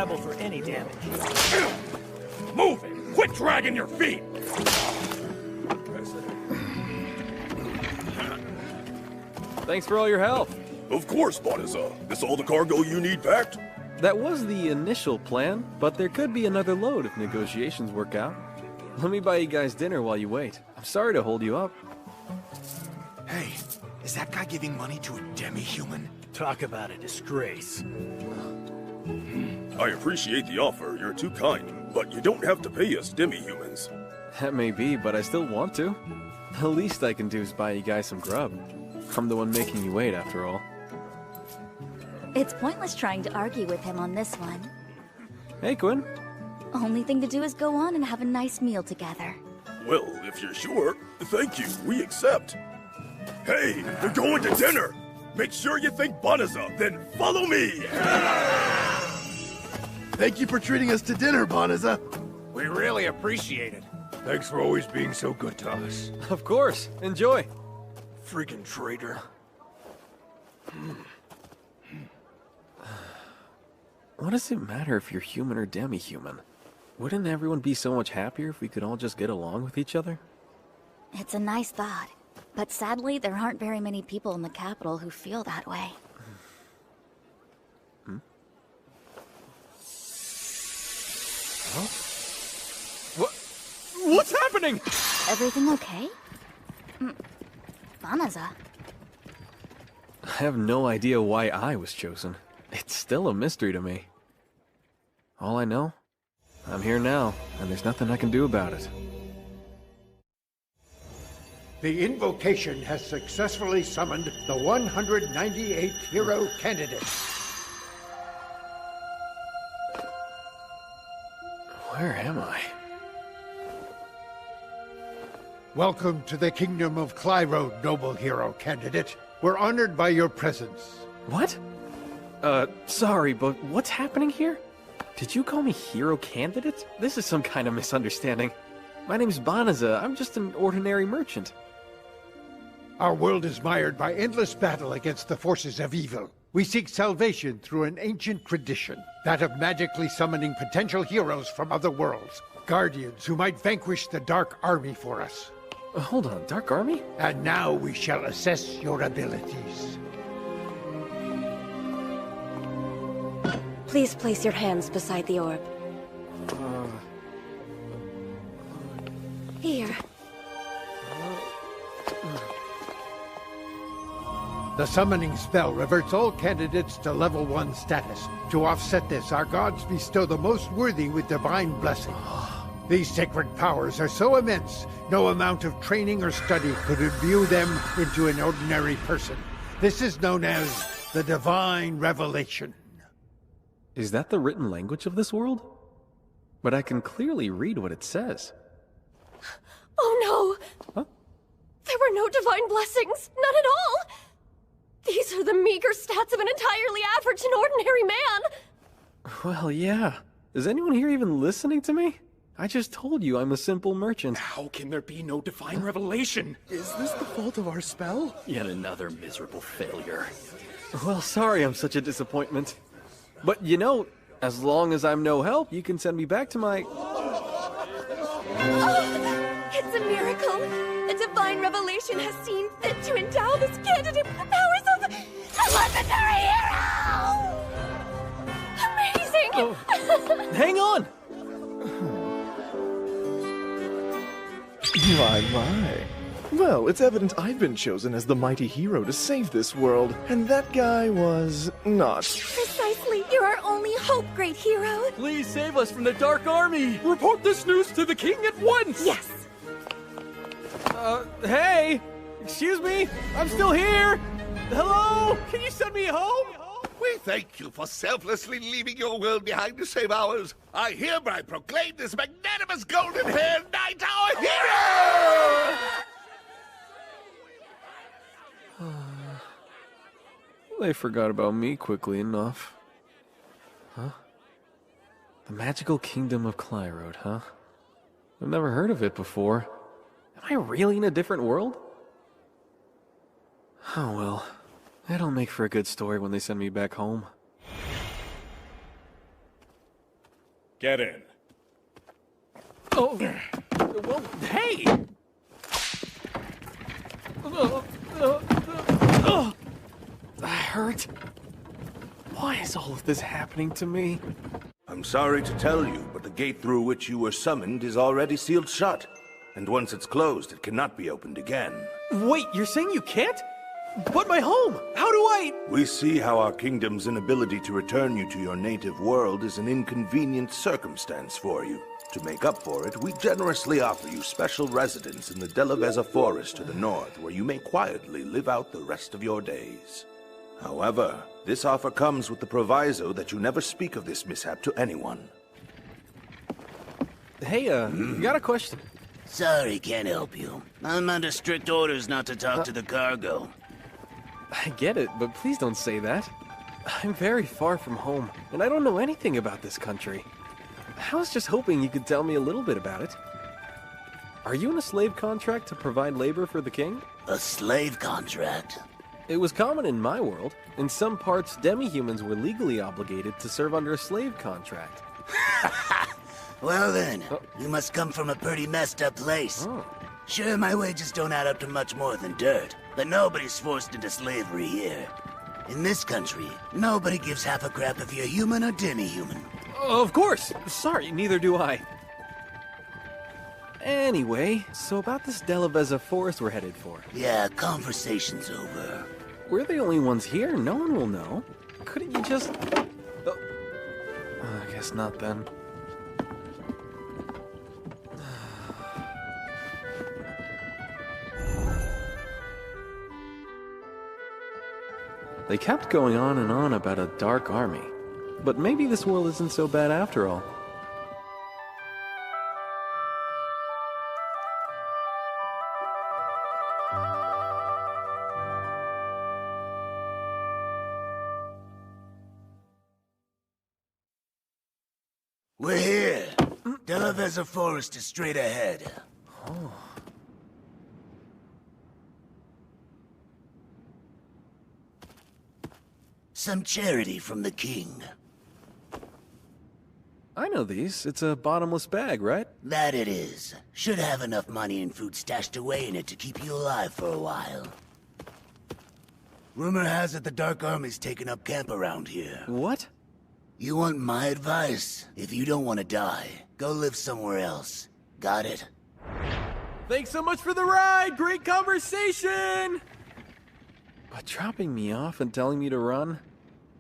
liable for any damage. Move it! Quit dragging your feet! Thanks for all your help. Of course, Bonza. This all the cargo you need packed? That was the initial plan, but there could be another load if negotiations work out. Let me buy you guys dinner while you wait. I'm sorry to hold you up. Hey, is that guy giving money to a demi-human? Talk about a disgrace. I appreciate the offer, you're too kind, but you don't have to pay us demi-humans. That may be, but I still want to. The least I can do is buy you guys some grub. I'm the one making you wait, after all. It's pointless trying to argue with him on this one. Hey, Quinn. Only thing to do is go on and have a nice meal together. Well, if you're sure, thank you, we accept. Hey, we're going to dinner! Make sure you thank Bonza, then follow me! Thank you for treating us to dinner, Bonza. We really appreciate it. Thanks for always being so good to us. Of course. Enjoy. Freaking traitor. What does it matter if you're human or demi-human? Wouldn't everyone be so much happier if we could all just get along with each other? It's a nice thought, but sadly there aren't very many people in the capital who feel that way. Huh? What's happening? Everything okay? Bonza. I have no idea why I was chosen. It's still a mystery to me. All I know, I'm here now, and there's nothing I can do about it. The invocation has successfully summoned the 198th hero candidate. Where am I? Welcome to the kingdom of Clyroad, noble hero candidate. We're honored by your presence. What? Sorry, but what's happening here? Did you call me hero candidate? This is some kind of misunderstanding. My name's Bonza. I'm just an ordinary merchant. Our world is mired by endless battle against the forces of evil. We seek salvation through an ancient tradition, that of magically summoning potential heroes from other worlds, guardians who might vanquish the Dark Army for us. Hold on, Dark Army? And now we shall assess your abilities. Please place your hands beside the orb. Here. The summoning spell reverts all candidates to level 1 status. To offset this, our gods bestow the most worthy with divine blessing. These sacred powers are so immense, no amount of training or study could imbue them into an ordinary person. This is known as the Divine Revelation. Is that the written language of this world? But I can clearly read what it says. Oh no! Huh? There were no divine blessings, none at all! These are the meager stats of an entirely average and ordinary man! Well, yeah. Is anyone here even listening to me? I just told you I'm a simple merchant. How can there be no divine revelation? Is this the fault of our spell? Yet another miserable failure. Well, sorry I'm such a disappointment. But you know, as long as I'm no help, you can send me back to my... Oh, it's a miracle! The divine revelation has seen fit to endow this candidate with the powers of a legendary hero! Amazing! Oh. Hang on! My. Well, it's evident I've been chosen as the mighty hero to save this world, and that guy was not. Precisely! You're our only hope, great hero! Please save us from the Dark Army! Report this news to the king at once! Yes! Hey! Excuse me? I'm still here! Hello? Can you send me home? We thank you for selflessly leaving your world behind to save ours. I hereby proclaim this magnanimous golden-haired knight our hero! They forgot about me quickly enough. Huh? The magical kingdom of Clyroad, huh? I've never heard of it before. Am I really in a different world? Oh well. That'll make for a good story when they send me back home. Get in. Oh, well, hey! That hurt. Why is all of this happening to me? I'm sorry to tell you, but the gate through which you were summoned is already sealed shut. And once it's closed, it cannot be opened again. Wait, you're saying you can't? But my home! How do I... We see how our kingdom's inability to return you to your native world is an inconvenient circumstance for you. To make up for it, we generously offer you special residence in the Delaveza forest to the north, where you may quietly live out the rest of your days. However, this offer comes with the proviso that you never speak of this mishap to anyone. Hey, got a question. Sorry, can't help you. I'm under strict orders not to talk to the cargo. I get it, but please don't say that. I'm very far from home, and I don't know anything about this country. I was just hoping you could tell me a little bit about it. Are you in a slave contract to provide labor for the king? A slave contract? It was common in my world. In some parts, demi-humans were legally obligated to serve under a slave contract. Well then, you must come from a pretty messed up place. Sure, my wages don't add up to much more than dirt, but nobody's forced into slavery here. In this country, nobody gives half a crap if you're human or demi-human. Of course! Sorry, neither do I. Anyway, so about this Delaveza forest we're headed for. Yeah, conversation's over. We're the only ones here, no one will know. Couldn't you just... Oh. I guess not then. They kept going on and on about a dark army. But maybe this world isn't so bad after all. We're here. Delaveza Forest is straight ahead. Oh. Some charity from the king. I know these. It's a bottomless bag, right? That it is. Should have enough money and food stashed away in it to keep you alive for a while. Rumor has it the Dark Army's taken up camp around here. What? You want my advice? If you don't want to die, go live somewhere else. Got it? Thanks so much for the ride! Great conversation! But dropping me off and telling me to run?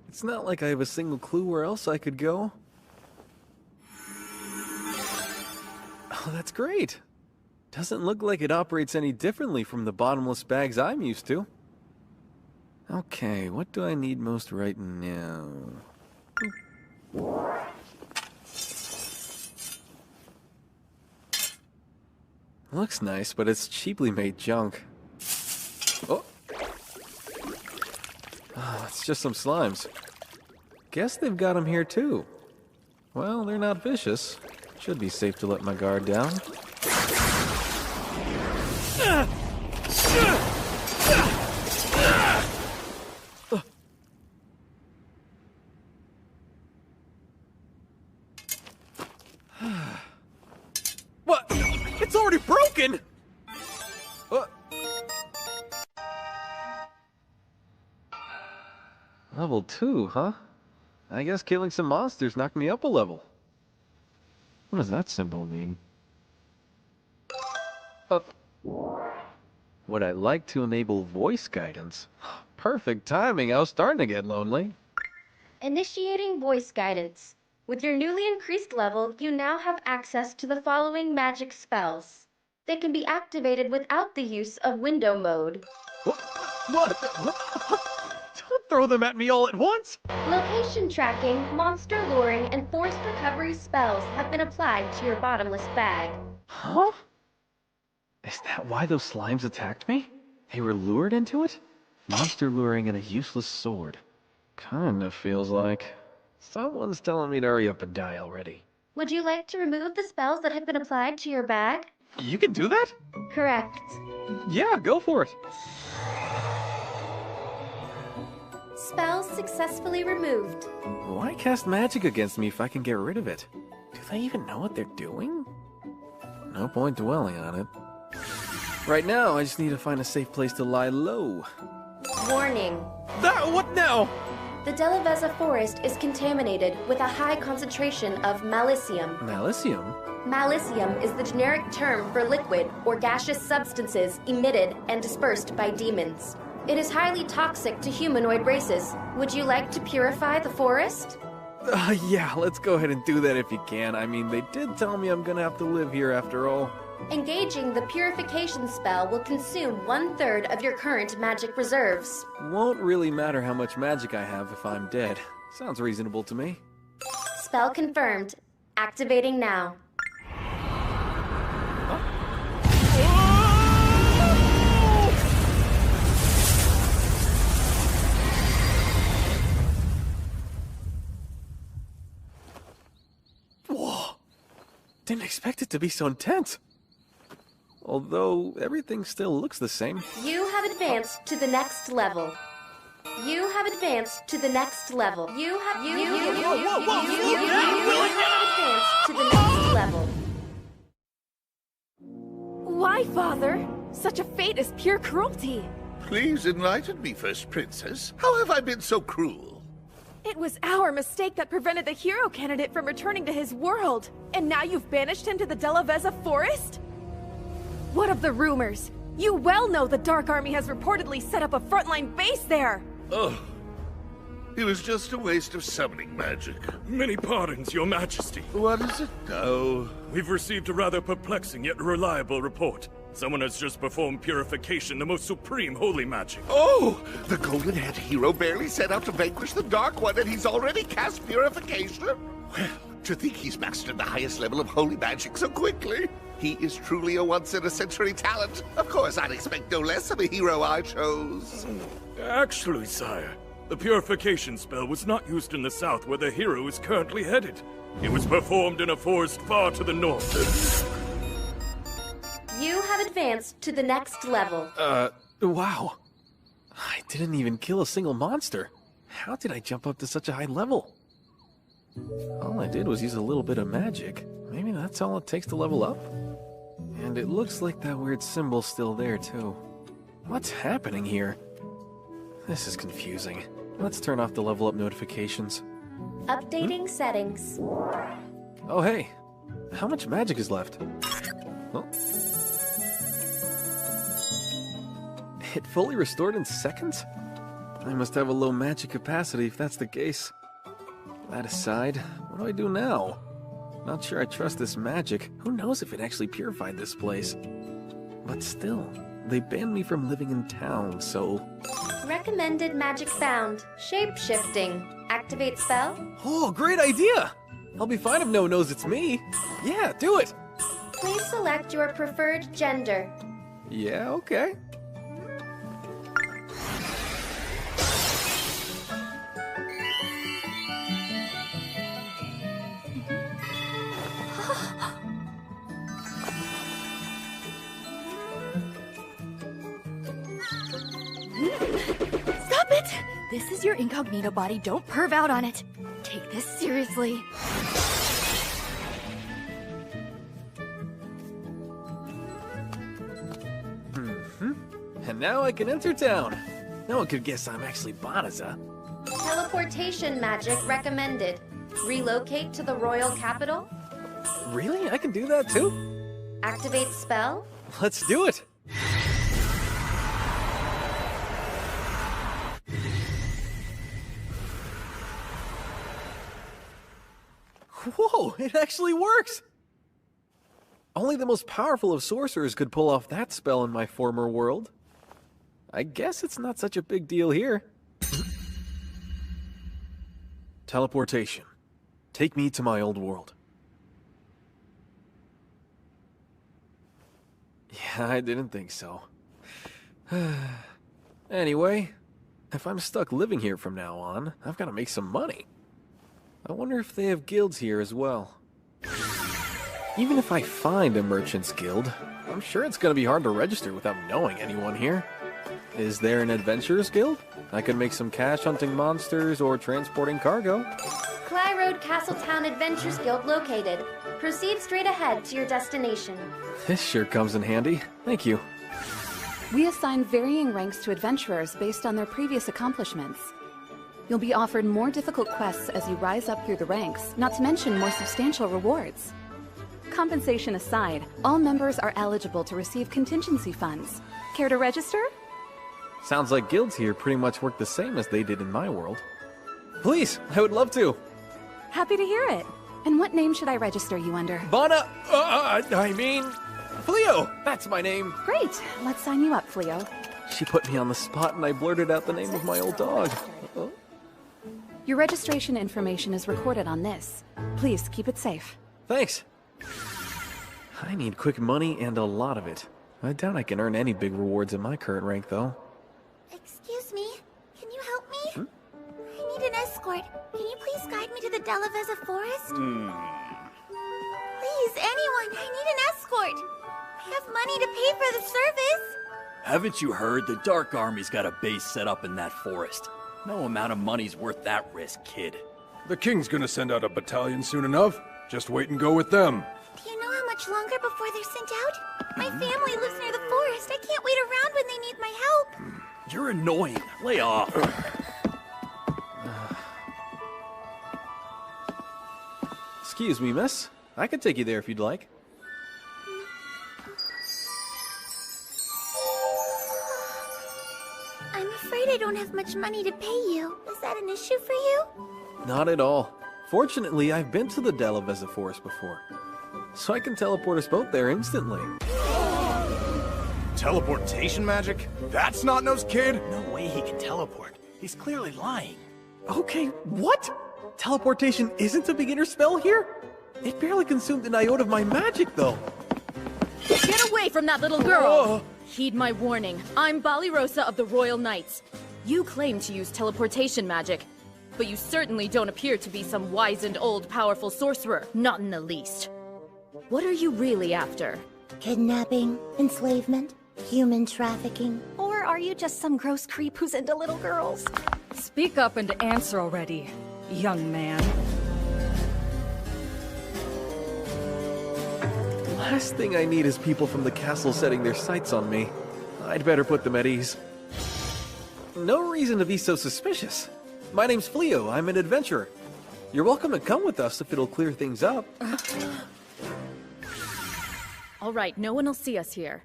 It's not like I have a single clue where else I could go. Oh, that's great. Doesn't look like it operates any differently from the bottomless bags I'm used to. Okay, what do I need most right now? Looks nice, but it's cheaply made junk. Oh! Oh, it's just some slimes. Guess they've got them here too. Well, they're not vicious. Should be safe to let my guard down. What? It's already broken! Level 2, huh? I guess killing some monsters knocked me up a level. What does that symbol mean? Would I like to enable voice guidance? Perfect timing, I was starting to get lonely. Initiating voice guidance. With your newly increased level, you now have access to the following magic spells. They can be activated without the use of window mode. What? Don't throw them at me all at once! Location tracking, monster luring, and forced recovery spells have been applied to your bottomless bag. Huh? Is that why those slimes attacked me? They were lured into it? Monster luring and a useless sword. Kinda feels like... someone's telling me to hurry up and die already. Would you like to remove the spells that have been applied to your bag? You can do that? Correct. Yeah, go for it. Spells successfully removed. Why cast magic against me if I can get rid of it? Do they even know what they're doing? No point dwelling on it. Right now, I just need to find a safe place to lie low. Warning. What now? The Delavezza forest is contaminated with a high concentration of malicium. Malicium? Malicium is the generic term for liquid or gaseous substances emitted and dispersed by demons. It is highly toxic to humanoid races. Would you like to purify the forest? Yeah, let's go ahead and do that if you can. I mean, they did tell me I'm gonna have to live here after all. Engaging the purification spell will consume 1/3 of your current magic reserves. Won't really matter how much magic I have if I'm dead. Sounds reasonable to me. Spell confirmed. Activating now. Whoa! Didn't expect it to be so intense. Although everything still looks the same. You have advanced to the next level. You have advanced to the next level. You have advanced to the next level. Why, Father? Such a fate is pure cruelty. Please enlighten me first, Princess. How have I been so cruel? It was our mistake that prevented the hero candidate from returning to his world. And now you've banished him to the Delavezza forest? What of the rumors? You well know the Dark Army has reportedly set up a frontline base there! Oh, it was just a waste of summoning magic. Many pardons, Your Majesty. What is it now? We've received a rather perplexing yet reliable report. Someone has just performed purification, the most supreme holy magic. Oh! The golden-haired hero barely set out to vanquish the Dark One, and he's already cast purification? Well, to think he's mastered the highest level of holy magic so quickly. He is truly a once-in-a-century talent. Of course, I'd expect no less of the hero I chose. Actually, sire, the purification spell was not used in the south where the hero is currently headed. It was performed in a forest far to the north. You have advanced to the next level. Wow. I didn't even kill a single monster. How did I jump up to such a high level? All I did was use a little bit of magic. Maybe that's all it takes to level up? And it looks like that weird symbol's still there, too. What's happening here? This is confusing. Let's turn off the level up notifications. Updating settings. Oh, hey. How much magic is left? Oh. It fully restored in seconds? I must have a low magic capacity if that's the case. That aside, what do I do now? Not sure I trust this magic. Who knows if it actually purified this place? But still, they banned me from living in town, so... Recommended magic found. Shape-shifting. Activate spell. Oh, great idea! I'll be fine if no one knows it's me. Yeah, do it! Please select your preferred gender. Yeah, okay. Stop it! This is your incognito body. Don't perv out on it. Take this seriously. And now I can enter town. No one could guess I'm actually Banaza. Teleportation magic recommended. Relocate to the royal capital. Really? I can do that too? Activate spell. Let's do it! Whoa, it actually works! Only the most powerful of sorcerers could pull off that spell in my former world. I guess it's not such a big deal here. Teleportation. Take me to my old world. Yeah, I didn't think so. Anyway, if I'm stuck living here from now on, I've got to make some money. I wonder if they have guilds here as well. Even if I find a merchant's guild, I'm sure it's going to be hard to register without knowing anyone here. Is there an adventurers guild? I could make some cash hunting monsters or transporting cargo. Cly Road Castletown Adventures Guild located. Proceed straight ahead to your destination. This sure comes in handy. Thank you. We assign varying ranks to adventurers based on their previous accomplishments. You'll be offered more difficult quests as you rise up through the ranks, not to mention more substantial rewards. Compensation aside, all members are eligible to receive contingency funds. Care to register? Sounds like guilds here pretty much work the same as they did in my world. Please, I would love to. Happy to hear it. And what name should I register you under? Fleo! That's my name. Great, let's sign you up, Fleo. She put me on the spot and I blurted out the name of my old dog. Your registration information is recorded on this. Please keep it safe. Thanks. I need quick money and a lot of it. I doubt I can earn any big rewards in my current rank, though. Excuse me, can you help me? I need an escort. Can you please guide me to the Delaveza forest? Please, anyone, I need an escort. I have money to pay for the service. Haven't you heard? The Dark Army's got a base set up in that forest. No amount of money's worth that risk, kid. The king's gonna send out a battalion soon enough. Just wait and go with them. Do you know how much longer before they're sent out? My family lives near the forest. I can't wait around when they need my help. You're annoying. Lay off. Excuse me, miss. I could take you there if you'd like. I'm afraid I don't have much money to pay you. Is that an issue for you? Not at all. Fortunately, I've been to the Delaveza forest before, so I can teleport us both there instantly. Teleportation magic? That's Snot-Nosed Kid? No way he can teleport. He's clearly lying. Okay, what? Teleportation isn't a beginner spell here? It barely consumed an iota of my magic, though. Get away from that little girl! Heed my warning. I'm Balirosa of the Royal Knights. You claim to use teleportation magic, but you certainly don't appear to be some wizened old powerful sorcerer, not in the least. What are you really after? Kidnapping, enslavement, human trafficking. Or are you just some gross creep who's into little girls? Speak up and answer already, young man. Last thing I need is people from the castle setting their sights on me. I'd better put them at ease. No reason to be so suspicious. My name's Fleo. I'm an adventurer. You're welcome to come with us if it'll clear things up. All right, no one will see us here.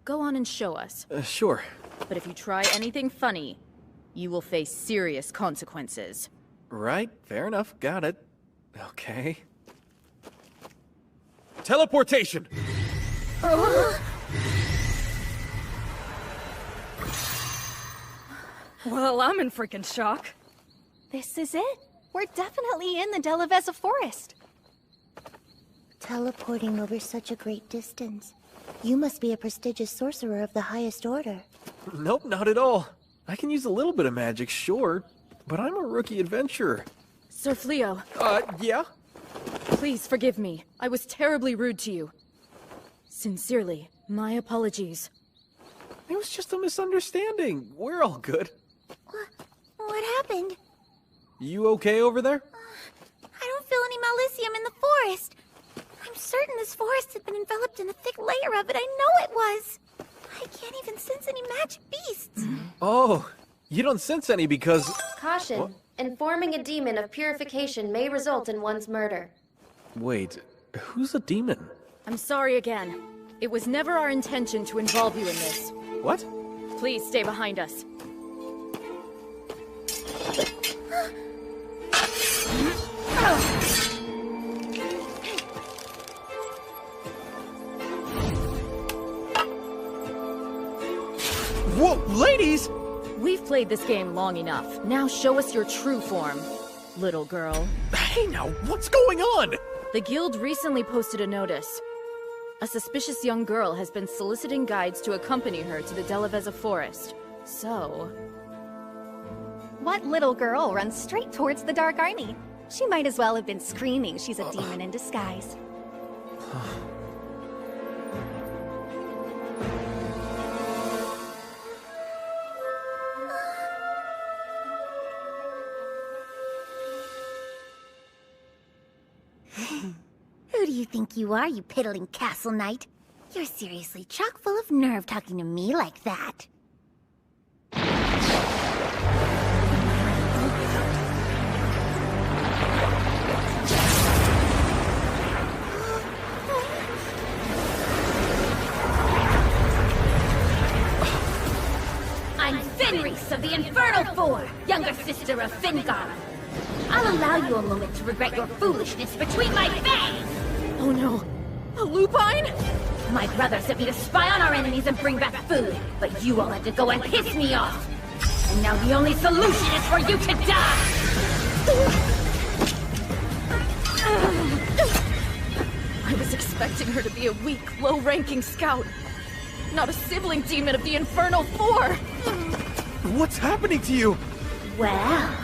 Go on and show us. Sure. But if you try anything funny, you will face serious consequences. Right, fair enough. Got it. Okay. Teleportation! Well, I'm in freaking shock. This is it? We're definitely in the Delaveza forest. Teleporting over such a great distance. You must be a prestigious sorcerer of the highest order. Nope, not at all. I can use a little bit of magic, sure, but I'm a rookie adventurer. Sir Fleo. Yeah? Please forgive me. I was terribly rude to you. Sincerely, my apologies. It was just a misunderstanding. We're all good. What happened? You okay over there? I don't feel any Malicium in the forest. I'm certain this forest had been enveloped in a thick layer of it. I know it was. I can't even sense any magic beasts. Oh, you don't sense any because... Caution. What? Informing a demon of purification may result in one's murder. Wait, who's a demon? I'm sorry again. It was never our intention to involve you in this. What? Please stay behind us. Whoa, ladies! We've played this game long enough. Now show us your true form, little girl. Hey now, what's going on? The guild recently posted a notice. A suspicious young girl has been soliciting guides to accompany her to the Delaveza forest. So... What little girl runs straight towards the Dark Army? She might as well have been screaming she's a demon in disguise. Who do you think you are, you piddling castle knight? You're seriously chock full of nerve talking to me like that. I'm Fenris of the Infernal Four, younger sister of Fingar. I'll allow you a moment to regret your foolishness between my fangs! Oh no, a lupine? My brother sent me to spy on our enemies and bring back food, but you all had to go and piss me off! And now the only solution is for you to die! I was expecting her to be a weak, low-ranking scout. Not a sibling demon of the Infernal Four! What's happening to you? Well,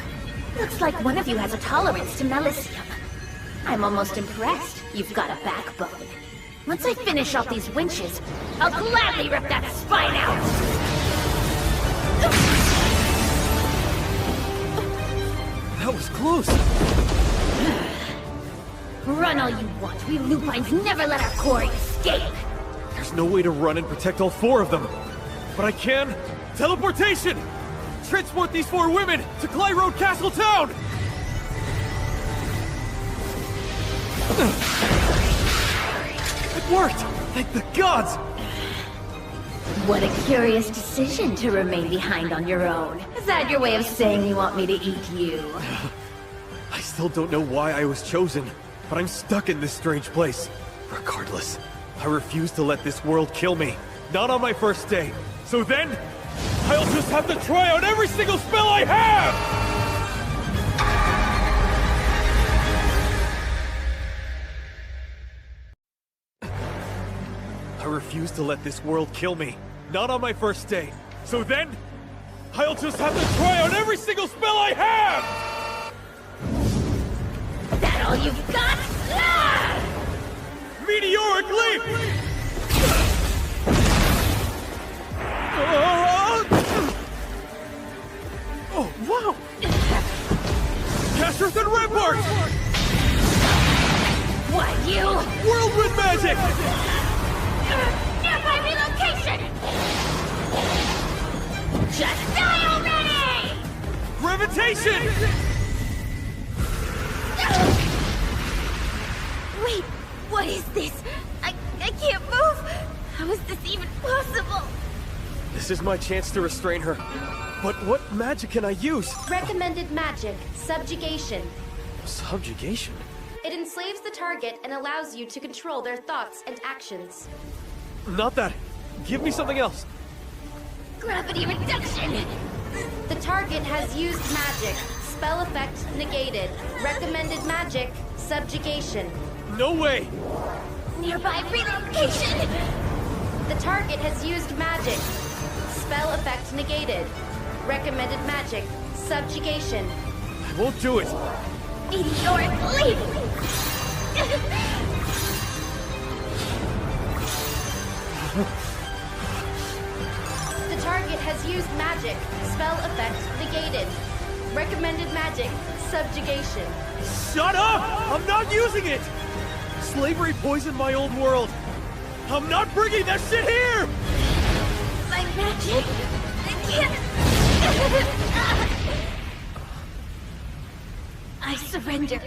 looks like one of you has a tolerance to Melicium. I'm almost impressed you've got a backbone. Once I finish off these winches, I'll gladly rip that spine out! That was close. Run all you want. We lupines never let our quarry escape! There's no way to run and protect all 4 of them. But I can. Teleportation! Transport these 4 women to Clyroad Castle Town! It worked! Thank the gods! What a curious decision to remain behind on your own. Is that your way of saying you want me to eat you? I still don't know why I was chosen, but I'm stuck in this strange place. Regardless, I refuse to let this world kill me. Not on my first day. So then, I'll just have to try out every single spell I have! I refuse to let this world kill me. Not on my first day. So then, I'll just have to try out every single spell I have! That all you've got? Ah! Meteoric Leap! Oh, wow! Cast Earth and Rampart! What, you? Whirlwind Magic! Nearby relocation! Just die already! Gravitation! Wait, what is this? I can't move! How is this even possible? This is my chance to restrain her. But what magic can I use? Recommended magic, subjugation. Subjugation? It enslaves the target and allows you to control their thoughts and actions. Not that. Give me something else. Gravity reduction! The target has used magic. Spell effect negated. Recommended magic, subjugation. No way! Nearby relocation! The target has used magic. Spell effect negated. Recommended magic, subjugation. I won't do it. Meteoric leap! The target has used magic. Spell effect negated. Recommended magic, subjugation. Shut up! I'm not using it! Slavery poisoned my old world. I'm not bringing that shit here! My magic! I can't... I surrender.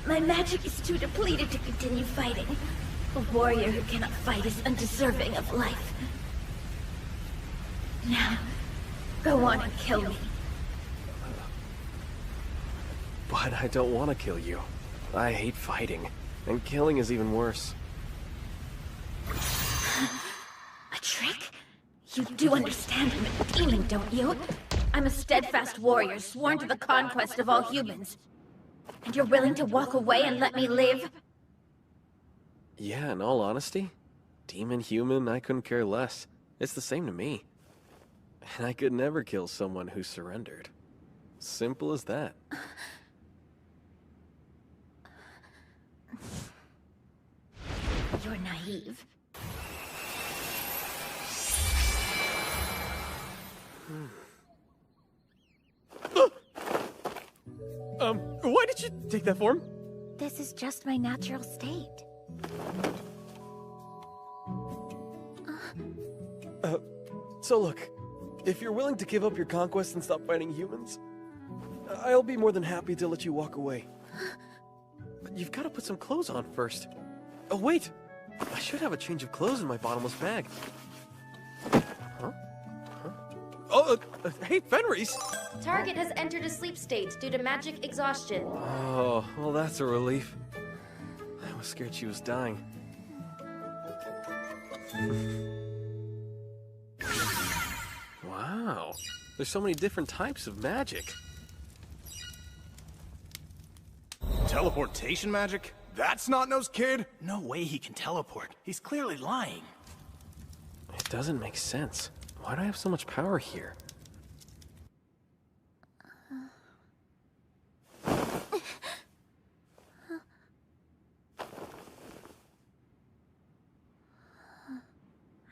My magic is too depleted to continue fighting. A warrior who cannot fight is undeserving of life. Now, go on and kill me. But I don't want to kill you. I hate fighting. And killing is even worse. A trick? You do understand I'm a demon, don't you? I'm a steadfast warrior sworn to the conquest of all humans. And you're willing to walk away and let me live? Yeah, in all honesty, demon, human, I couldn't care less. It's the same to me. And I could never kill someone who surrendered. Simple as that. You're naive. Why did you take that form? This is just my natural state. So look, if you're willing to give up your conquest and stop fighting humans, I'll be more than happy to let you walk away. But you've got to put some clothes on first. Oh, wait! I should have a change of clothes in my bottomless bag. Huh? Oh, hey, Fenris! Target has entered a sleep state due to magic exhaustion. Oh, well, that's a relief. I was scared she was dying. Wow, there's so many different types of magic. Teleportation magic? That snot-nosed kid? No way he can teleport. He's clearly lying. It doesn't make sense. Why do I have so much power here?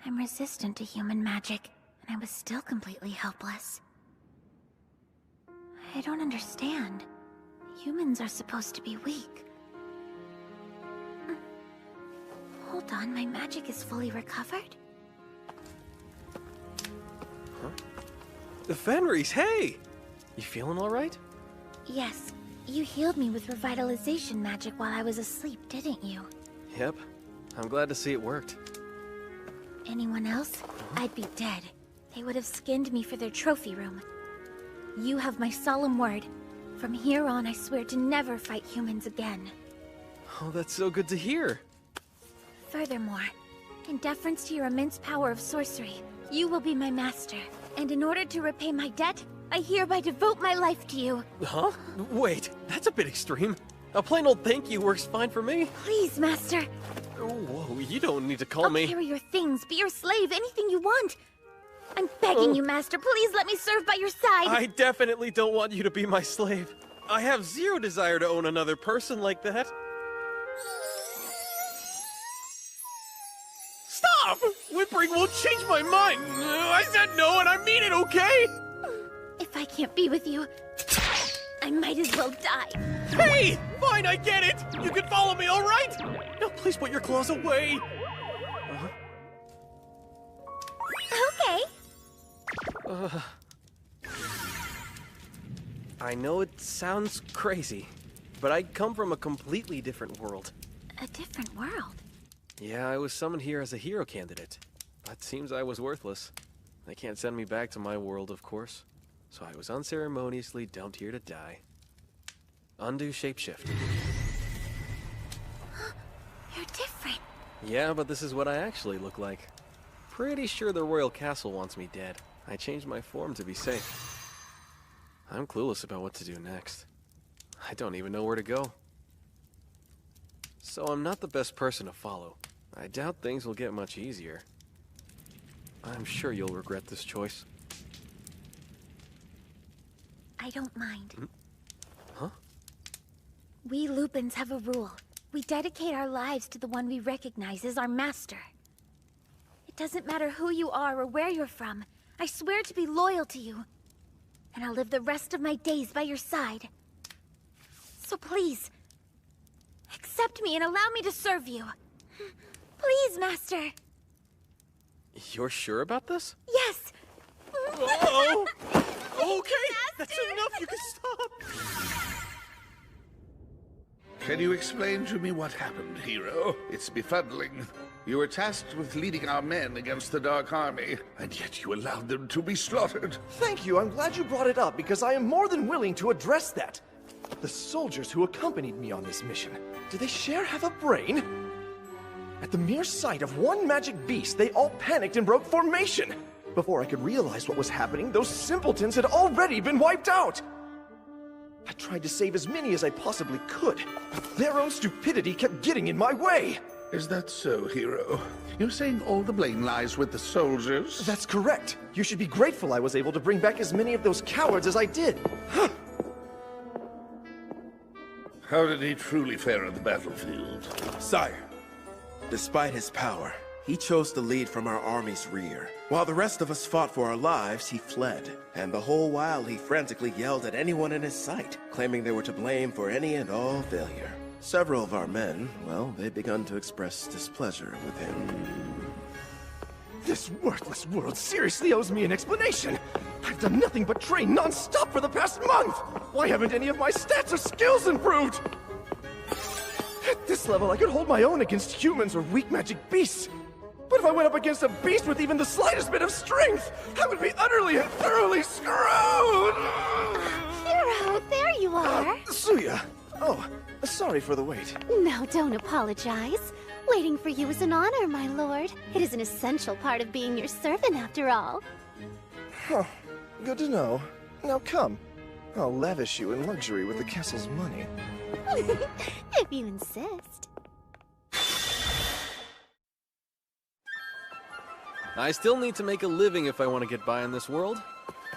I'm resistant to human magic, and I was still completely helpless. I don't understand. Humans are supposed to be weak. Hold on, my magic is fully recovered? The Fenris, hey! You feeling alright? Yes, you healed me with revitalization magic while I was asleep, didn't you? Yep. I'm glad to see it worked. Anyone else? I'd be dead. They would have skinned me for their trophy room. You have my solemn word. From here on, I swear to never fight humans again. Oh, that's so good to hear. Furthermore, in deference to your immense power of sorcery, you will be my master. And in order to repay my debt, I hereby devote my life to you. Huh? Wait, that's a bit extreme. A plain old thank you works fine for me. Please, master. Oh, whoa, you don't need to call me. I'll carry your things, be your slave, anything you want. I'm begging you, master, please let me serve by your side. I definitely don't want you to be my slave. I have zero desire to own another person like that. Stop! Whimpering won't change my mind. I said no and I mean it, okay? If I can't be with you, I might as well die. Hey! Fine, I get it! You can follow me, alright? Now please put your claws away. Okay. I know it sounds crazy, but I come from a completely different world. A different world? Yeah, I was summoned here as a hero candidate, but seems I was worthless. They can't send me back to my world, of course, so I was unceremoniously dumped here to die. Undo shapeshift. You're different. Yeah, but this is what I actually look like. Pretty sure the royal castle wants me dead. I changed my form to be safe. I'm clueless about what to do next. I don't even know where to go. So I'm not the best person to follow. I doubt things will get much easier. I'm sure you'll regret this choice. I don't mind. Huh? We Lupins have a rule. We dedicate our lives to the one we recognize as our master. It doesn't matter who you are or where you're from. I swear to be loyal to you. And I'll live the rest of my days by your side. So please, accept me and allow me to serve you. Please, Master. You're sure about this? Yes. Oh! Okay, that's enough. You can stop. Can you explain to me what happened, hero? It's befuddling. You were tasked with leading our men against the Dark Army, and yet you allowed them to be slaughtered. Thank you. I'm glad you brought it up, because I am more than willing to address that. The soldiers who accompanied me on this mission, do they have a brain? At the mere sight of one magic beast, they all panicked and broke formation. Before I could realize what was happening, those simpletons had already been wiped out. I tried to save as many as I possibly could. Their own stupidity kept getting in my way. Is that so, hero? You're saying all the blame lies with the soldiers? That's correct. You should be grateful I was able to bring back as many of those cowards as I did. How did he truly fare on the battlefield? Sire, despite his power, he chose to lead from our army's rear. While the rest of us fought for our lives, he fled. And the whole while, he frantically yelled at anyone in his sight, claiming they were to blame for any and all failure. Several of our men, well, they've begun to express displeasure with him. This worthless world seriously owes me an explanation. I've done nothing but train non-stop for the past month. Why haven't any of my stats or skills improved? At this level, I could hold my own against humans or weak magic beasts. But if I went up against a beast with even the slightest bit of strength, I would be utterly and thoroughly screwed! Hero, there you are. Suya! Oh, sorry for the wait. No, don't apologize. Waiting for you is an honor, my lord. It is an essential part of being your servant, after all. Huh. Good to know. Now come. I'll lavish you in luxury with the castle's money. If you insist. I still need to make a living if I want to get by in this world.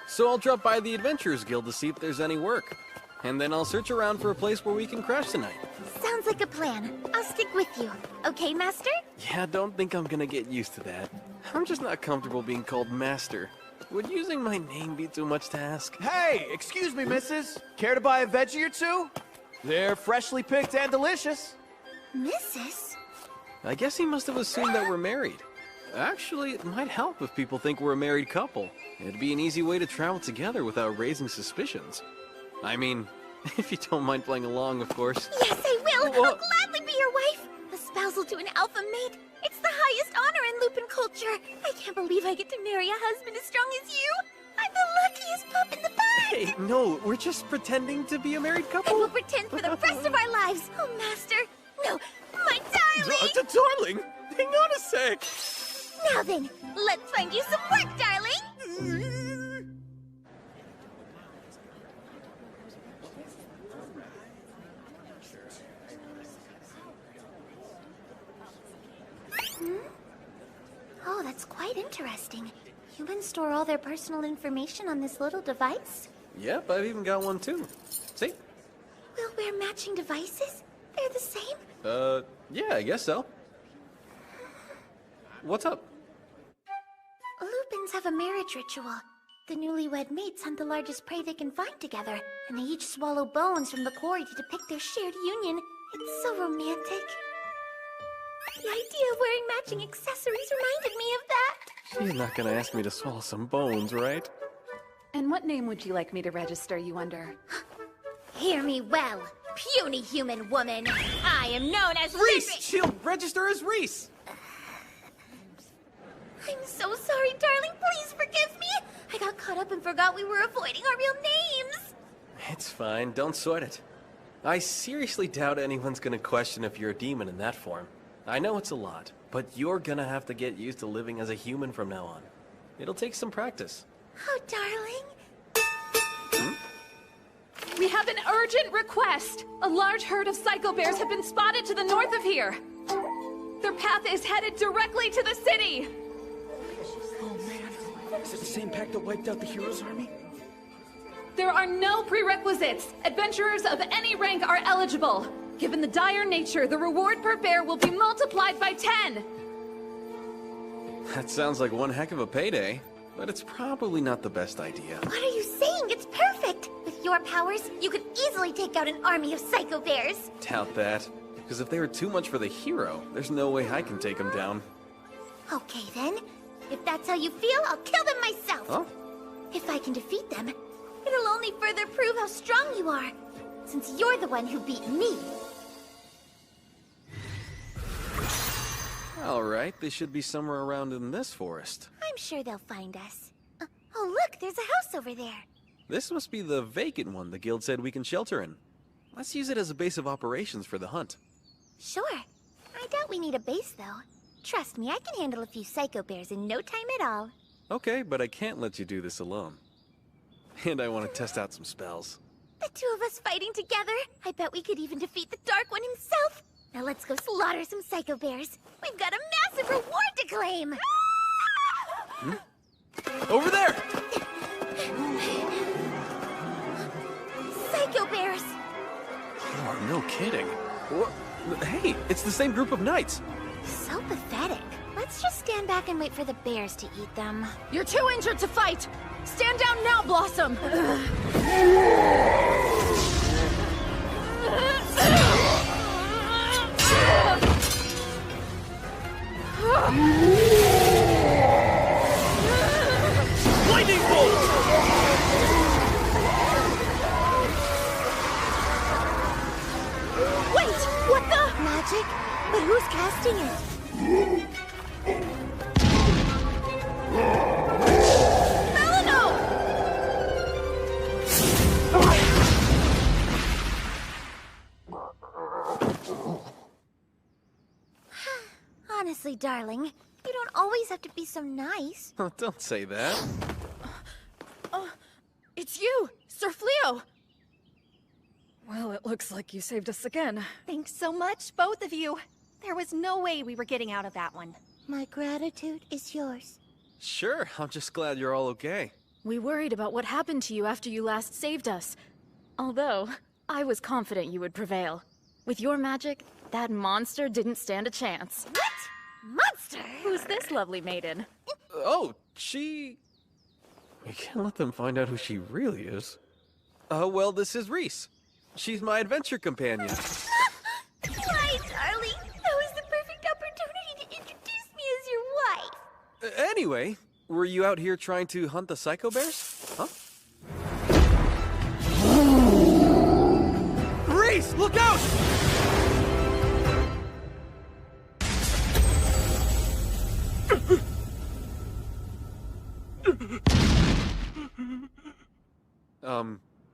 So I'll drop by the Adventurers Guild to see if there's any work. And then I'll search around for a place where we can crash tonight. Sounds like a plan. I'll stick with you. Okay, Master? Yeah, don't think I'm gonna get used to that. I'm just not comfortable being called Master. Would using my name be too much to ask? Hey, excuse me, missus. Care to buy a veggie or two? They're freshly picked and delicious. Mrs.? I guess he must have assumed that we're married. Actually, it might help if people think we're a married couple. It'd be an easy way to travel together without raising suspicions. I mean, if you don't mind playing along, of course. Yes, I will! I'll gladly be your wife! A spousal to an alpha mate. It's the highest honor in Lupin culture. I can't believe I get to marry a husband as strong as you. I'm the luckiest pup in the bag! Hey, no, we're just pretending to be a married couple. And we'll pretend for the rest of our lives. Oh, Master. No, my darling! Darling, hang on a sec. Now then, let's find you some work, darling! Oh, that's quite interesting. Humans store all their personal information on this little device? Yep, I've even got one too. See? We'll wear matching devices? They're the same? Yeah, I guess so. What's up? Lupins have a marriage ritual. The newlywed mates hunt the largest prey they can find together, and they each swallow bones from the quarry to depict their shared union. It's so romantic. The idea of wearing matching accessories reminded me of that. She's not gonna ask me to swallow some bones, right? And what name would you like me to register you under? Hear me well, puny human woman. I am known as Reese! She'll register as Reese! I'm so sorry, darling. Please forgive me. I got caught up and forgot we were avoiding our real names. It's fine, don't sweat it. I seriously doubt anyone's gonna question if you're a demon in that form. I know it's a lot, but you're gonna have to get used to living as a human from now on. It'll take some practice. Oh, darling. We have an urgent request! A large herd of psycho bears have been spotted to the north of here. Their path is headed directly to the city! Oh man, is it the same pack that wiped out the hero's army? There are no prerequisites. Adventurers of any rank are eligible. Given the dire nature, the reward per bear will be multiplied by 10. That sounds like one heck of a payday, but it's probably not the best idea. What are you saying? It's perfect! With your powers, you could easily take out an army of psycho bears. Doubt that, because if they were too much for the hero, there's no way I can take them down. Okay then. If that's how you feel, I'll kill them myself. Huh? If I can defeat them, it'll only further prove how strong you are, since you're the one who beat me. Alright, they should be somewhere around in this forest. I'm sure they'll find us. Oh look, there's a house over there. This must be the vacant one the guild said we can shelter in. Let's use it as a base of operations for the hunt. Sure. I doubt we need a base, though. Trust me, I can handle a few psycho bears in no time at all. Okay, but I can't let you do this alone. And I want to test out some spells. The two of us fighting together? I bet we could even defeat the Dark One himself. Now let's go slaughter some psycho bears. We've got a massive reward to claim! Over there! Psycho bears! Oh, no kidding. Hey, it's the same group of knights. So pathetic. Let's just stand back and wait for the bears to eat them. You're too injured to fight! Stand down now, Blossom! Lightning bolt! Wait! What the? Magic? But who's casting it? Honestly, darling, you don't always have to be so nice. Oh, don't say that. It's you, Sir Fleo! Well, it looks like you saved us again. Thanks so much, both of you. There was no way we were getting out of that one. My gratitude is yours. Sure, I'm just glad you're all okay. We worried about what happened to you after you last saved us. Although, I was confident you would prevail. With your magic, that monster didn't stand a chance. What? Monster? Who's this lovely maiden? Oh, she... We can't let them find out who she really is. Well, this is Reese. She's my adventure companion. Why, darling? That was the perfect opportunity to introduce me as your wife. Anyway, were you out here trying to hunt the psycho bears? Huh? Reese, look out!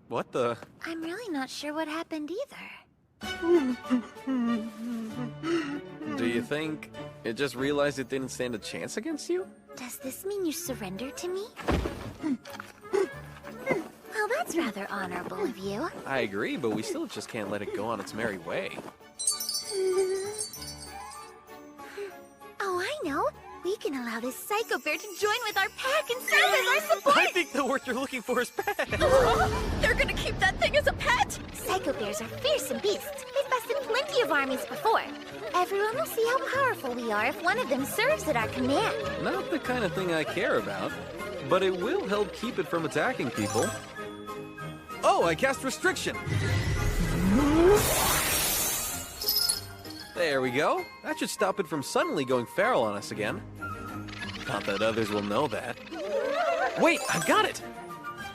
What the? I'm really not sure what happened either. Do you think it just realized it didn't stand a chance against you? Does this mean you surrender to me? Well, that's rather honorable of you. I agree, but we still just can't let it go on its merry way. Oh, I know. We can allow this psycho bear to join with our pack and serve as our support! I think the word you're looking for is pet. They're gonna keep that thing as a pet? Psycho bears are fearsome beasts. They've bested plenty of armies before. Everyone will see how powerful we are if one of them serves at our command. Not the kind of thing I care about, but it will help keep it from attacking people. Oh, I cast restriction. There we go. That should stop it from suddenly going feral on us again. Not that others will know that. Wait, I've got it!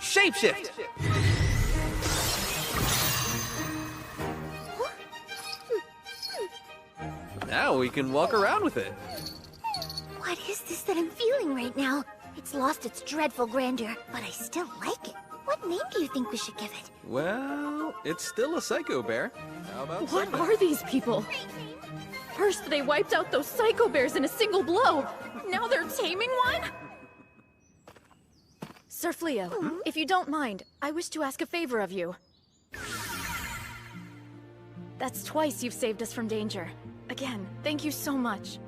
Shapeshift! Now we can walk around with it. What is this that I'm feeling right now? It's lost its dreadful grandeur, but I still like it. What name do you think we should give it? Well, it's still a psycho bear. How about What are these people? First they wiped out those psycho bears in a single blow. Now they're taming one? Sir Fleo, if you don't mind, I wish to ask a favor of you. That's twice you've saved us from danger. Again, thank you so much.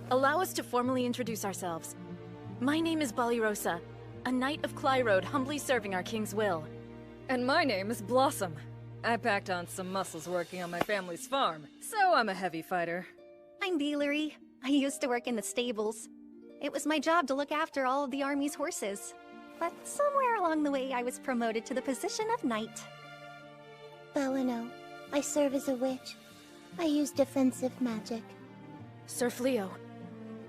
Allow us to formally introduce ourselves. My name is Ballyrosa, a knight of Clyrode humbly serving our king's will. And my name is Blossom. I packed on some muscles working on my family's farm, so I'm a heavy fighter. I'm Dealery. I used to work in the stables. It was my job to look after all of the army's horses. But somewhere along the way, I was promoted to the position of knight. Belino. I serve as a witch. I use defensive magic. Sir Fleo,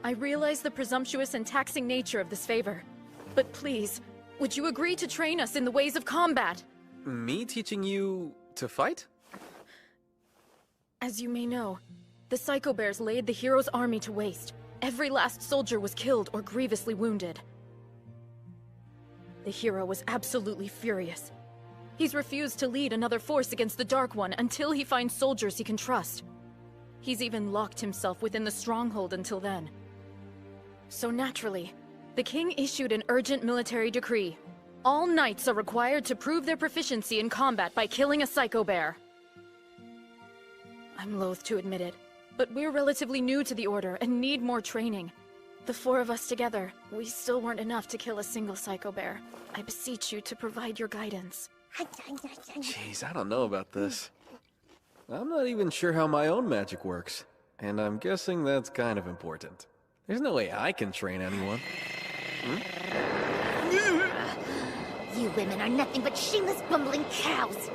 I realize the presumptuous and taxing nature of this favor. But please, would you agree to train us in the ways of combat? Me teaching you to fight? As you may know, the Psycho Bears laid the hero's army to waste. Every last soldier was killed or grievously wounded. The hero was absolutely furious. He's refused to lead another force against the Dark One until he finds soldiers he can trust. He's even locked himself within the stronghold until then. So naturally, the king issued an urgent military decree. All knights are required to prove their proficiency in combat by killing a Psycho Bear. I'm loath to admit it, but we're relatively new to the Order and need more training. The four of us together, we still weren't enough to kill a single Psycho Bear. I beseech you to provide your guidance. Jeez, I don't know about this. I'm not even sure how my own magic works, and I'm guessing that's kind of important. There's no way I can train anyone. You women are nothing but shameless, bumbling cows.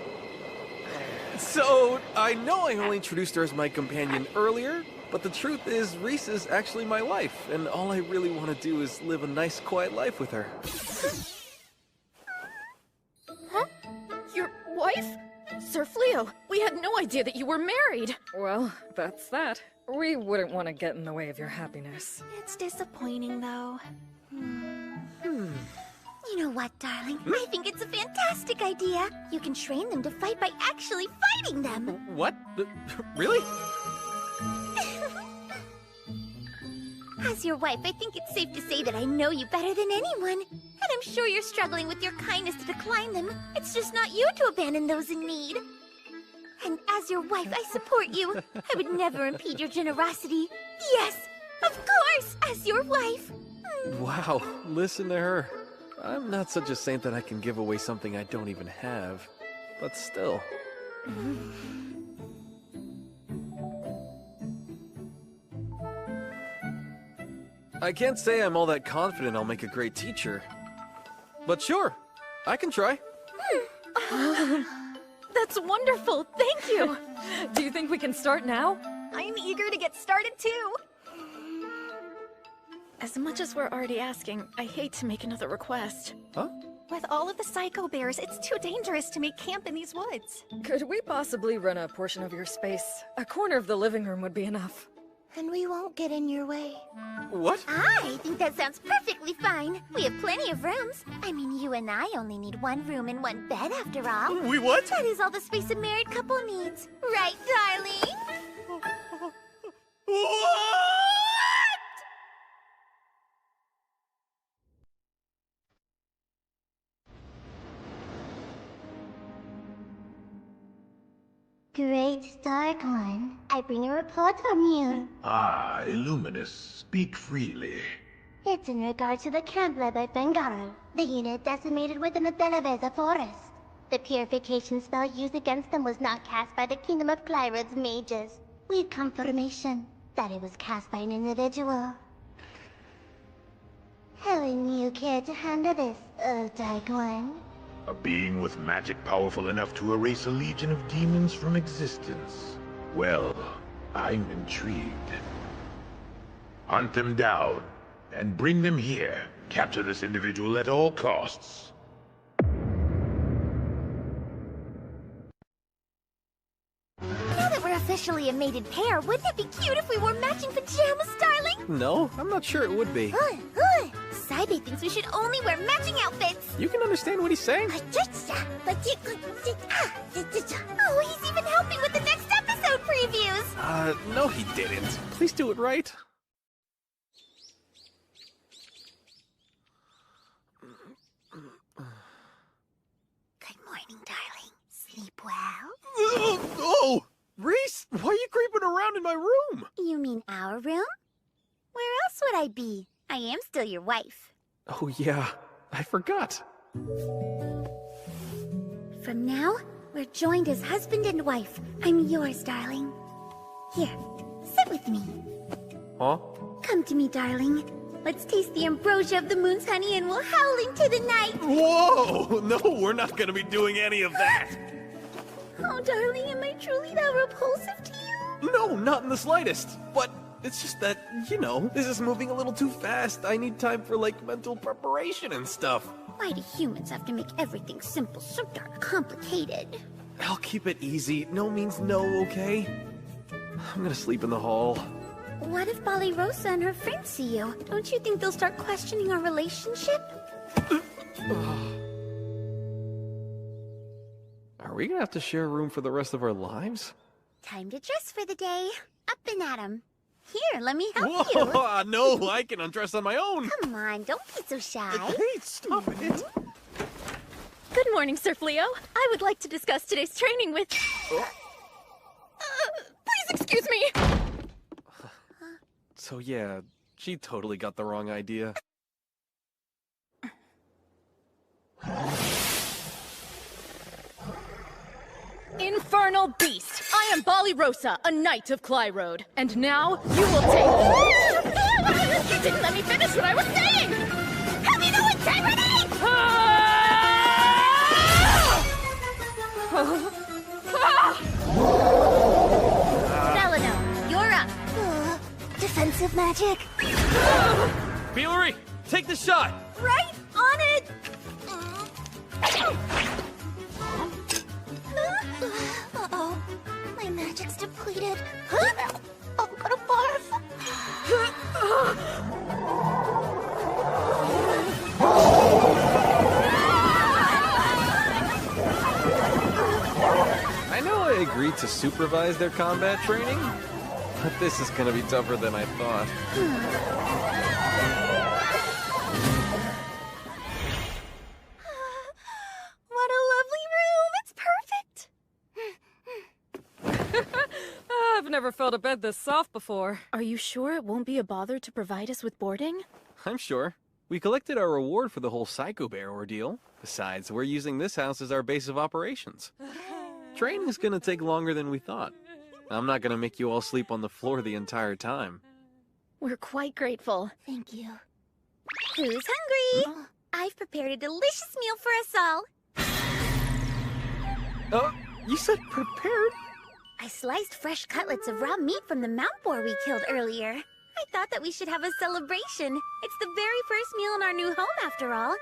So, I know I only introduced her as my companion earlier, But the truth is, Reese is actually my wife, and all I really want to do is live a nice, quiet life with her. Huh? Your wife? Sir Fleo, we had no idea that you were married. Well, that's that. We wouldn't want to get in the way of your happiness. It's disappointing, though. You know what, darling? I think it's a fantastic idea. You can train them to fight by actually fighting them. What? Really? As your wife, I think it's safe to say that I know you better than anyone. And I'm sure you're struggling with your kindness to decline them. It's just not you to abandon those in need. And as your wife, I support you. I would never impede your generosity. Yes, of course, as your wife. Wow, listen to her. I'm not such a saint that I can give away something I don't even have. But still. I can't say I'm all that confident I'll make a great teacher. But sure, I can try. That's wonderful, thank you! Do you think we can start now? I'm eager to get started too! As much as we're already asking, I hate to make another request. Huh? With all of the psycho bears, it's too dangerous to make camp in these woods. Could we possibly rent a portion of your space? A corner of the living room would be enough. And we won't get in your way. What? I think that sounds perfectly fine. We have plenty of rooms. I mean, you and I only need one room and one bed after all. We what? That is all the space a married couple needs. Right, darling? Great Dark One, I bring a report from you. Ah, Illuminous, speak freely. It's in regard to the camp led by Bengaro, the unit decimated within the Delaveza forest. The purification spell used against them was not cast by the Kingdom of Clyrod's mages. We have confirmation that it was cast by an individual. How would you care to handle this, Dark One? A being with magic powerful enough to erase a legion of demons from existence. Well, I'm intrigued. Hunt them down, and bring them here. Capture this individual at all costs. Now that we're officially a mated pair, wouldn't it be cute if we wore matching pajamas, darling? No, I'm not sure it would be. Saibe thinks we should only wear matching outfits. You can understand what he's saying? Oh, he's even helping with the next episode previews. No he didn't. Please do it right. Good morning, darling. Sleep well? Oh! Reese, why are you creeping around in my room? You mean our room? Where else would I be? I am still your wife. Oh yeah, I forgot. From now, we're joined as husband and wife. I'm yours, darling. Here, sit with me. Huh? Come to me, darling. Let's taste the ambrosia of the moon's honey and we'll howl into the night. Whoa! No, we're not gonna be doing any of that. Oh, darling, am I truly that repulsive to you? No, not in the slightest. But it's just that, you know, this is moving a little too fast. I need time for, like, mental preparation and stuff. Why do humans have to make everything simple so darn complicated? I'll keep it easy. No means no, okay? I'm gonna sleep in the hall. What if Bali Rosa and her friends see you? Don't you think they'll start questioning our relationship? Are we gonna have to share a room for the rest of our lives? Time to dress for the day. Up and at 'em. Here, let me help Whoa, you. no, I can undress on my own. Come on, don't be so shy. Hey, stop it. Good morning, Sir Fleo. I would like to discuss today's training with... please excuse me! So yeah, she totally got the wrong idea. Infernal beast! I am Bali Rosa, a knight of Clyrode. And now, you will take... You didn't let me finish what I was saying! Have you no integrity? Celeno, you're up. defensive magic. Bealery, take the shot! Right on it! Uh-oh. My magic's depleted. I'm gonna barf. I know I agreed to supervise their combat training, but this is gonna be tougher than I thought. What a lovely room! It's perfect! I've never felt a bed this soft before. Are you sure it won't be a bother to provide us with boarding? I'm sure. We collected our reward for the whole Psycho Bear ordeal. Besides, we're using this house as our base of operations. Training's gonna take longer than we thought. I'm not gonna make you all sleep on the floor the entire time. We're quite grateful. Thank you. Who's hungry? I've prepared a delicious meal for us all. Oh, you said prepared? I sliced fresh cutlets of raw meat from the mount boar we killed earlier. I thought that we should have a celebration. It's the very first meal in our new home, after all.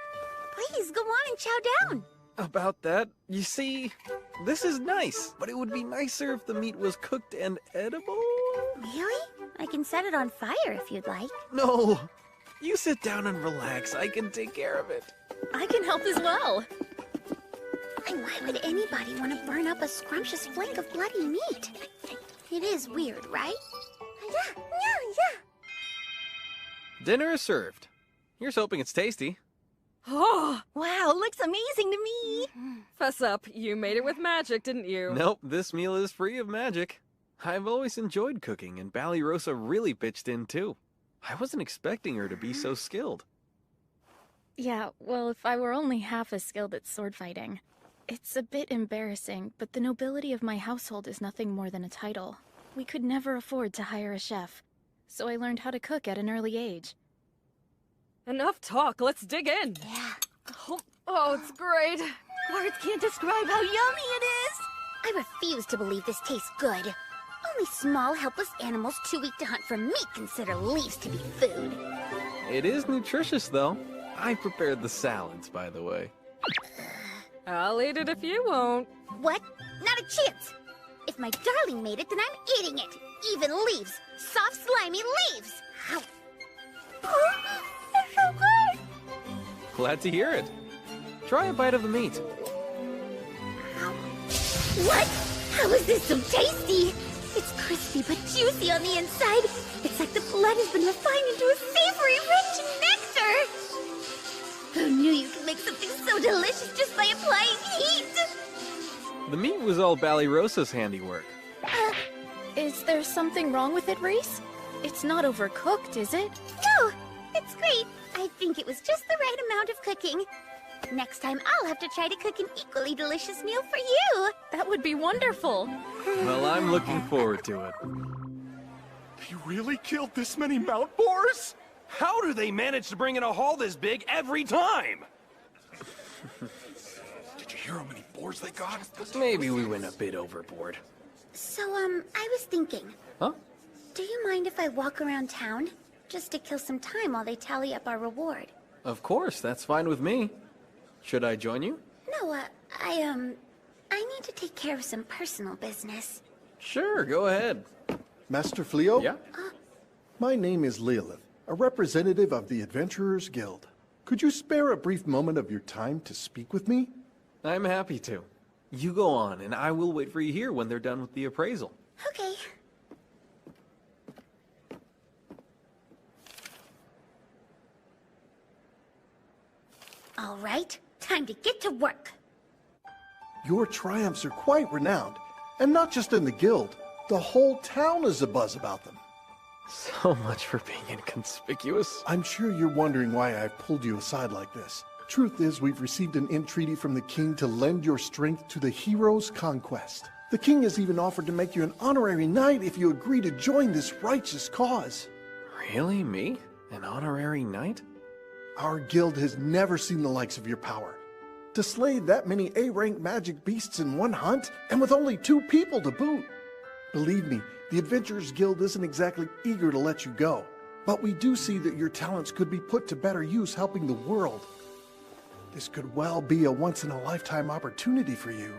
Please, go on and chow down. About that, you see, this is nice, but it would be nicer if the meat was cooked and edible. Really? I can set it on fire if you'd like. No, you sit down and relax. I can take care of it. I can help as well. And why would anybody want to burn up a scrumptious flank of bloody meat? It is weird, right? Yeah. Dinner is served. Here's hoping it's tasty. Oh, Wow, looks amazing to me. fess up, you made it with magic, didn't you? Nope, this meal is free of magic. I've always enjoyed cooking, and Rosa really pitched in too. I wasn't expecting her to be so skilled. Yeah, well, if I were only half as skilled at sword fighting. It's a bit embarrassing, but the nobility of my household is nothing more than a title. We could never afford to hire a chef, so I learned how to cook at an early age. Enough talk, let's dig in. Yeah. Oh, it's great. Words can't describe how yummy it is. I refuse to believe this tastes good. Only small, helpless animals too weak to hunt for meat consider leaves to be food. It is nutritious, though. I prepared the salads, by the way. I'll eat it if you won't. What? Not a chance. If my darling made it, then I'm eating it. Even leaves. Soft, slimy leaves. Ow. They're so good. Glad to hear it. Try a bite of the meat. What? How is this so tasty? It's crispy but juicy on the inside. It's like the blood has been refined into a savory, rich nectar. Who knew you could make something so delicious just by applying heat? The meat was all Rosa's handiwork. Is there something wrong with it, Reese? It's not overcooked, is it? No, it's great. I think it was just the right amount of cooking. Next time, I'll have to try to cook an equally delicious meal for you. That would be wonderful. Well, I'm looking forward to it. He really killed this many mount boars? How do they manage to bring in a haul this big every time? Did you hear how many boars they got? Maybe we went a bit overboard. So, I was thinking. Huh? Do you mind if I walk around town? Just to kill some time while they tally up our reward. Of course, that's fine with me. Should I join you? No, I need to take care of some personal business. Sure, go ahead. Master Fleo? Yeah? My name is Lilith, a representative of the Adventurers Guild. Could you spare a brief moment of your time to speak with me? I'm happy to. You go on, and I will wait for you here when they're done with the appraisal. Okay. All right, time to get to work. Your triumphs are quite renowned, and not just in the guild. The whole town is abuzz about them. So much for being inconspicuous. I'm sure you're wondering why I've pulled you aside like this. Truth is, we've received an entreaty from the king to lend your strength to the hero's conquest. The king has even offered to make you an honorary knight if you agree to join this righteous cause. Really? Me? An honorary knight? Our guild has never seen the likes of your power. To slay that many A-rank magic beasts in one hunt, and with only 2 people to boot. Believe me, The Adventurers Guild isn't exactly eager to let you go, but we do see that your talents could be put to better use helping the world. This could well be a once-in-a-lifetime opportunity for you.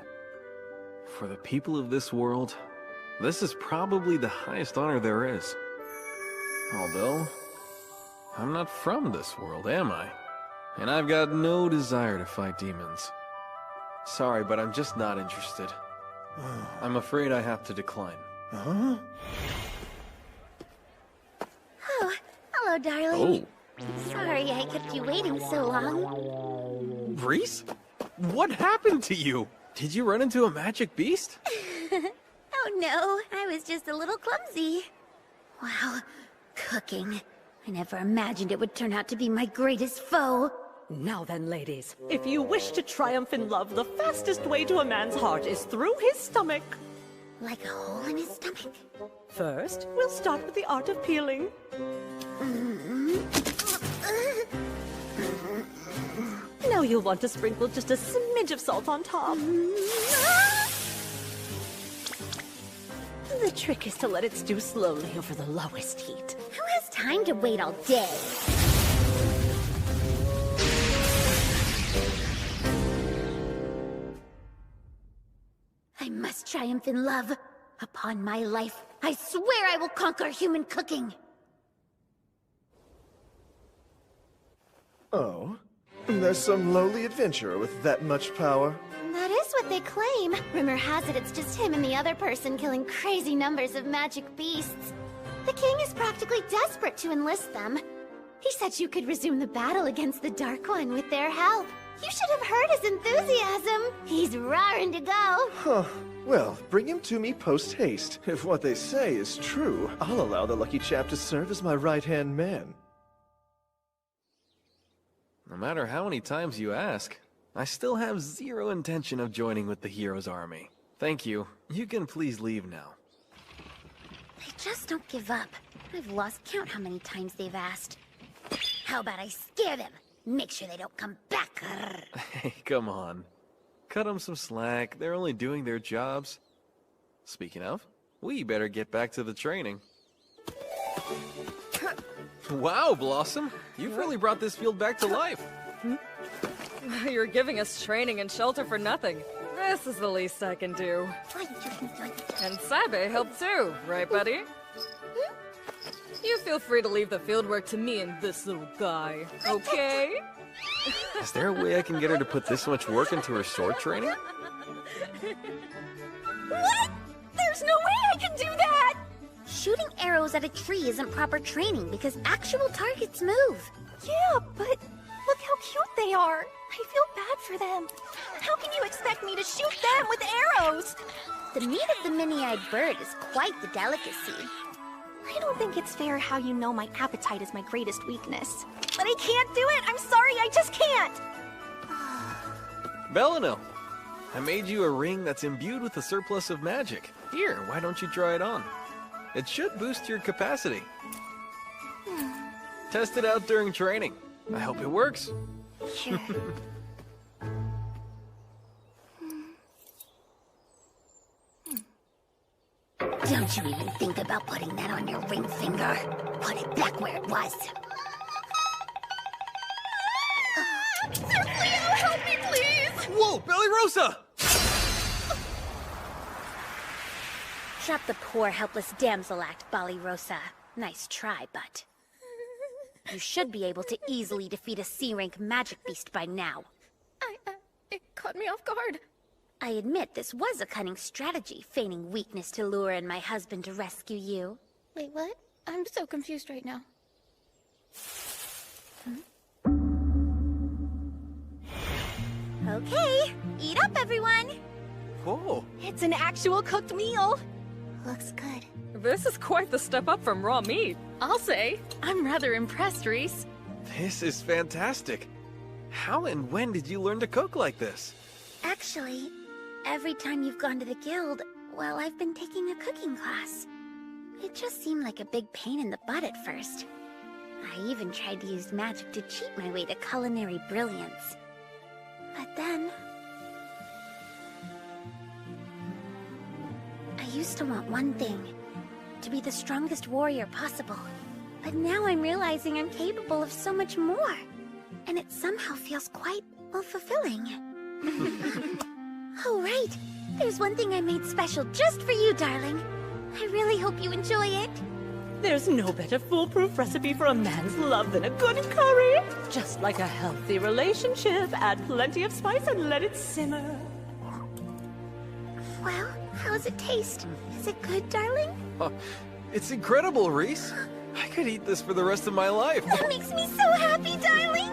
For the people of this world, this is probably the highest honor there is. Although, I'm not from this world, am I? And I've got no desire to fight demons. Sorry, but I'm just not interested. I'm afraid I have to decline. Huh? Oh, hello, darling. Oh. Sorry I kept you waiting so long. Reese? What happened to you? Did you run into a magic beast? Oh no, I was just a little clumsy. Wow, cooking. I never imagined it would turn out to be my greatest foe. Now then, ladies, if you wish to triumph in love, the fastest way to a man's heart is through his stomach. Like a hole in his stomach? First, we'll start with the art of peeling. Now you'll want to sprinkle just a smidge of salt on top. The trick is to let it stew slowly over the lowest heat. Who has time to wait all day? I must triumph in love. Upon my life, I swear I will conquer human cooking. Oh, there's some lowly adventurer with that much power. That is what they claim. Rumor has it it's just him and the other person killing crazy numbers of magic beasts. The king is practically desperate to enlist them. He said you could resume the battle against the Dark One with their help. You should have heard his enthusiasm. He's raring to go. Huh. Well, bring him to me post-haste. If what they say is true, I'll allow the lucky chap to serve as my right-hand man. No matter how many times you ask, I still have zero intention of joining with the hero's army. Thank you. You can please leave now. They just don't give up. I've lost count how many times they've asked. How about I scare them? Make sure they don't come back. Hey, come on. Cut them some slack. They're only doing their jobs. Speaking of, we better get back to the training. Wow, Blossom. You've really brought this field back to life. You're giving us training and shelter for nothing. This is the least I can do. And Sabe helped too, right, buddy? You feel free to leave the fieldwork to me and this little guy, okay? Is there a way I can get her to put this much work into her sword training? What? There's no way I can do that! Shooting arrows at a tree isn't proper training because actual targets move. Yeah, but look how cute they are. I feel bad for them. How can you expect me to shoot them with arrows? The meat of the mini-eyed bird is quite the delicacy. I don't think it's fair how you know my appetite is my greatest weakness. But I can't do it! I'm sorry, I just can't! Bellinil, I made you a ring that's imbued with a surplus of magic. Here, why don't you try it on? It should boost your capacity. Test it out during training. I hope it works. Sure. Don't you even think about putting that on your ring finger. Put it back where it was. Sir Cleo, help me, please! Whoa, Belly Rosa! Drop the poor, helpless damsel act, Bali Rosa. Nice try, but... You should be able to easily defeat a C-rank magic beast by now. It caught me off guard. I admit this was a cunning strategy, feigning weakness to lure in my husband to rescue you. Wait, what? I'm so confused right now. Okay, eat up, everyone! Whoa. It's an actual cooked meal. Looks good. This is quite the step up from raw meat. I'll say. I'm rather impressed, Reese. This is fantastic. How and when did you learn to cook like this? Actually, every time you've gone to the guild, well, I've been taking a cooking class. It just seemed like a big pain in the butt at first. I even tried to use magic to cheat my way to culinary brilliance. But then... I used to want one thing, to be the strongest warrior possible. But now I'm realizing I'm capable of so much more. And it somehow feels quite, well, fulfilling. Oh, right. There's one thing I made special just for you, darling. I really hope you enjoy it. There's no better foolproof recipe for a man's love than a good curry. Just like a healthy relationship, add plenty of spice and let it simmer. Well, how's it taste? Is it good, darling? It's incredible, Reese. I could eat this for the rest of my life. That makes me so happy, darling.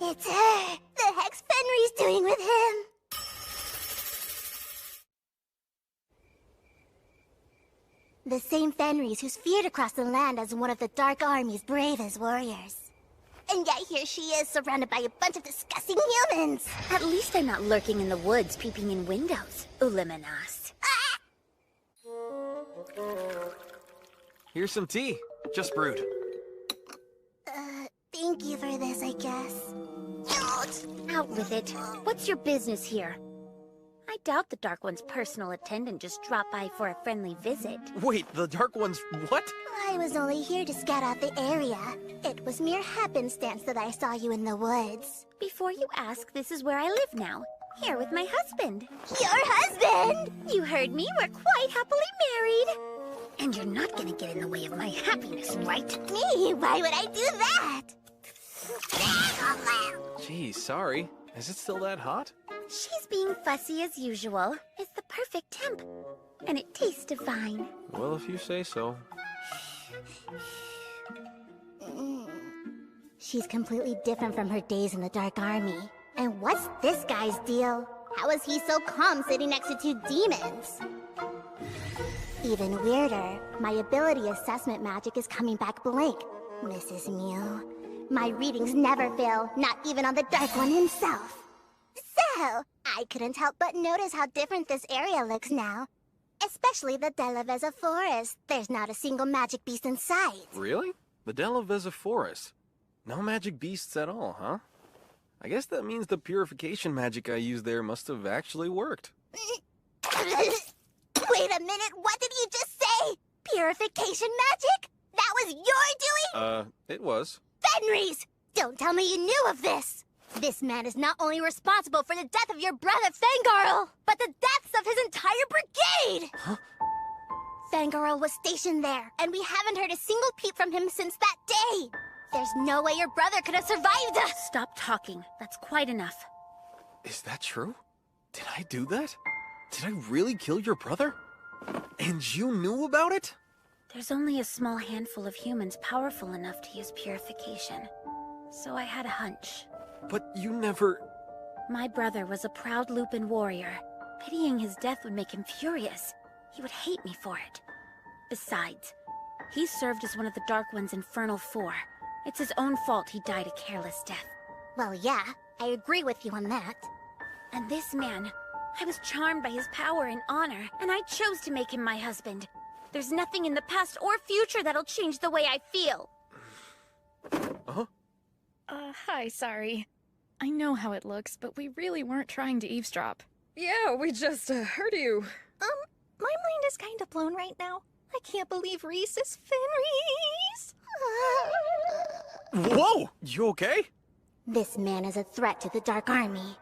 It's her. The hex Fenrir's doing with him. The same Fenris who's feared across the land as one of the Dark Army's bravest warriors. And yet here she is, surrounded by a bunch of disgusting humans. At least I'm not lurking in the woods, peeping in windows. Uliminas. Here's some tea. Just brewed. Thank you for this, I guess. Out with it. What's your business here? I doubt the Dark One's personal attendant just dropped by for a friendly visit. Wait, the Dark One's what? I was only here to scout out the area. It was mere happenstance that I saw you in the woods. Before you ask, this is where I live now. Here with my husband. Your husband? You heard me, we're quite happily married. And you're not gonna get in the way of my happiness, right? Me? Why would I do that? Geez, sorry. Is it still that hot? She's being fussy as usual. It's the perfect temp. And it tastes divine. Well, if you say so. She's completely different from her days in the Dark Army. And what's this guy's deal? How is he so calm sitting next to two demons? Even weirder, my ability assessment magic is coming back blank, Mrs. Mew. My readings never fail, not even on the Dark One himself. So, I couldn't help but notice how different this area looks now. Especially the Delaveza Forest. There's not a single magic beast in sight. Really? The Delaveza Forest? No magic beasts at all, huh? I guess that means the purification magic I used there must have actually worked. Wait a minute, what did you just say? Purification magic? That was your doing? It was. Fenris! Don't tell me you knew of this! This man is not only responsible for the death of your brother, Fangirl, but the deaths of his entire brigade! Huh? Fangirl was stationed there, and we haven't heard a single peep from him since that day! There's no way your brother could have survived us! Stop talking. That's quite enough. Is that true? Did I do that? Did I really kill your brother? And you knew about it? There's only a small handful of humans powerful enough to use purification. So I had a hunch. But you never... My brother was a proud Lupin warrior. Pitying his death would make him furious. He would hate me for it. Besides, he served as one of the Dark One's Infernal Four. It's his own fault he died a careless death. Well, yeah, I agree with you on that. And this man, I was charmed by his power and honor, and I chose to make him my husband. There's nothing in the past or future that'll change the way I feel. Uh-huh. Hi, sorry. I know how it looks, but we really weren't trying to eavesdrop. Yeah, we just heard you. My mind is kind of blown right now. I can't believe Reese is Fenris. Whoa! You okay? This man is a threat to the Dark Army.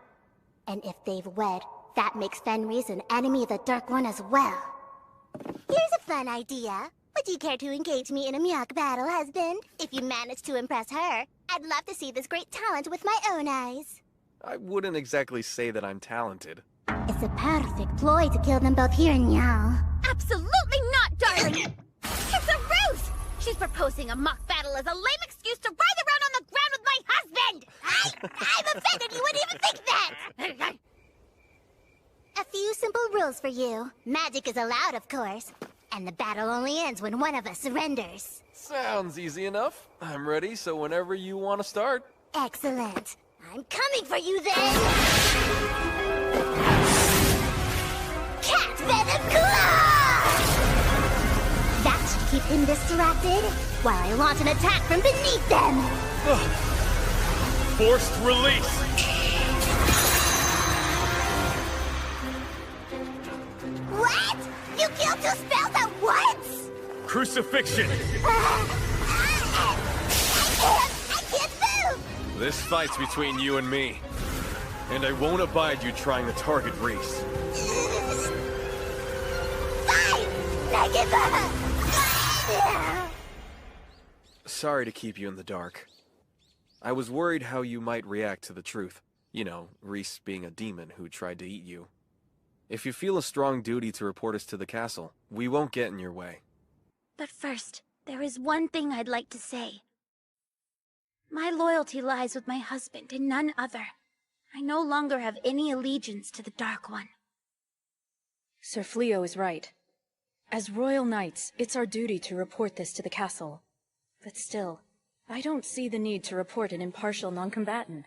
And if they've wed, that makes Fenris an enemy of the Dark One as well. Here's a fun idea. Would you care to engage me in a Miyok battle, husband? If you manage to impress her, I'd love to see this great talent with my own eyes. I wouldn't exactly say that I'm talented. It's a perfect ploy to kill them both here now. Absolutely not, darling! It's a ruse! She's proposing a mock battle as a lame excuse to writhe around on the ground with my husband! I'm offended you wouldn't even think that! A few simple rules for you. Magic is allowed, of course. And the battle only ends when one of us surrenders. Sounds easy enough. I'm ready, so whenever you want to start. Excellent. I'm coming for you then! Cat Venom Claw! That should keep him distracted, while I launch an attack from beneath them! Forced release! What? You killed two crucifixion! I can't move! This fight's between you and me. And I won't abide you trying to target Reese. Fine! Negative! Sorry to keep you in the dark. I was worried how you might react to the truth. You know, Reese being a demon who tried to eat you. If you feel a strong duty to report us to the castle, we won't get in your way. But first, there is one thing I'd like to say. My loyalty lies with my husband and none other. I no longer have any allegiance to the Dark One. Sir Fleo is right. As royal knights, it's our duty to report this to the castle. But still, I don't see the need to report an impartial non-combatant.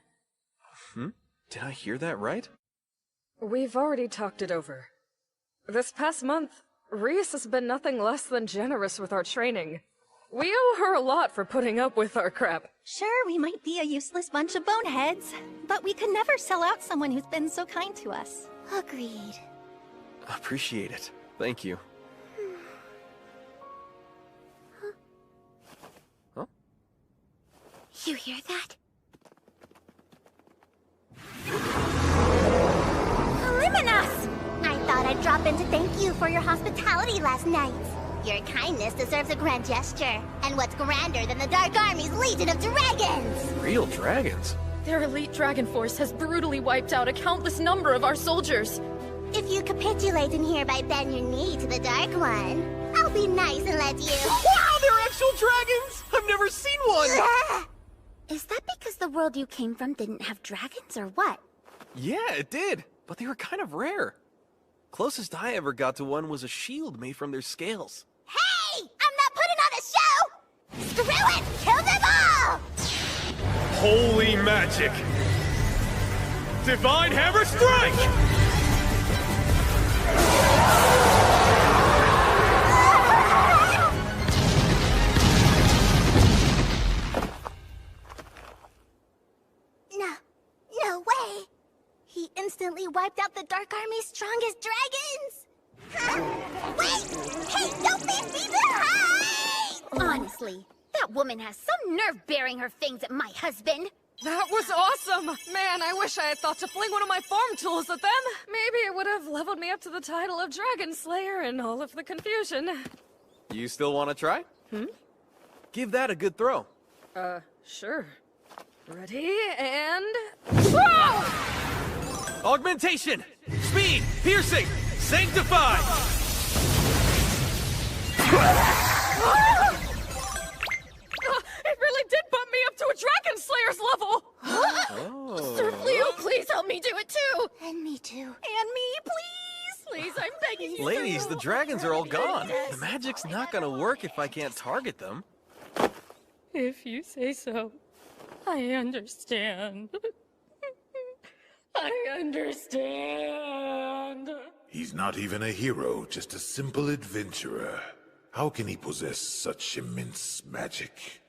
Did I hear that right? We've already talked it over. This past month, Reese has been nothing less than generous with our training. We owe her a lot for putting up with our crap. Sure, we might be a useless bunch of boneheads, but we could never sell out someone who's been so kind to us. Agreed. Appreciate it. Thank you. Huh? You hear that? Luminous! I thought I'd drop in to thank you for your hospitality last night. Your kindness deserves a grand gesture. And what's grander than the Dark Army's legion of dragons? Real dragons? Their elite dragon force has brutally wiped out a countless number of our soldiers. If you capitulate and hereby bend your knee to the Dark One, I'll be nice and let you... Wow, they're actual dragons! I've never seen one! Is that because the world you came from didn't have dragons, or what? Yeah, it did. But they were kind of rare. Closest I ever got to one was a shield made from their scales. Hey! I'm not putting on a show! Screw it! Kill them all! Holy magic! Divine Hammer Strike! No way! He instantly wiped out the Dark Army's strongest dragons! Huh? Wait! Hey, don't leave me behind! Honestly, that woman has some nerve bearing her fangs at my husband. That was awesome! Man, I wish I had thought to fling one of my farm tools at them. Maybe it would have leveled me up to the title of Dragon Slayer in all of the confusion. You still want to try? Give that a good throw. Sure. Ready, and... Whoa! Augmentation! Speed! Piercing! Sanctify! It really did bump me up to a Dragon Slayer's level! Sir Fleo, please help me do it too! And me too. And me, please! Please, I'm begging you. Ladies, the dragons are all gone. The magic's not gonna work if I can't target them. If you say so. I understand. I understand. He's not even a hero, just a simple adventurer. How can he possess such immense magic?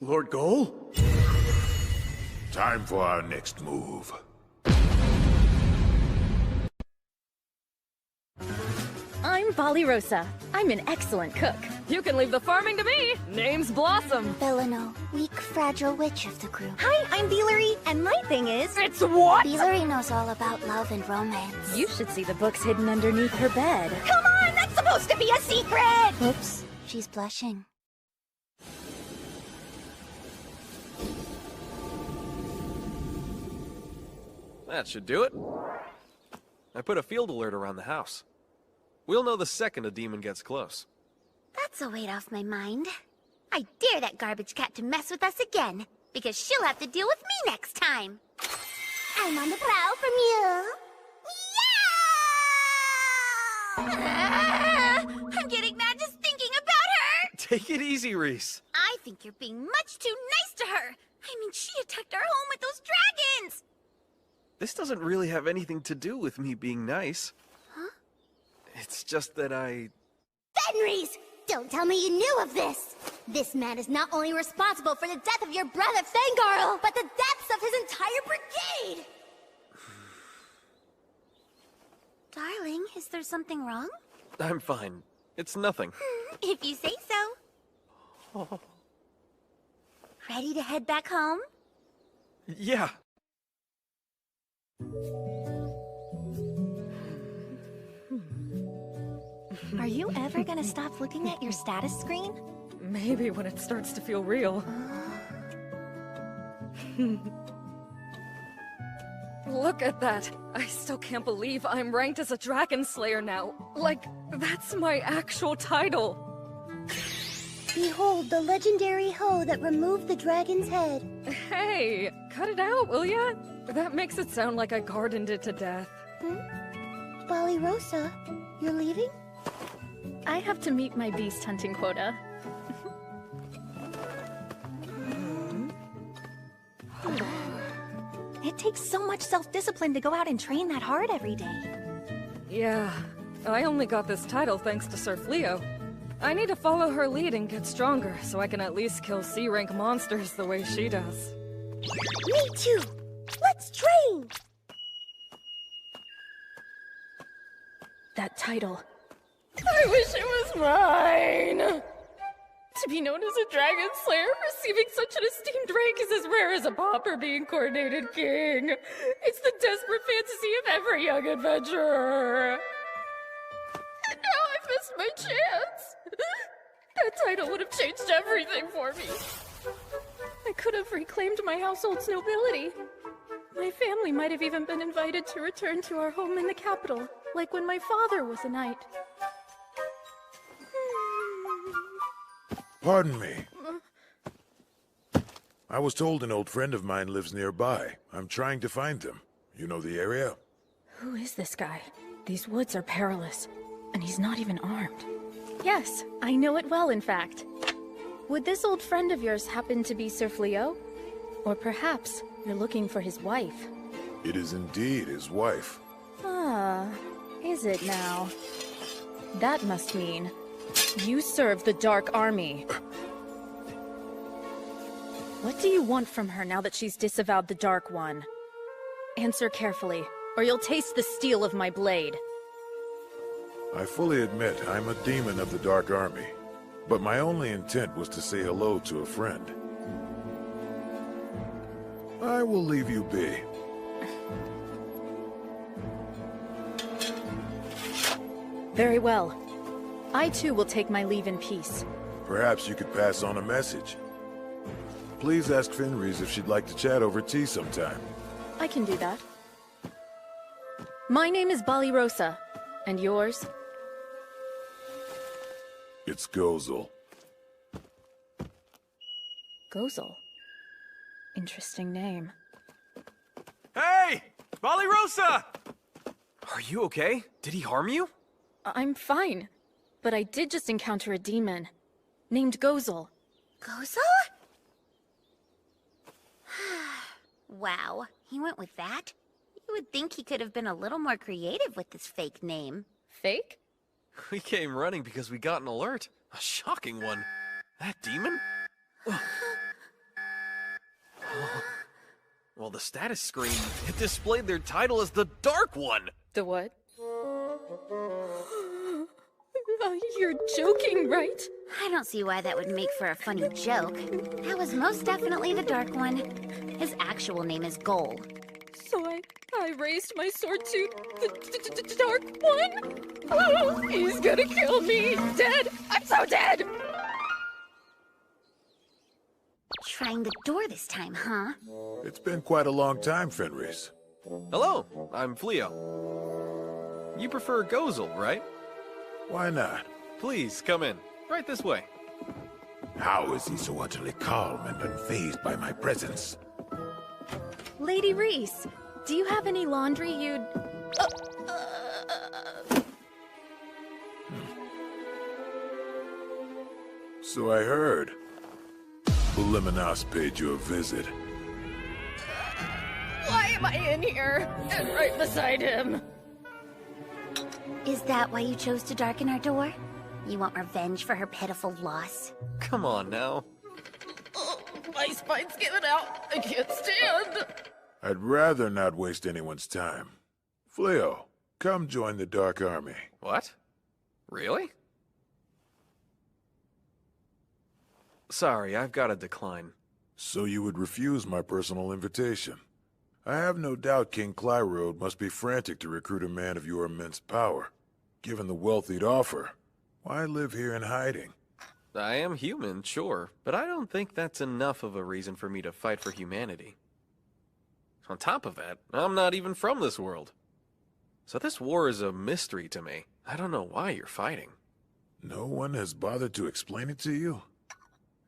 Lord Goal? Time for our next move. I'm Balirosa. I'm an excellent cook. You can leave the farming to me. Name's Blossom. Belano, weak, fragile witch of the group. Hi, I'm Beelery, and my thing is... It's what? Beelery knows all about love and romance. You should see the books hidden underneath her bed. Come on, that's supposed to be a secret! Oops, she's blushing. That should do it. I put a field alert around the house. We'll know the second a demon gets close. That's a weight off my mind. I dare that garbage cat to mess with us again, because she'll have to deal with me next time. I'm on the prowl from you. Yeah! I'm getting mad just thinking about her! Take it easy, Reese. I think you're being much too nice to her. I mean, she attacked our home with those dragons! This doesn't really have anything to do with me being nice. Huh? It's just that Fenris! Don't tell me you knew of this! This man is not only responsible for the death of your brother Fengarl, but the deaths of his entire brigade! Darling, is there something wrong? I'm fine. It's nothing. If you say so. Ready to head back home? Yeah. Are you ever gonna stop looking at your status screen? Maybe when it starts to feel real. Look at that! I still can't believe I'm ranked as a Dragon Slayer now. Like, that's my actual title. Behold the legendary hoe that removed the dragon's head. Hey, cut it out, will ya? That makes it sound like I gardened it to death. Ballyrosa, you're leaving? I have to meet my beast hunting quota. It takes so much self-discipline to go out and train that hard every day. Yeah, I only got this title thanks to Sir Fleo. I need to follow her lead and get stronger so I can at least kill C-rank monsters the way she does. Me too! Let's train! That title. I wish it was mine! To be known as a Dragon Slayer, receiving such an esteemed rank is as rare as a pauper being coronated king. It's the desperate fantasy of every young adventurer. And now I've missed my chance. That title would have changed everything for me. I could have reclaimed my household's nobility. My family might have even been invited to return to our home in the capital, like when my father was a knight. Pardon me. I was told an old friend of mine lives nearby. I'm trying to find him. You know the area? Who is this guy? These woods are perilous, and he's not even armed. Yes, I know it well, in fact. Would this old friend of yours happen to be Sir Fleo? Or perhaps you're looking for his wife? It is indeed his wife. Ah, is it now? That must mean you serve the Dark Army. What do you want from her now that she's disavowed the Dark One? Answer carefully, or you'll taste the steel of my blade. I fully admit I'm a demon of the Dark Army, but my only intent was to say hello to a friend. I will leave you be. Very well. I too will take my leave in peace. Perhaps you could pass on a message. Please ask Fenris if she'd like to chat over tea sometime. I can do that. My name is Ballyrosa, and yours? It's Gozel. Gozel. Interesting name. Hey! Ballyrosa! Are you okay? Did he harm you? I'm fine, but I did just encounter a demon named Gozel. Gozel? Wow, he went with that? You would think he could have been a little more creative with this fake name. Fake? We came running because we got an alert. A shocking one. That demon? Well, the status screen, it displayed their title as the Dark One. The what? You're joking, right? I don't see why that would make for a funny joke. That was most definitely the Dark One. His actual name is Gol. So I raised my sword to the Dark One? Oh, he's gonna kill me! Dead! I'm so dead! Trying the door this time, huh? It's been quite a long time, Fenris. Hello, I'm Fleo. You prefer Gozel, right? Why not? Please, come in. Right this way. How is he so utterly calm and unfazed by my presence? Lady Reese, do you have any laundry you'd... So I heard. Buliminas paid you a visit. Why am I in here? And right beside him? Is that why you chose to darken our door? You want revenge for her pitiful loss? Come on now. Oh, my spine's giving out. I can't stand. I'd rather not waste anyone's time. Fleo, come join the Dark Army. What? Really? Sorry, I've got to decline. So you would refuse my personal invitation? I have no doubt King Clyrode must be frantic to recruit a man of your immense power. Given the wealth he'd offer, why live here in hiding? I am human, sure, but I don't think that's enough of a reason for me to fight for humanity. On top of that, I'm not even from this world. So this war is a mystery to me. I don't know why you're fighting. No one has bothered to explain it to you?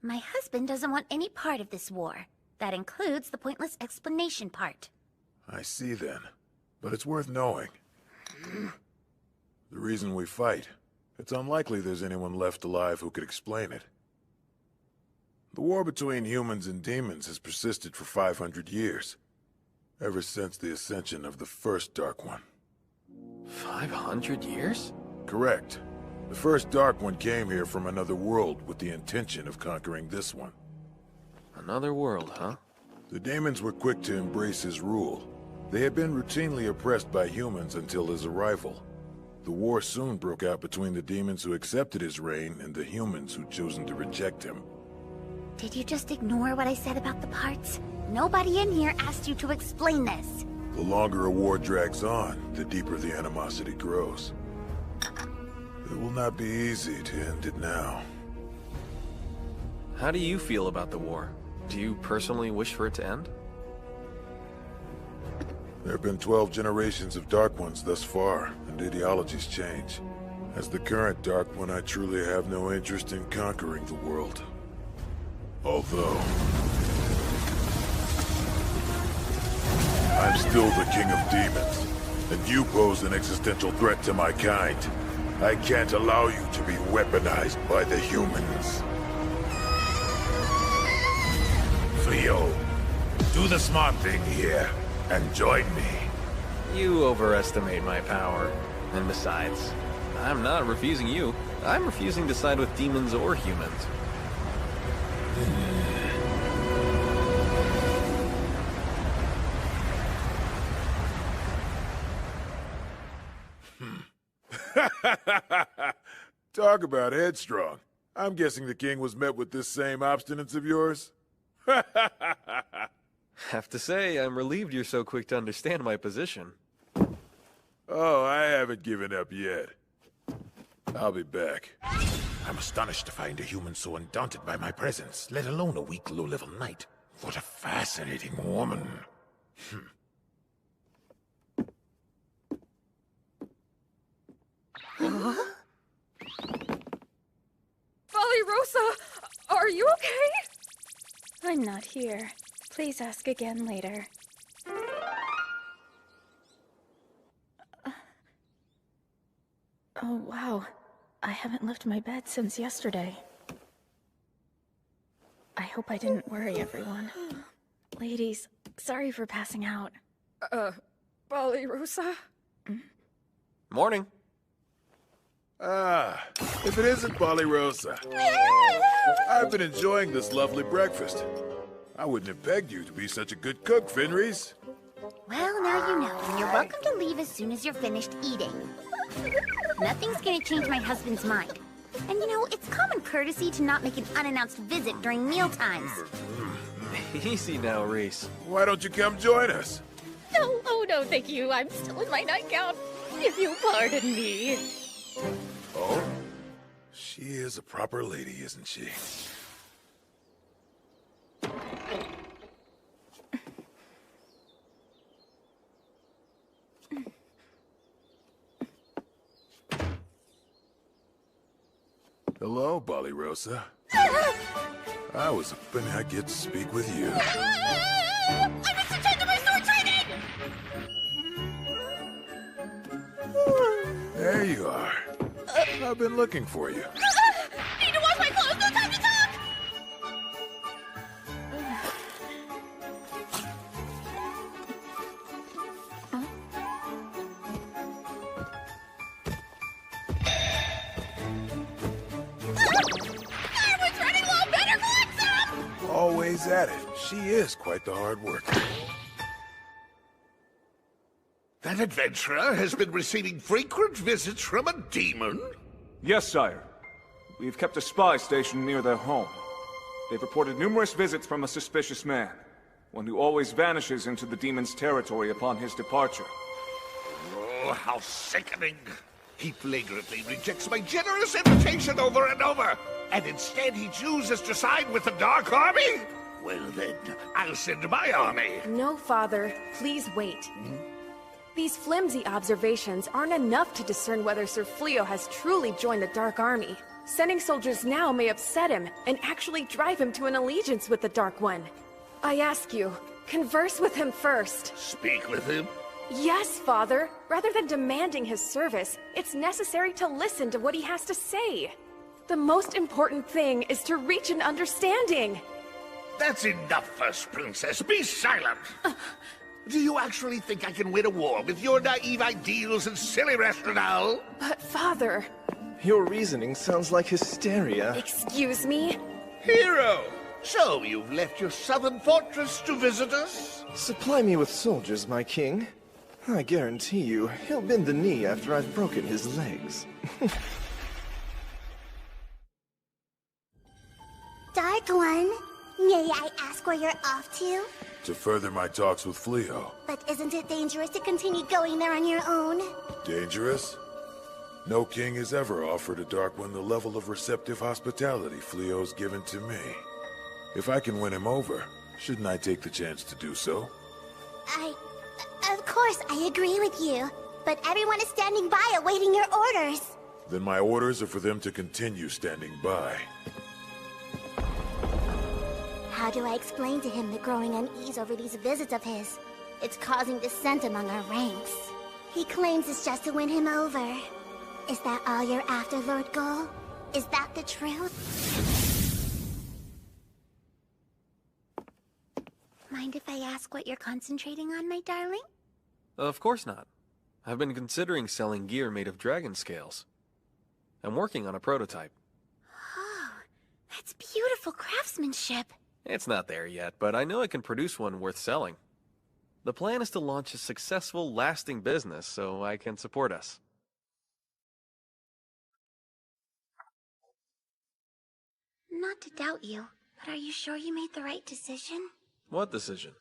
My husband doesn't want any part of this war. That includes the pointless explanation part. I see then. But it's worth knowing. The reason we fight, it's unlikely there's anyone left alive who could explain it. The war between humans and demons has persisted for 500 years. Ever since the ascension of the first Dark One. 500 years? Correct. The first Dark One came here from another world with the intention of conquering this one. Another world, huh? The demons were quick to embrace his rule. They had been routinely oppressed by humans until his arrival. The war soon broke out between the demons who accepted his reign and the humans who'd chosen to reject him. Did you just ignore what I said about the parts? Nobody in here asked you to explain this. The longer a war drags on, the deeper the animosity grows. It will not be easy to end it now. How do you feel about the war? Do you personally wish for it to end? There have been 12 generations of Dark Ones thus far, and ideologies change. As the current Dark One, I truly have no interest in conquering the world. Although... I'm still the King of Demons, and you pose an existential threat to my kind. I can't allow you to be weaponized by the humans. Theo, do the smart thing here, and join me. You overestimate my power. And besides, I'm not refusing you. I'm refusing to side with demons or humans. Talk about headstrong. I'm guessing the king was met with this same obstinance of yours? Have to say, I'm relieved you're so quick to understand my position. Oh, I haven't given up yet. I'll be back. I'm astonished to find a human so undaunted by my presence, let alone a weak, low-level knight. What a fascinating woman. Rosa, are you okay? I'm not here. Please ask again later. Oh, wow. I haven't left my bed since yesterday. I hope I didn't worry everyone. Ladies, sorry for passing out. Rosa? Morning. Ah, if it isn't Rosa. I've been enjoying this lovely breakfast. I wouldn't have pegged you to be such a good cook, Fenris. Well, now you know, and you're welcome to leave as soon as you're finished eating. Nothing's gonna change my husband's mind. And you know, it's common courtesy to not make an unannounced visit during mealtimes. Easy now, Reese. Why don't you come join us? No, oh no, thank you. I'm still in my nightgown. If you pardon me. Oh? She is a proper lady, isn't she? Hello, Rosa. I was hoping I'd get to speak with you. I missed a chance of my sword training! There you are. I've been looking for you. Need to wash my clothes, no time to talk! I was running low, better collect some! Always at it. She is quite the hard worker. That adventurer has been receiving frequent visits from a demon? Yes, sire. We've kept a spy stationed near their home. They've reported numerous visits from a suspicious man. One who always vanishes into the demon's territory upon his departure. Oh, how sickening! He flagrantly rejects my generous invitation over and over, and instead he chooses to side with the Dark Army? Well then, I'll send my army. No, Father. Please wait. These flimsy observations aren't enough to discern whether Sir Fleo has truly joined the Dark Army. Sending soldiers now may upset him and actually drive him to an allegiance with the Dark One. I ask you, converse with him first. Speak with him? Yes, Father. Rather than demanding his service, it's necessary to listen to what he has to say. The most important thing is to reach an understanding. That's enough, First Princess. Be silent! Do you actually think I can win a war with your naive ideals and silly rationale? But, Father... Your reasoning sounds like hysteria. Excuse me? Hero! So you've left your southern fortress to visit us? Supply me with soldiers, my king. I guarantee you, he'll bend the knee after I've broken his legs. Dark One, may I ask where you're off to? To further my talks with Fleo. But isn't it dangerous to continue going there on your own? Dangerous? No king has ever offered a Dark One the level of receptive hospitality Fleo's given to me. If I can win him over, shouldn't I take the chance to do so? Of course, I agree with you. But everyone is standing by awaiting your orders. Then my orders are for them to continue standing by. How do I explain to him the growing unease over these visits of his? It's causing dissent among our ranks. He claims it's just to win him over. Is that all you're after, Lord Gull? Is that the truth? Mind if I ask what you're concentrating on, my darling? Of course not. I've been considering selling gear made of dragon scales. I'm working on a prototype. Oh, that's beautiful craftsmanship. It's not there yet, but I know I can produce one worth selling. The plan is to launch a successful, lasting business so I can support us. Not to doubt you, but are you sure you made the right decision? What decision?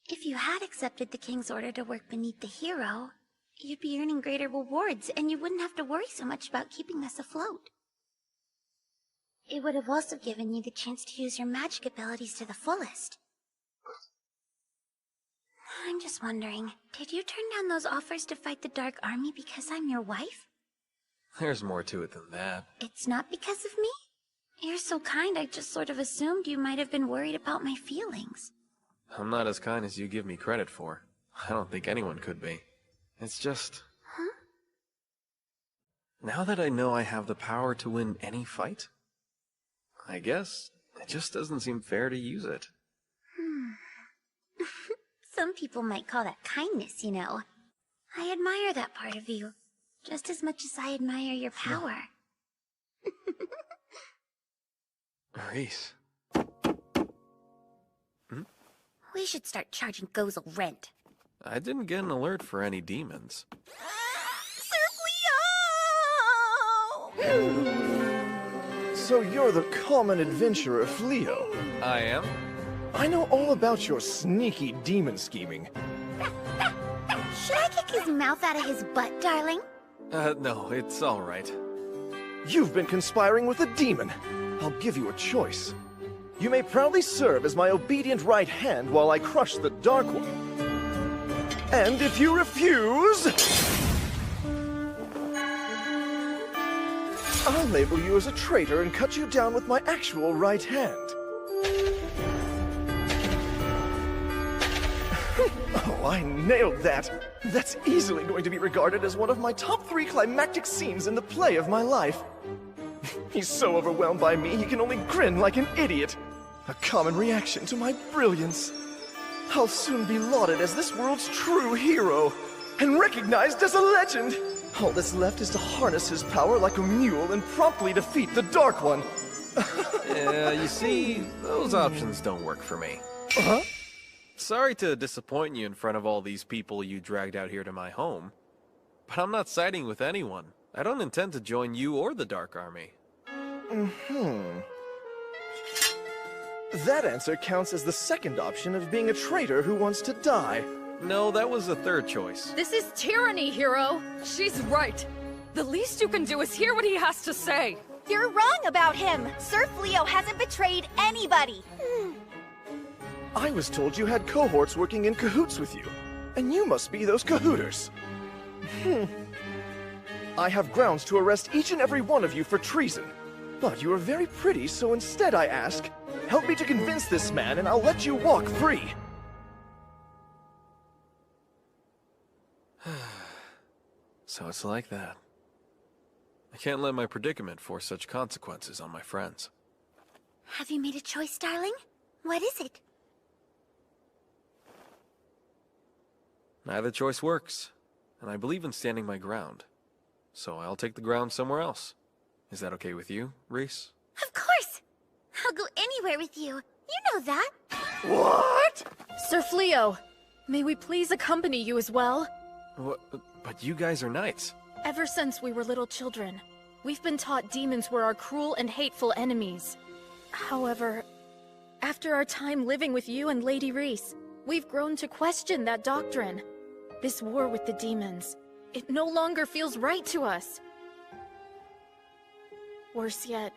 If you had accepted the king's order to work beneath the hero, you'd be earning greater rewards, and you wouldn't have to worry so much about keeping us afloat. It would have also given you the chance to use your magic abilities to the fullest. I'm just wondering, did you turn down those offers to fight the Dark Army because I'm your wife? There's more to it than that. It's not because of me? You're so kind, I just sort of assumed you might have been worried about my feelings. I'm not as kind as you give me credit for. I don't think anyone could be. It's just... Huh? Now that I know I have the power to win any fight, I guess it just doesn't seem fair to use it. Some people might call that kindness, you know. I admire that part of you, just as much as I admire your power. Reese. We should start charging Gozel rent. I didn't get an alert for any demons. So you're the common adventurer Fleo. I am. I know all about your sneaky demon scheming. Should I kick his mouth out of his butt, darling? No, it's all right. You've been conspiring with a demon. I'll give you a choice. You may proudly serve as my obedient right hand while I crush the Dark One. And if you refuse, I'll label you as a traitor and cut you down with my actual right hand. Oh, I nailed that. That's easily going to be regarded as one of my top 3 climactic scenes in the play of my life. He's so overwhelmed by me, he can only grin like an idiot. A common reaction to my brilliance. I'll soon be lauded as this world's true hero, and recognized as a legend. All that's left is to harness his power like a mule and promptly defeat the Dark One. Yeah, you see, those options don't work for me. Huh? Sorry to disappoint you in front of all these people you dragged out here to my home, but I'm not siding with anyone. I don't intend to join you or the Dark Army. That answer counts as the second option of being a traitor who wants to die. No, that was the third choice. This is tyranny, Hero! She's right. The least you can do is hear what he has to say. You're wrong about him. Sir Fleo hasn't betrayed anybody. I was told you had cohorts working in cahoots with you, and you must be those cahooters. I have grounds to arrest each and every one of you for treason. But you are very pretty, so instead I ask, help me to convince this man and I'll let you walk free. So it's like that. I can't let my predicament force such consequences on my friends. Have you made a choice, darling? What is it? Neither choice works, and I believe in standing my ground. So I'll take the ground somewhere else. Is that okay with you, Reese? Of course! I'll go anywhere with you. You know that. What? Sir Fleo, may we please accompany you as well? What? But you guys are knights. Ever since we were little children, we've been taught demons were our cruel and hateful enemies. However, after our time living with you and Lady Reese, we've grown to question that doctrine. This war with the demons, it no longer feels right to us. Worse yet,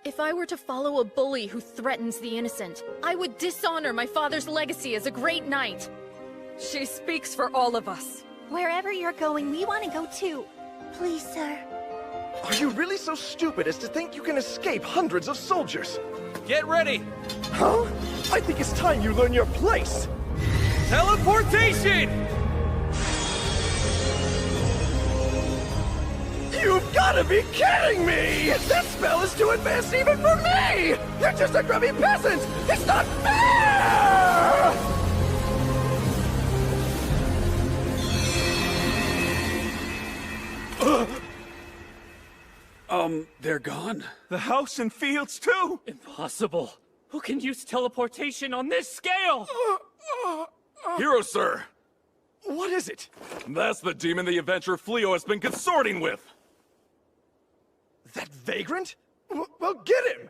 if I were to follow a bully who threatens the innocent, I would dishonor my father's legacy as a great knight. She speaks for all of us. Wherever you're going, we want to go too. Please, sir. Are you really so stupid as to think you can escape hundreds of soldiers? Get ready! Huh? I think it's time you learn your place! Teleportation! You've gotta be kidding me! That spell is too advanced even for me! You're just a grubby peasant! It's not fair! They're gone? The house and fields, too? Impossible. Who can use teleportation on this scale? Hero, sir! What is it? That's the demon the adventurer Fleo has been consorting with! That vagrant? Well, get him!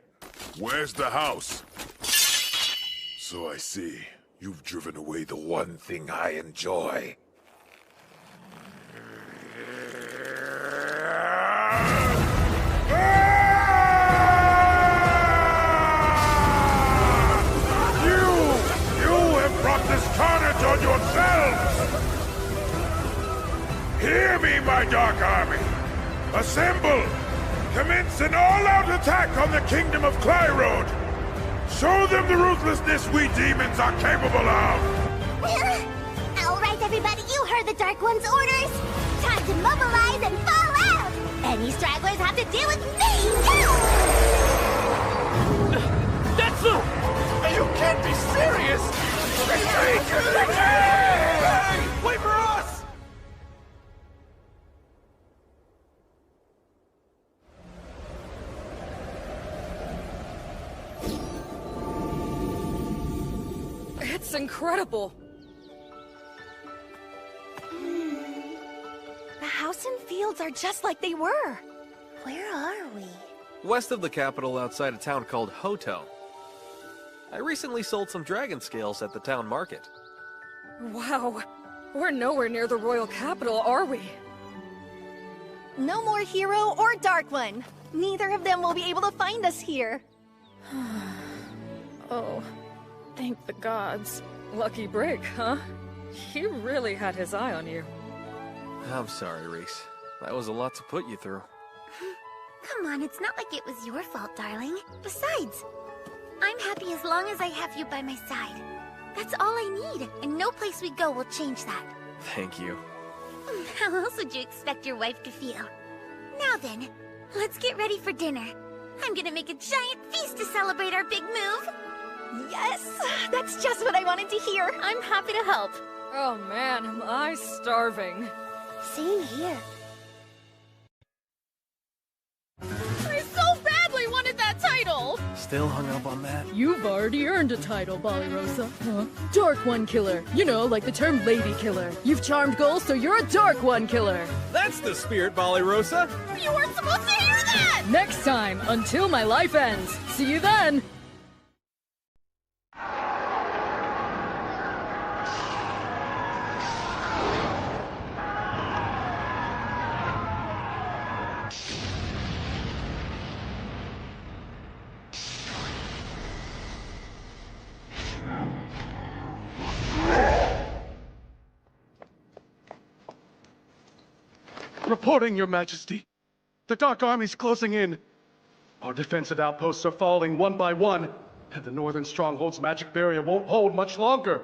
Where's the house? So I see. You've driven away the one thing I enjoy. Carnage on yourselves! Hear me, my Dark Army! Assemble! Commence an all-out attack on the Kingdom of Clyrode! Show them the ruthlessness we demons are capable of! All right, everybody, you heard the Dark One's orders! Time to mobilize and fall out! Any stragglers have to deal with me! Detsu! You can't be serious! Hey! Wait for us! It's incredible. The house and fields are just like they were. Where are we? West of the capital, outside a town called Hotel. I recently sold some dragon scales at the town market. Wow. We're nowhere near the royal capital, are we? No more Hero or Dark One. Neither of them will be able to find us here. Oh, thank the gods. Lucky break, huh? He really had his eye on you. I'm sorry, Reese. That was a lot to put you through. Come on, it's not like it was your fault, darling. Besides, I'm happy as long as I have you by my side. That's all I need, and no place we go will change that. Thank you. How else would you expect your wife to feel? Now then, let's get ready for dinner. I'm gonna make a giant feast to celebrate our big move. Yes! That's just what I wanted to hear. I'm happy to help. Oh man, am I starving. Same here. I so badly wanted that title! Still hung up on that? You've already earned a title, Ballyrosa. Huh? Dark One Killer. You know, like the term Lady Killer. You've charmed goals, so you're a Dark One Killer. That's the spirit, Ballyrosa. You weren't supposed to hear that! Next time, until my life ends. See you then! Reporting, Your Majesty. The Dark Army's closing in. Our defensive outposts are falling one by one, and the northern stronghold's magic barrier won't hold much longer.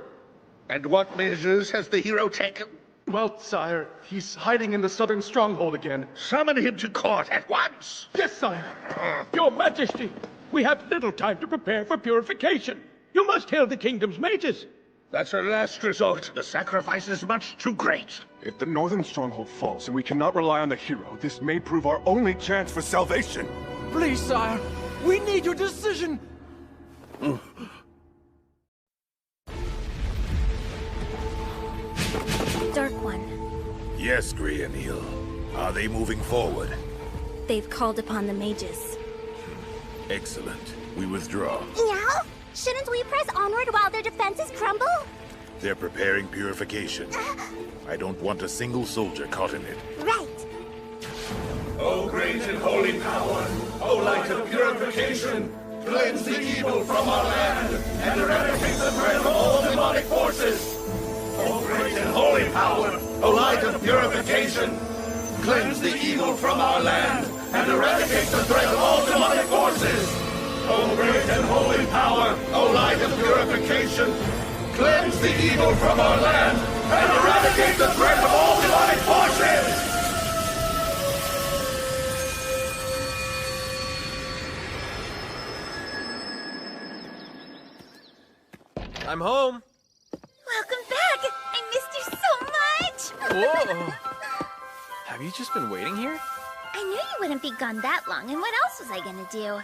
And what measures has the hero taken? Well, sire, he's hiding in the southern stronghold again. Summon him to court at once! Yes, sire. Your Majesty, we have little time to prepare for purification. You must hail the kingdom's mages. That's our last resort. The sacrifice is much too great. If the northern stronghold falls and we cannot rely on the hero, this may prove our only chance for salvation. Please, sire, we need your decision. Dark One. Yes, Grianil. Are they moving forward? They've called upon the mages. Excellent. We withdraw. Yeah? Shouldn't we press onward while their defenses crumble? They're preparing purification. I don't want a single soldier caught in it. Right. O great and holy power, O light of purification, cleanse the evil from our land and eradicate the threat of all demonic forces. O great and holy power, O light of purification, cleanse the evil from our land and eradicate the threat of all demonic forces. O great and holy power, O light of purification, cleanse the evil from our land and eradicate the threat of all demonic forces! I'm home. Welcome back! I missed you so much! Whoa! Have you just been waiting here? I knew you wouldn't be gone that long, and what else was I gonna do?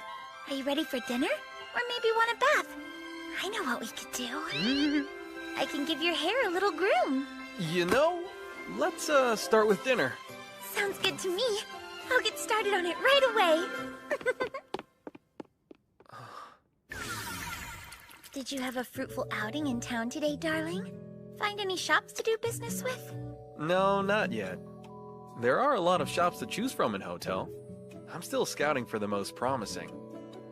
Are you ready for dinner? Or maybe want a bath? I know what we could do. I can give your hair a little groom. You know, let's start with dinner. Sounds good to me. I'll get started on it right away. Did you have a fruitful outing in town today, darling? Find any shops to do business with? No, not yet. There are a lot of shops to choose from in Hotel. I'm still scouting for the most promising.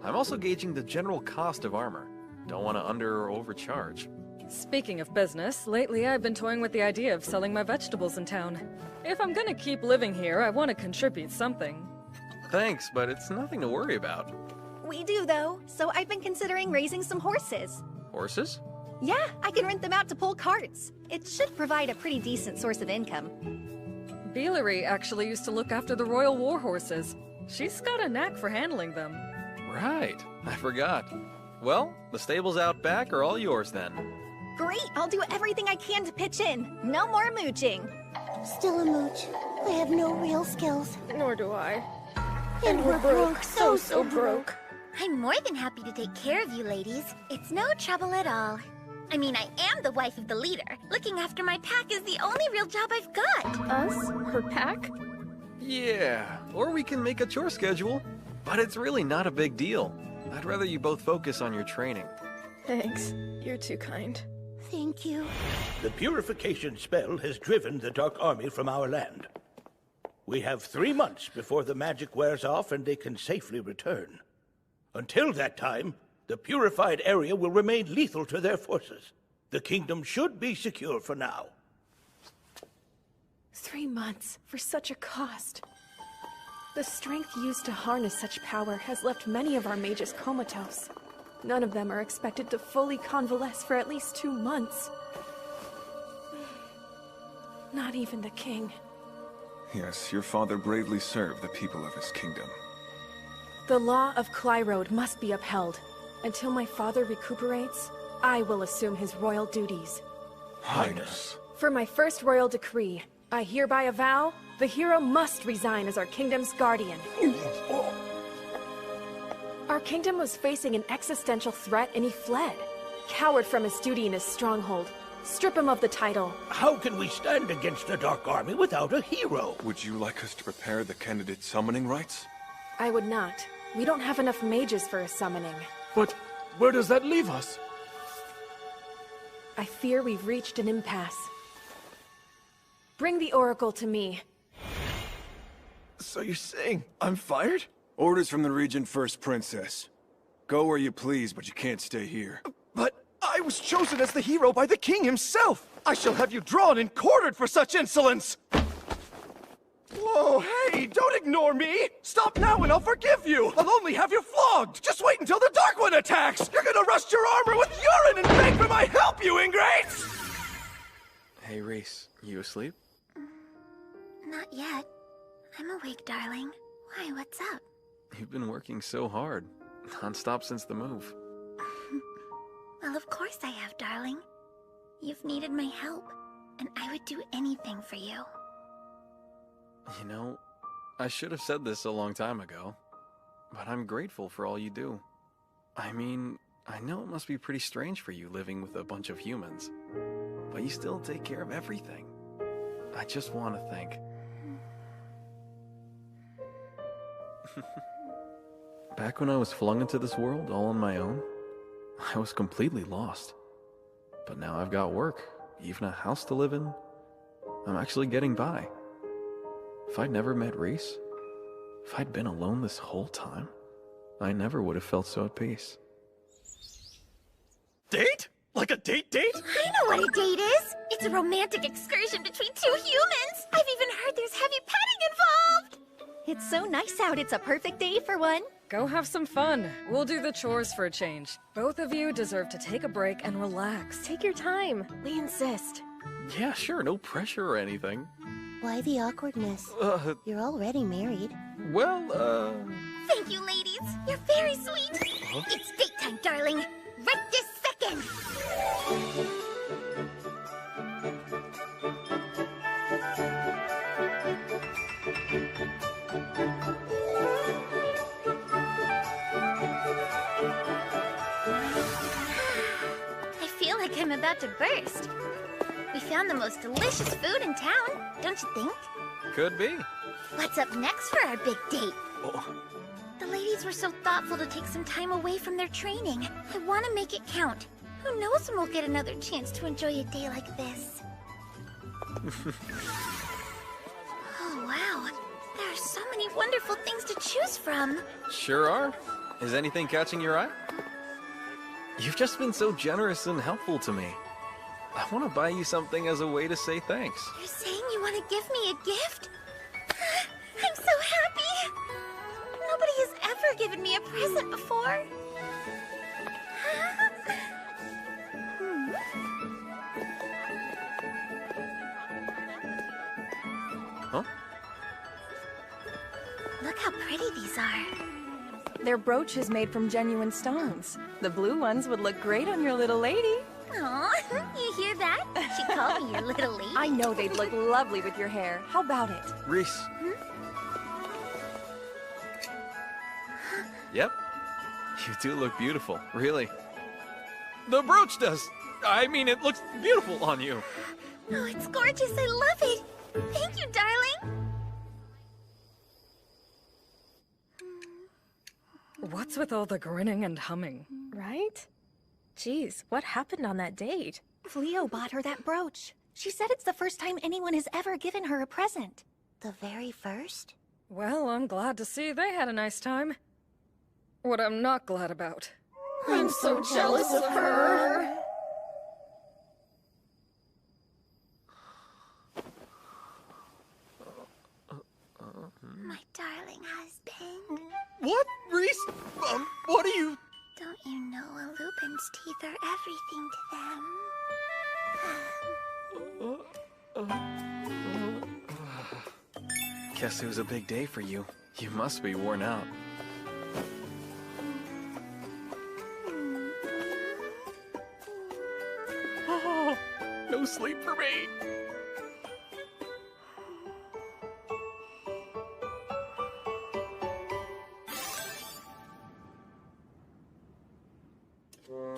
I'm also gauging the general cost of armor. Don't want to under or overcharge. Speaking of business, lately I've been toying with the idea of selling my vegetables in town. If I'm gonna keep living here, I want to contribute something. Thanks, but it's nothing to worry about. We do, though, so I've been considering raising some horses. Horses? Yeah, I can rent them out to pull carts. It should provide a pretty decent source of income. Bealery actually used to look after the royal war horses. She's got a knack for handling them. Right, I forgot. Well, the stables out back are all yours then. Great, I'll do everything I can to pitch in. No more mooching. Still a mooch. I have no real skills. Nor do I. And we're broke, so broke. I'm more than happy to take care of you ladies. It's no trouble at all. I mean, I am the wife of the leader. Looking after my pack is the only real job I've got. Us? Her pack? Yeah, or we can make a chore schedule. But it's really not a big deal. I'd rather you both focus on your training. Thanks. You're too kind. Thank you. The purification spell has driven the Dark Army from our land. We have 3 months before the magic wears off and they can safely return. Until that time, the purified area will remain lethal to their forces. The kingdom should be secure for now. 3 months for such a cost. The strength used to harness such power has left many of our mages comatose. None of them are expected to fully convalesce for at least 2 months. Not even the king. Yes, your father bravely served the people of his kingdom. The law of Clyrode must be upheld. Until my father recuperates, I will assume his royal duties. Highness. For my first royal decree, I hereby avow the hero must resign as our kingdom's guardian. Our kingdom was facing an existential threat and he fled. Cowered from his duty in his stronghold. Strip him of the title. How can we stand against the Dark Army without a hero? Would you like us to prepare the candidate summoning rites? I would not. We don't have enough mages for a summoning. But where does that leave us? I fear we've reached an impasse. Bring the oracle to me. So you're saying I'm fired? Orders from the Regent First, Princess. Go where you please, but you can't stay here. But I was chosen as the hero by the king himself! I shall have you drawn and quartered for such insolence! Oh, hey, don't ignore me! Stop now and I'll forgive you! I'll only have you flogged! Just wait until the Dark One attacks! You're gonna rust your armor with urine and beg for my help, you ingrates! Hey, Reese, you asleep? Not yet. I'm awake, darling. Why, what's up? You've been working so hard, non-stop since the move. Well, of course I have, darling. You've needed my help, and I would do anything for you. You know, I should have said this a long time ago, but I'm grateful for all you do. I mean, I know it must be pretty strange for you living with a bunch of humans, but you still take care of everything. I just want to thank... Back when I was flung into this world all on my own, I was completely lost. But now I've got work, even a house to live in. I'm actually getting by. If I'd never met Reese, if I'd been alone this whole time, I never would have felt so at peace. Date? Like a date? I know what a date is! It's a romantic excursion between two humans! I've even heard there's heavy petting involved! It's so nice out, it's a perfect day for one. Go have some fun. We'll do the chores for a change. Both of you deserve to take a break and relax. Take your time. We insist. Yeah, sure, no pressure or anything. Why the awkwardness? You're already married. Well, Thank you, ladies. You're very sweet. It's date time, darling. Right this second. I feel like I'm about to burst. We found the most delicious food in town, don't you think? Could be. What's up next for our big date? Oh. The ladies were so thoughtful to take some time away from their training. I want to make it count. Who knows when we'll get another chance to enjoy a day like this? Oh, wow. There are so many wonderful things to choose from. Sure are. Is anything catching your eye? You've just been so generous and helpful to me. I want to buy you something as a way to say thanks. You're saying you want to give me a gift? I'm so happy! Nobody has ever given me a present before. Huh? Look how pretty these are. Their brooch is made from genuine stones. The blue ones would look great on your little lady. Aw, you hear that? She called me your little lady. I know they'd look lovely with your hair. How about it? Reese. Yep. You do look beautiful, really. The brooch does. I mean, it looks beautiful on you. Oh, it's gorgeous. I love it. Thank you, darling. What's with all the grinning and humming? Right? Jeez, what happened on that date? Fleo bought her that brooch. She said it's the first time anyone has ever given her a present. The very first? Well, I'm glad to see they had a nice time. What I'm not glad about. I'm so jealous of her. My darling husband. What? Reese? What are you... Don't you know a lupin's teeth are everything to them? Guess it was a big day for you. You must be worn out. Oh, no sleep for me.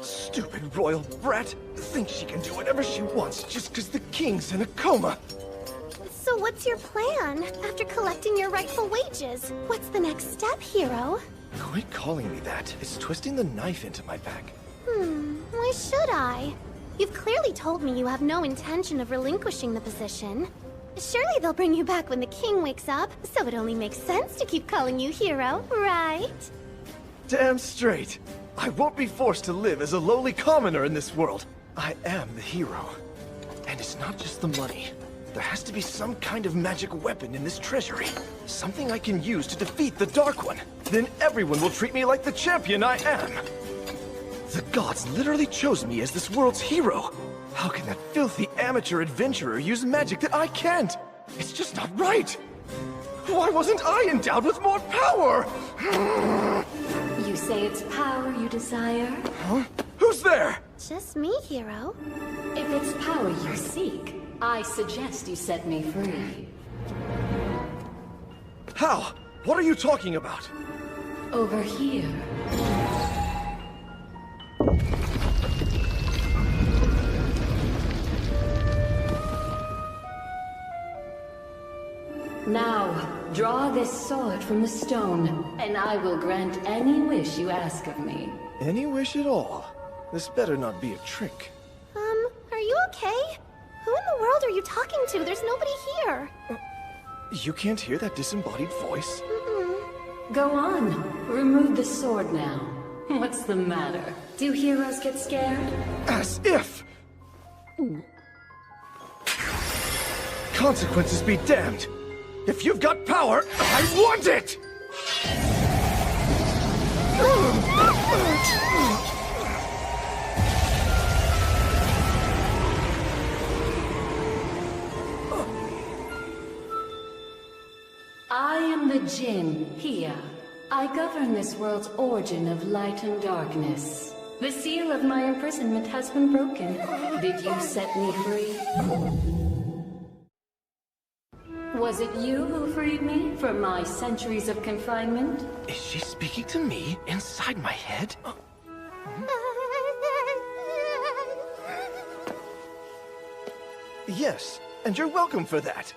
Stupid royal brat! Thinks she can do whatever she wants just because the king's in a coma! So what's your plan after collecting your rightful wages? What's the next step, hero? Quit calling me that. It's twisting the knife into my back. Why should I? You've clearly told me you have no intention of relinquishing the position. Surely they'll bring you back when the king wakes up, so it only makes sense to keep calling you hero, right? Damn straight. I won't be forced to live as a lowly commoner in this world. I am the hero. And it's not just the money. There has to be some kind of magic weapon in this treasury. Something I can use to defeat the Dark One. Then everyone will treat me like the champion I am. The gods literally chose me as this world's hero. How can that filthy amateur adventurer use magic that I can't? It's just not right. Why wasn't I endowed with more power? You say it's power you desire? Huh? Who's there? Just me, hero. If it's power you seek, I suggest you set me free. How? What are you talking about? Over here. Now, draw this sword from the stone, and I will grant any wish you ask of me. Any wish at all? This better not be a trick. Are you okay? Who in the world are you talking to? There's nobody here. You can't hear that disembodied voice? Go on. Remove the sword now. What's the matter? Do heroes get scared? As if! Consequences be damned! If you've got power, I want it! I am the Jinn, Hia. I govern this world's origin of light and darkness. The seal of my imprisonment has been broken. Did you set me free? Was it you who freed me from my centuries of confinement? Is she speaking to me inside my head? Yes, and you're welcome for that.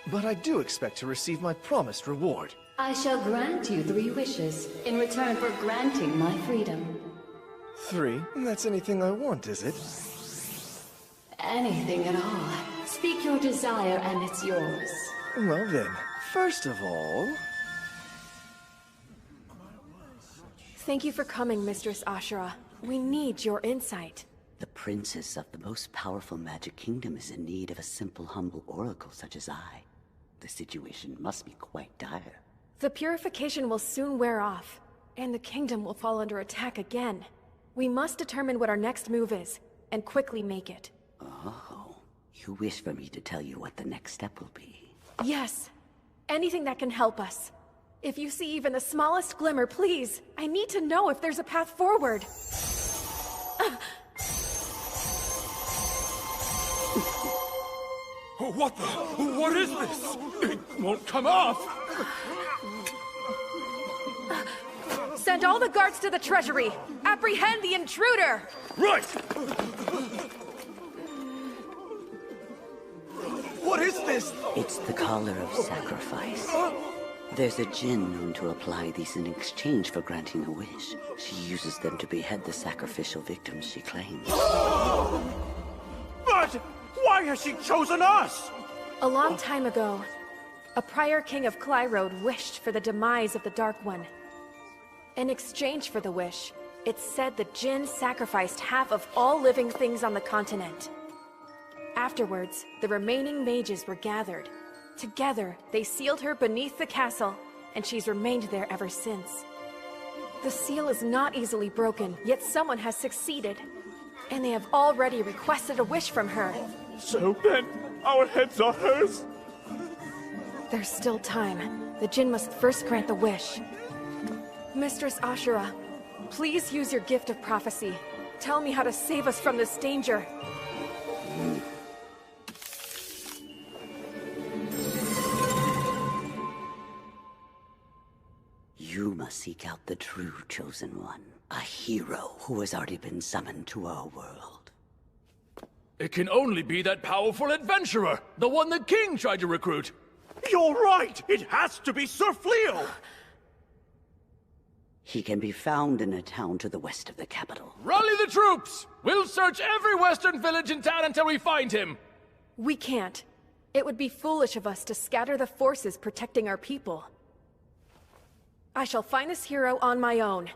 But I do expect to receive my promised reward. I shall grant you 3 wishes in return for granting my freedom. 3? That's anything I want, is it? Anything at all. Speak your desire and it's yours. Well then, first of all... Thank you for coming, Mistress Ashura. We need your insight. The princess of the most powerful magic kingdom is in need of a simple, humble oracle such as I. The situation must be quite dire. The purification will soon wear off, and the kingdom will fall under attack again. We must determine what our next move is, and quickly make it. Oh, you wish for me to tell you what the next step will be? Yes. Anything that can help us. If you see even the smallest glimmer, please. I need to know if there's a path forward. What is this? It won't come off! Send all the guards to the treasury! Apprehend the intruder! Right! What is this? It's the collar of sacrifice. There's a Jinn known to apply these in exchange for granting a wish. She uses them to behead the sacrificial victims she claims. But why has she chosen us? A long time ago, a prior king of Clyrode wished for the demise of the Dark One. In exchange for the wish, it's said the Jinn sacrificed half of all living things on the continent. Afterwards, the remaining mages were gathered. Together, they sealed her beneath the castle, and she's remained there ever since. The seal is not easily broken, yet someone has succeeded. And they have already requested a wish from her. So then, our heads are hers? There's still time. The Jinn must first grant the wish. Mistress Ashura, please use your gift of prophecy. Tell me how to save us from this danger. You must seek out the true Chosen One. A hero who has already been summoned to our world. It can only be that powerful adventurer! The one the king tried to recruit! You're right! It has to be Sir Fleo! He can be found in a town to the west of the capital. Rally the troops! We'll search every western village in town until we find him! We can't. It would be foolish of us to scatter the forces protecting our people. I shall find this hero on my own.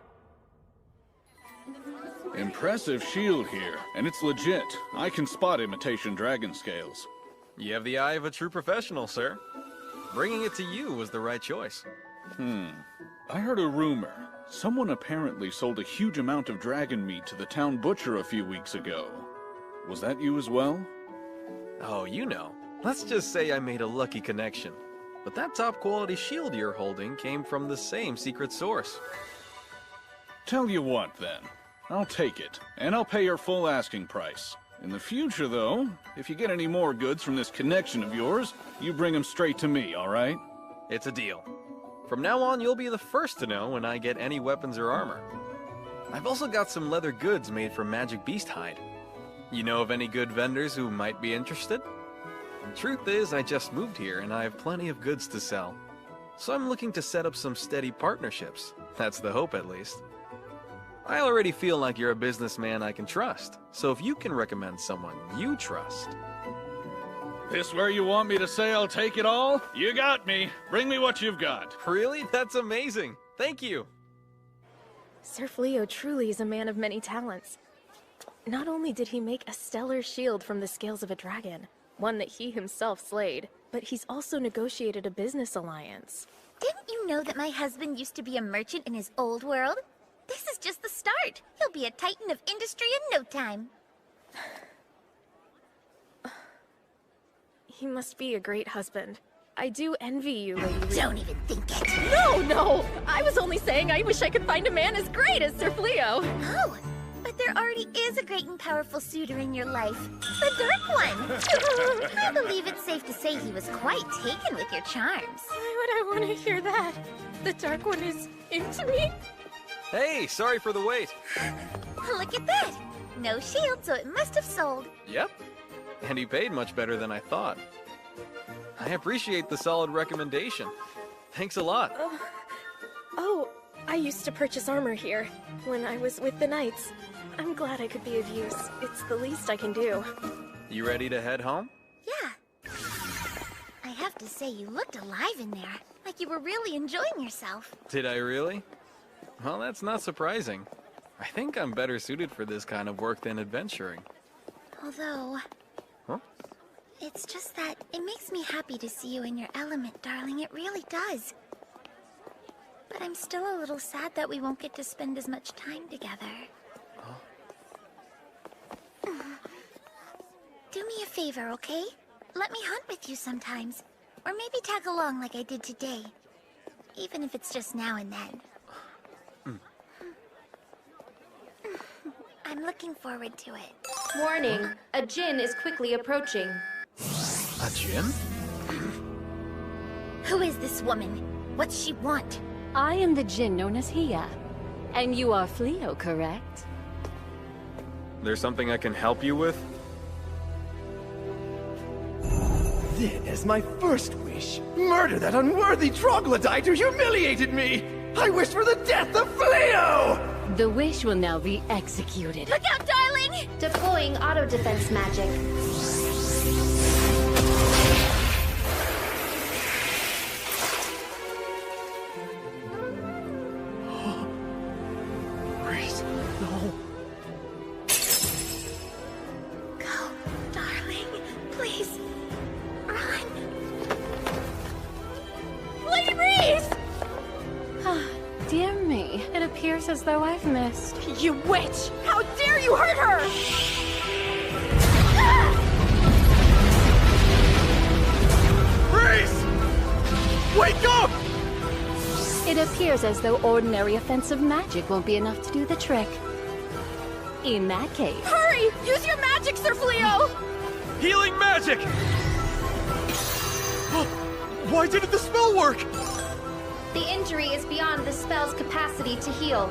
Impressive shield here, and it's legit. I can spot imitation dragon scales. You have the eye of a true professional, sir. Bringing it to you was the right choice. I heard a rumor. Someone apparently sold a huge amount of dragon meat to the town butcher a few weeks ago. Was that you as well? Oh, you know. Let's just say I made a lucky connection. But that top-quality shield you're holding came from the same secret source. Tell you what, then. I'll take it, and I'll pay your full asking price. In the future, though, if you get any more goods from this connection of yours, you bring them straight to me, all right? It's a deal. From now on, you'll be the first to know when I get any weapons or armor. I've also got some leather goods made from magic beast hide. You know of any good vendors who might be interested? Truth is, I just moved here and I have plenty of goods to sell. So I'm looking to set up some steady partnerships. That's the hope, at least. I already feel like you're a businessman I can trust. So if you can recommend someone you trust... This where you want me to say I'll take it all? You got me. Bring me what you've got. Really? That's amazing. Thank you. Sir Fleo truly is a man of many talents. Not only did he make a stellar shield from the scales of a dragon, one that he himself slayed, but he's also negotiated a business alliance. Didn't you know that my husband used to be a merchant in his old world? This is just the start. He'll be a titan of industry in no time. He must be a great husband. I do envy you, Lady Reed. Don't even think it. No! I was only saying I wish I could find a man as great as Sir Fleo. Oh, but there already is a great and powerful suitor in your life. The Dark One. I believe it's safe to say he was quite taken with your charms. Why would I want to hear that? The Dark One is into me? Hey, sorry for the wait. Look at that. No shield, so it must have sold. Yep. And he paid much better than I thought. I appreciate the solid recommendation. Thanks a lot. Oh, I used to purchase armor here when I was with the Knights. I'm glad I could be of use. It's the least I can do. You ready to head home? Yeah. I have to say, you looked alive in there. Like you were really enjoying yourself. Did I really? Well, that's not surprising. I think I'm better suited for this kind of work than adventuring. Although... Huh? It's just that it makes me happy to see you in your element, darling. It really does. But I'm still a little sad that we won't get to spend as much time together. Huh? Do me a favor, okay? Let me hunt with you sometimes. Or maybe tag along like I did today. Even if it's just now and then. I'm looking forward to it. Warning, a djinn is quickly approaching. A djinn? Who is this woman? What's she want? I am the djinn known as Hia. And you are Fleo, correct? There's something I can help you with? Then, as my first wish, murder that unworthy troglodyte who humiliated me! I wish for the death of Fleo! The wish will now be executed. Look out, darling! Deploying auto defense magic. Grace, no. Go, darling. Please. Run. Lady Reese! Dear me, it appears as though I've missed. You witch! How dare you hurt her! Grace! Wake up! It appears as though ordinary offensive magic won't be enough to do the trick. In that case... Hurry! Use your magic, Sir Fleo! Healing magic! Why didn't the spell work? The injury is beyond the spell's capacity to heal.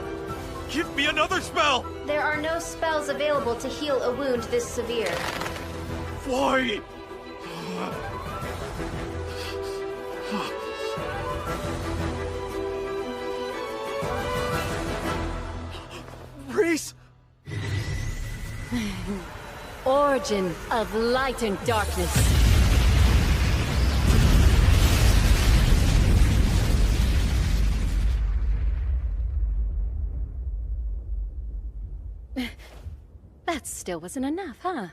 Give me another spell! There are no spells available to heal a wound this severe. Why? Reese! Origin of light and darkness. That still wasn't enough, huh?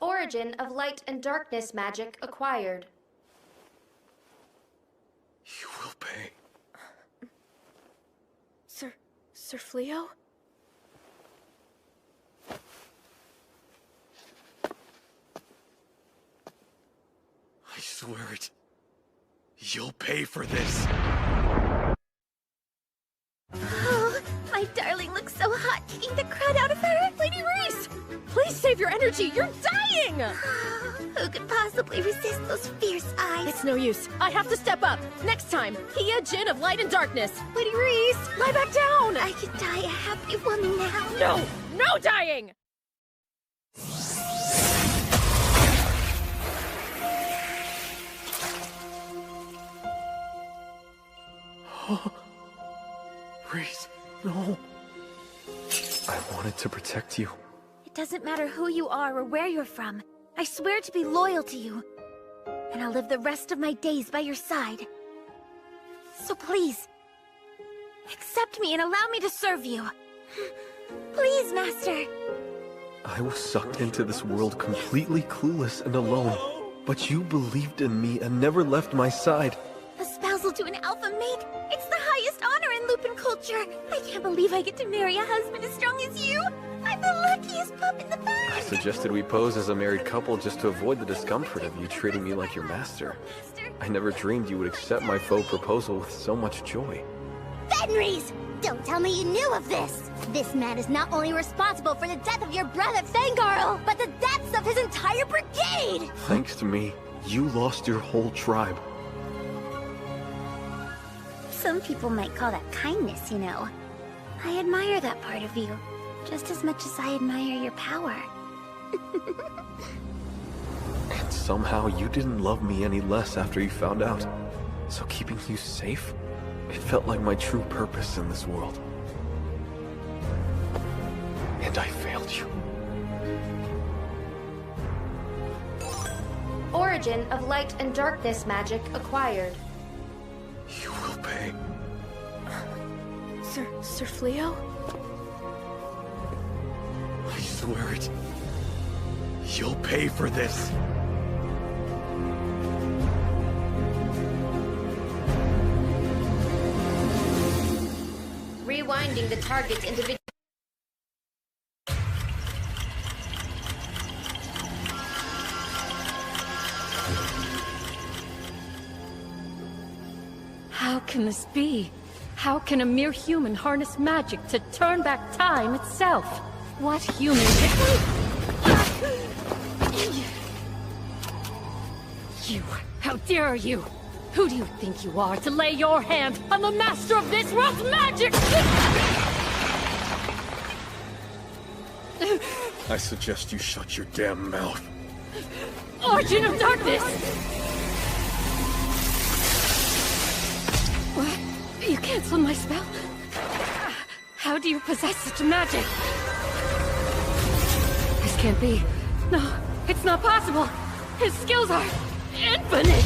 Origin of light and darkness magic acquired. You will pay. Sir Fleo? I swear it. You'll pay for this. Oh, my darling looks so hot, kicking the crud out of her. Lady Reese! Please save your energy! You're dying! Who could possibly resist those fierce eyes? It's no use. I have to step up. Next time, Hia, Jin of Light and Darkness. Lady Reese, lie back down! I could die a happy woman now. No! No dying! Reese, no. I wanted to protect you. It doesn't matter who you are or where you're from. I swear to be loyal to you. And I'll live the rest of my days by your side. So please, accept me and allow me to serve you. Please, Master. I was sucked into this world completely clueless and alone. But you believed in me and never left my side. A spousal to an alpha mate? It's the highest honor in Lupin culture. I can't believe I get to marry a husband as strong as you. I'm the luckiest pup in the bag. I suggested we pose as a married couple just to avoid the discomfort of you treating me like your master. I never dreamed you would accept my faux proposal with so much joy. Fenris! Don't tell me you knew of this! This man is not only responsible for the death of your brother Fangarl, but the deaths of his entire brigade! Thanks to me, you lost your whole tribe. Some people might call that kindness, you know. I admire that part of you, just as much as I admire your power. And somehow you didn't love me any less after you found out. So keeping you safe, it felt like my true purpose in this world. And I failed you. Origin of light and darkness magic acquired. You will pay. Sir Fleo? I swear it. You'll pay for this. Rewinding the target's individual. How can this be? How can a mere human harness magic to turn back time itself? What human You, how dare you? Who do you think you are to lay your hand on the master of this world's magic? I suggest you shut your damn mouth. Origin of darkness! What? You canceled my spell? How do you possess such magic? This can't be. No, it's not possible. His skills are infinite.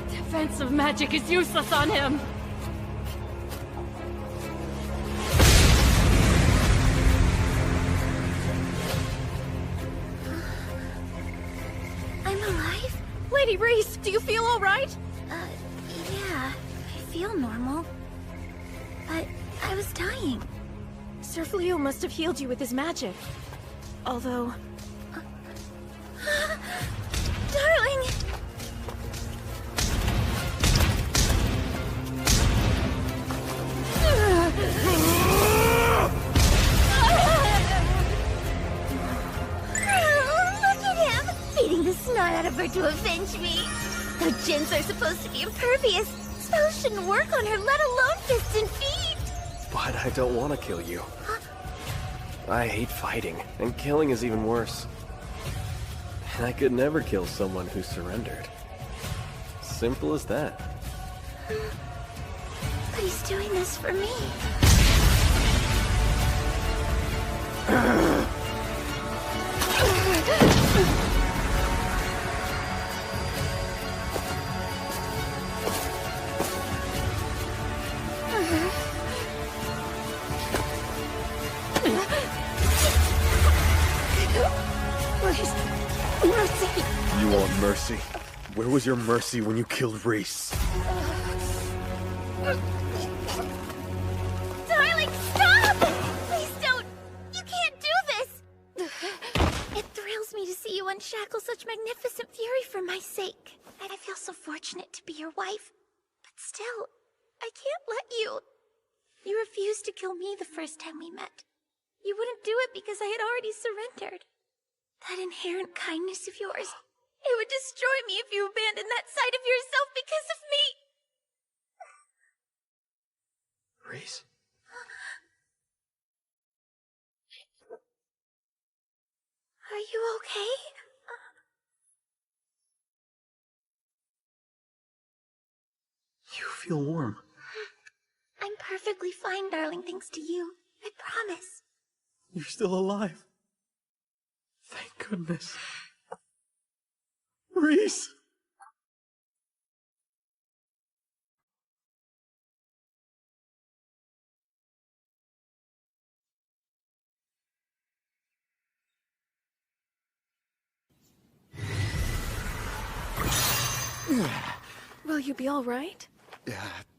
Defensive magic is useless on him. I'm alive? Lady Reese, do you feel all right? Yeah, I feel normal. But I was dying. Sir Fleo must have healed you with his magic. Although... Darling! Look at him! Beating the snot out of her to avenge me. Though Jinns are supposed to be impervious, spells shouldn't work on her, let alone fists and feet! But I don't want to kill you. I hate fighting, and killing is even worse. And I could never kill someone who surrendered. Simple as that. But he's doing this for me. on, Mercy. Where was your mercy when you killed Reese? Darling, stop! Please don't! You can't do this! It thrills me to see you unshackle such magnificent fury for my sake. I feel so fortunate to be your wife. But still, I can't let you. You refused to kill me the first time we met. You wouldn't do it because I had already surrendered. That inherent kindness of yours, it would destroy me if you abandoned that side of yourself because of me. Reese? Are you okay? You feel warm. I'm perfectly fine, darling, thanks to you. I promise. You're still alive. Thank goodness. Reese! Will you be all right?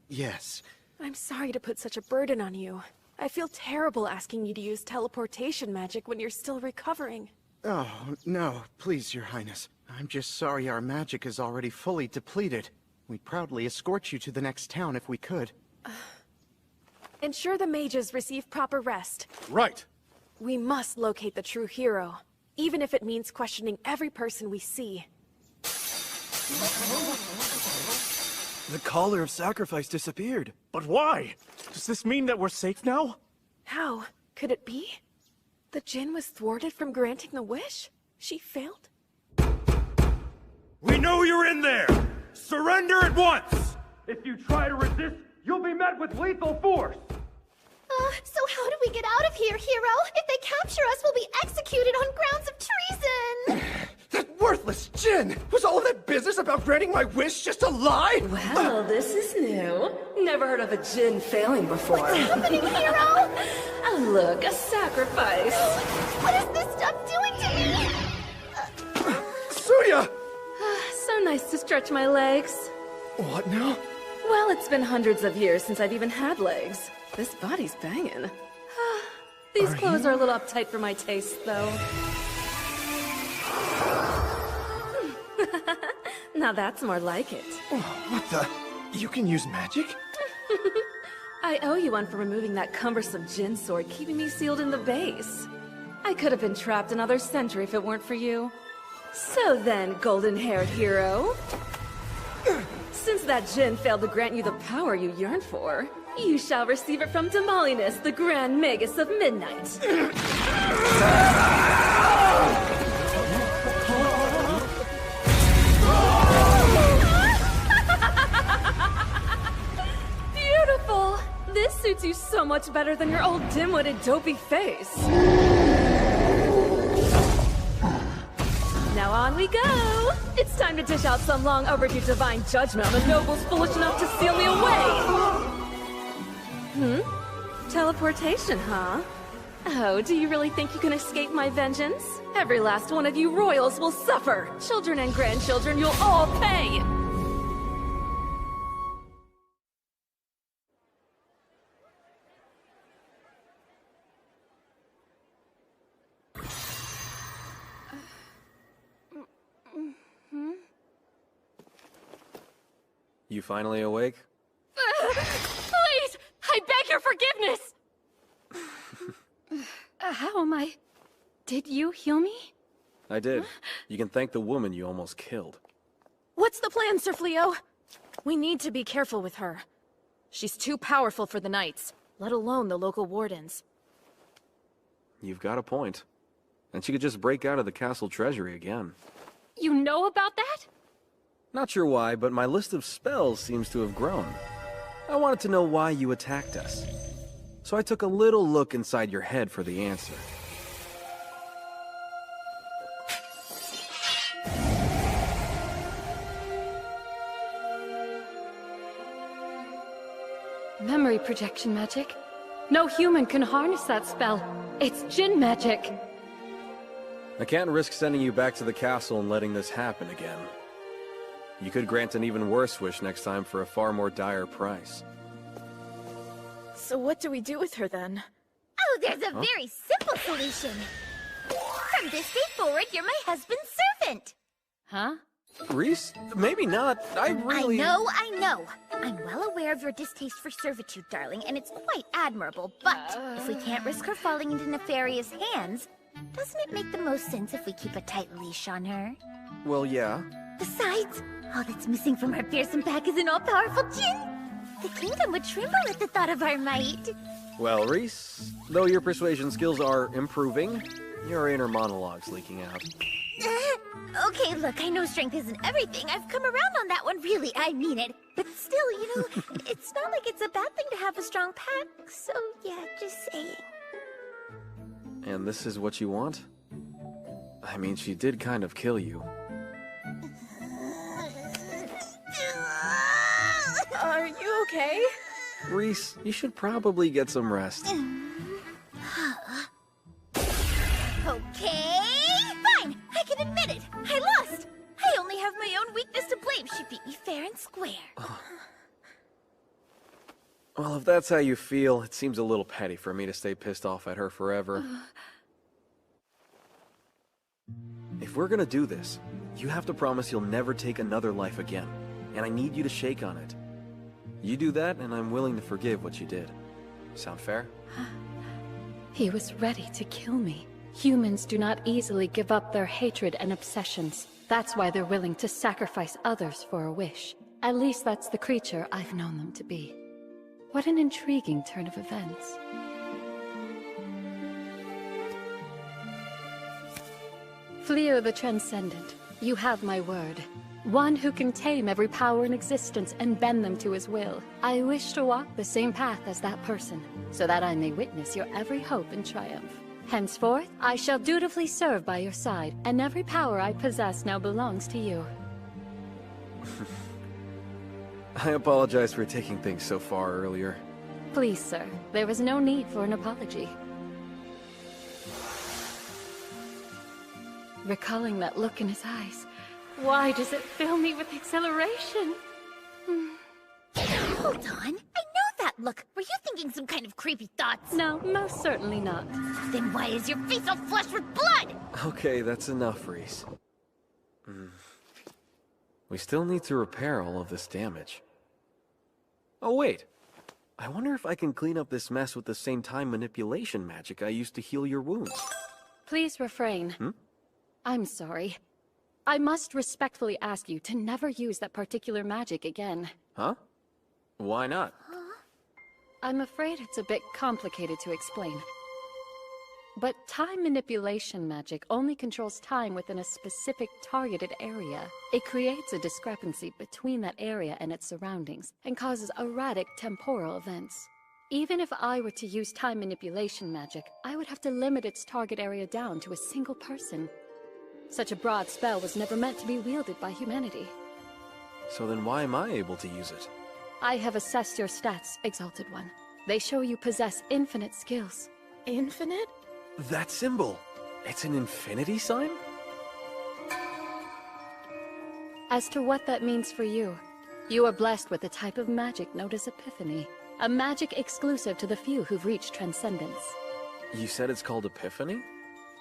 Yes. I'm sorry to put such a burden on you. I feel terrible asking you to use teleportation magic when you're still recovering. Oh, no, please, Your Highness. I'm just sorry our magic is already fully depleted. We'd proudly escort you to the next town if we could. Ensure the mages receive proper rest. Right! We must locate the true hero, even if it means questioning every person we see. The Caller of Sacrifice disappeared. But why? Does this mean that we're safe now? How? Could it be? The Jinn was thwarted from granting the wish? She failed? We know you're in there! Surrender at once! If you try to resist, you'll be met with lethal force! So how do we get out of here, hero? If they capture us, we'll be executed on grounds of treason! That worthless Jinn! Was all of that business about granting my wish just a lie? Well, this is new. Never heard of a Jinn failing before. What's happening, hero? Oh, look, a sacrifice. What is this stuff doing to me? Suya! So nice to stretch my legs. What now? Well, it's been hundreds of years since I've even had legs. This body's banging. These clothes are a little uptight for my taste, though. Now that's more like it. What the? You can use magic? I owe you one for removing that cumbersome Jinn sword, keeping me sealed in the base. I could have been trapped another century if it weren't for you. So then, golden-haired hero, since that Jinn failed to grant you the power you yearn for, you shall receive it from Damalinus, the Grand Magus of Midnight. Beautiful! This suits you so much better than your old dim-witted dopey face. Now on we go! It's time to dish out some long overdue divine judgment on the nobles foolish enough to seal me away! Teleportation, huh? Oh, do you really think you can escape my vengeance? Every last one of you royals will suffer! Children and grandchildren, you'll all pay! You finally awake? Please! I beg your forgiveness! How am I? Did you heal me? I did. You can thank the woman you almost killed. What's the plan, Sir Fleo? We need to be careful with her. She's too powerful for the knights, let alone the local wardens. You've got a point. And she could just break out of the castle treasury again. You know about that? Not sure why, but my list of spells seems to have grown. I wanted to know why you attacked us. So I took a little look inside your head for the answer. Memory projection magic. No human can harness that spell. It's Jinn magic. I can't risk sending you back to the castle and letting this happen again. You could grant an even worse wish next time for a far more dire price. So what do we do with her then? Oh, there's a very simple solution. From this day forward, you're my husband's servant. Huh? Reese? Maybe not. I really... I know. I'm well aware of your distaste for servitude, darling, and it's quite admirable, but if we can't risk her falling into nefarious hands, doesn't it make the most sense if we keep a tight leash on her? Well, yeah. Besides, all that's missing from our fearsome pack is an all-powerful djinn. The kingdom would tremble at the thought of our might. Well, Reese, though your persuasion skills are improving, your inner monologue's leaking out. Okay, look, I know strength isn't everything. I've come around on that one, really. I mean it. But still, you know, it's not like it's a bad thing to have a strong pack. So, yeah, just saying. And this is what you want? I mean, she did kind of kill you. Are you okay? Reese, you should probably get some rest. Okay, fine. I can admit it. I lost. I only have my own weakness to blame. She beat me fair and square. Well, if that's how you feel, it seems a little petty for me to stay pissed off at her forever. If we're gonna do this, you have to promise you'll never take another life again. And I need you to shake on it. You do that, and I'm willing to forgive what you did. Sound fair? He was ready to kill me. Humans do not easily give up their hatred and obsessions. That's why they're willing to sacrifice others for a wish. At least that's the creature I've known them to be. What an intriguing turn of events. Fleo the Transcendent, you have my word. One who can tame every power in existence and bend them to his will. I wish to walk the same path as that person, so that I may witness your every hope and triumph. Henceforth, I shall dutifully serve by your side, and every power I possess now belongs to you. I apologize for taking things so far earlier. Please, sir, there was no need for an apology. Recalling that look in his eyes, why does it fill me with exhilaration? Hold on. I know that look. Were you thinking some kind of creepy thoughts? No, most certainly not. Then why is your face all flushed with blood? Okay, that's enough, Reese. We still need to repair all of this damage. Oh, wait. I wonder if I can clean up this mess with the same time manipulation magic I used to heal your wounds. Please refrain. I'm sorry. I must respectfully ask you to never use that particular magic again. Huh? Why not? I'm afraid it's a bit complicated to explain. But time manipulation magic only controls time within a specific targeted area. It creates a discrepancy between that area and its surroundings, and causes erratic temporal events. Even if I were to use time manipulation magic, I would have to limit its target area down to a single person. Such a broad spell was never meant to be wielded by humanity. So then why am I able to use it? I have assessed your stats, Exalted One. They show you possess infinite skills. Infinite? That symbol! It's an infinity sign? As to what that means for you, you are blessed with a type of magic known as Epiphany. A magic exclusive to the few who've reached transcendence. You said it's called Epiphany?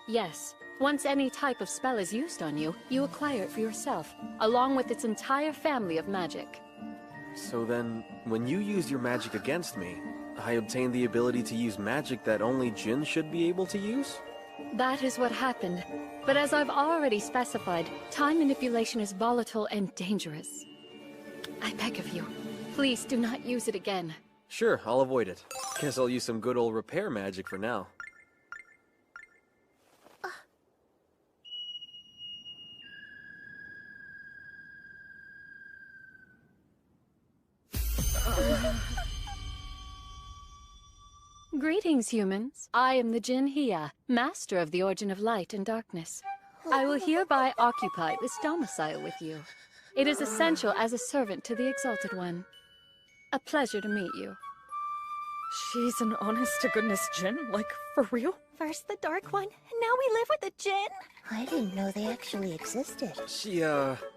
Yes. Once any type of spell is used on you, you acquire it for yourself, along with its entire family of magic. So then, when you use your magic against me, I obtain the ability to use magic that only Jinn should be able to use? That is what happened. But as I've already specified, time manipulation is volatile and dangerous. I beg of you, please do not use it again. Sure, I'll avoid it. Guess I'll use some good old repair magic for now. Greetings, humans. I am the Jinn Hia, master of the origin of light and darkness. I will hereby occupy this domicile with you. It is essential as a servant to the Exalted One. A pleasure to meet you. She's an honest-to-goodness Jinn? Like, for real? First the Dark One, and now we live with a Jinn? I didn't know they actually existed. She,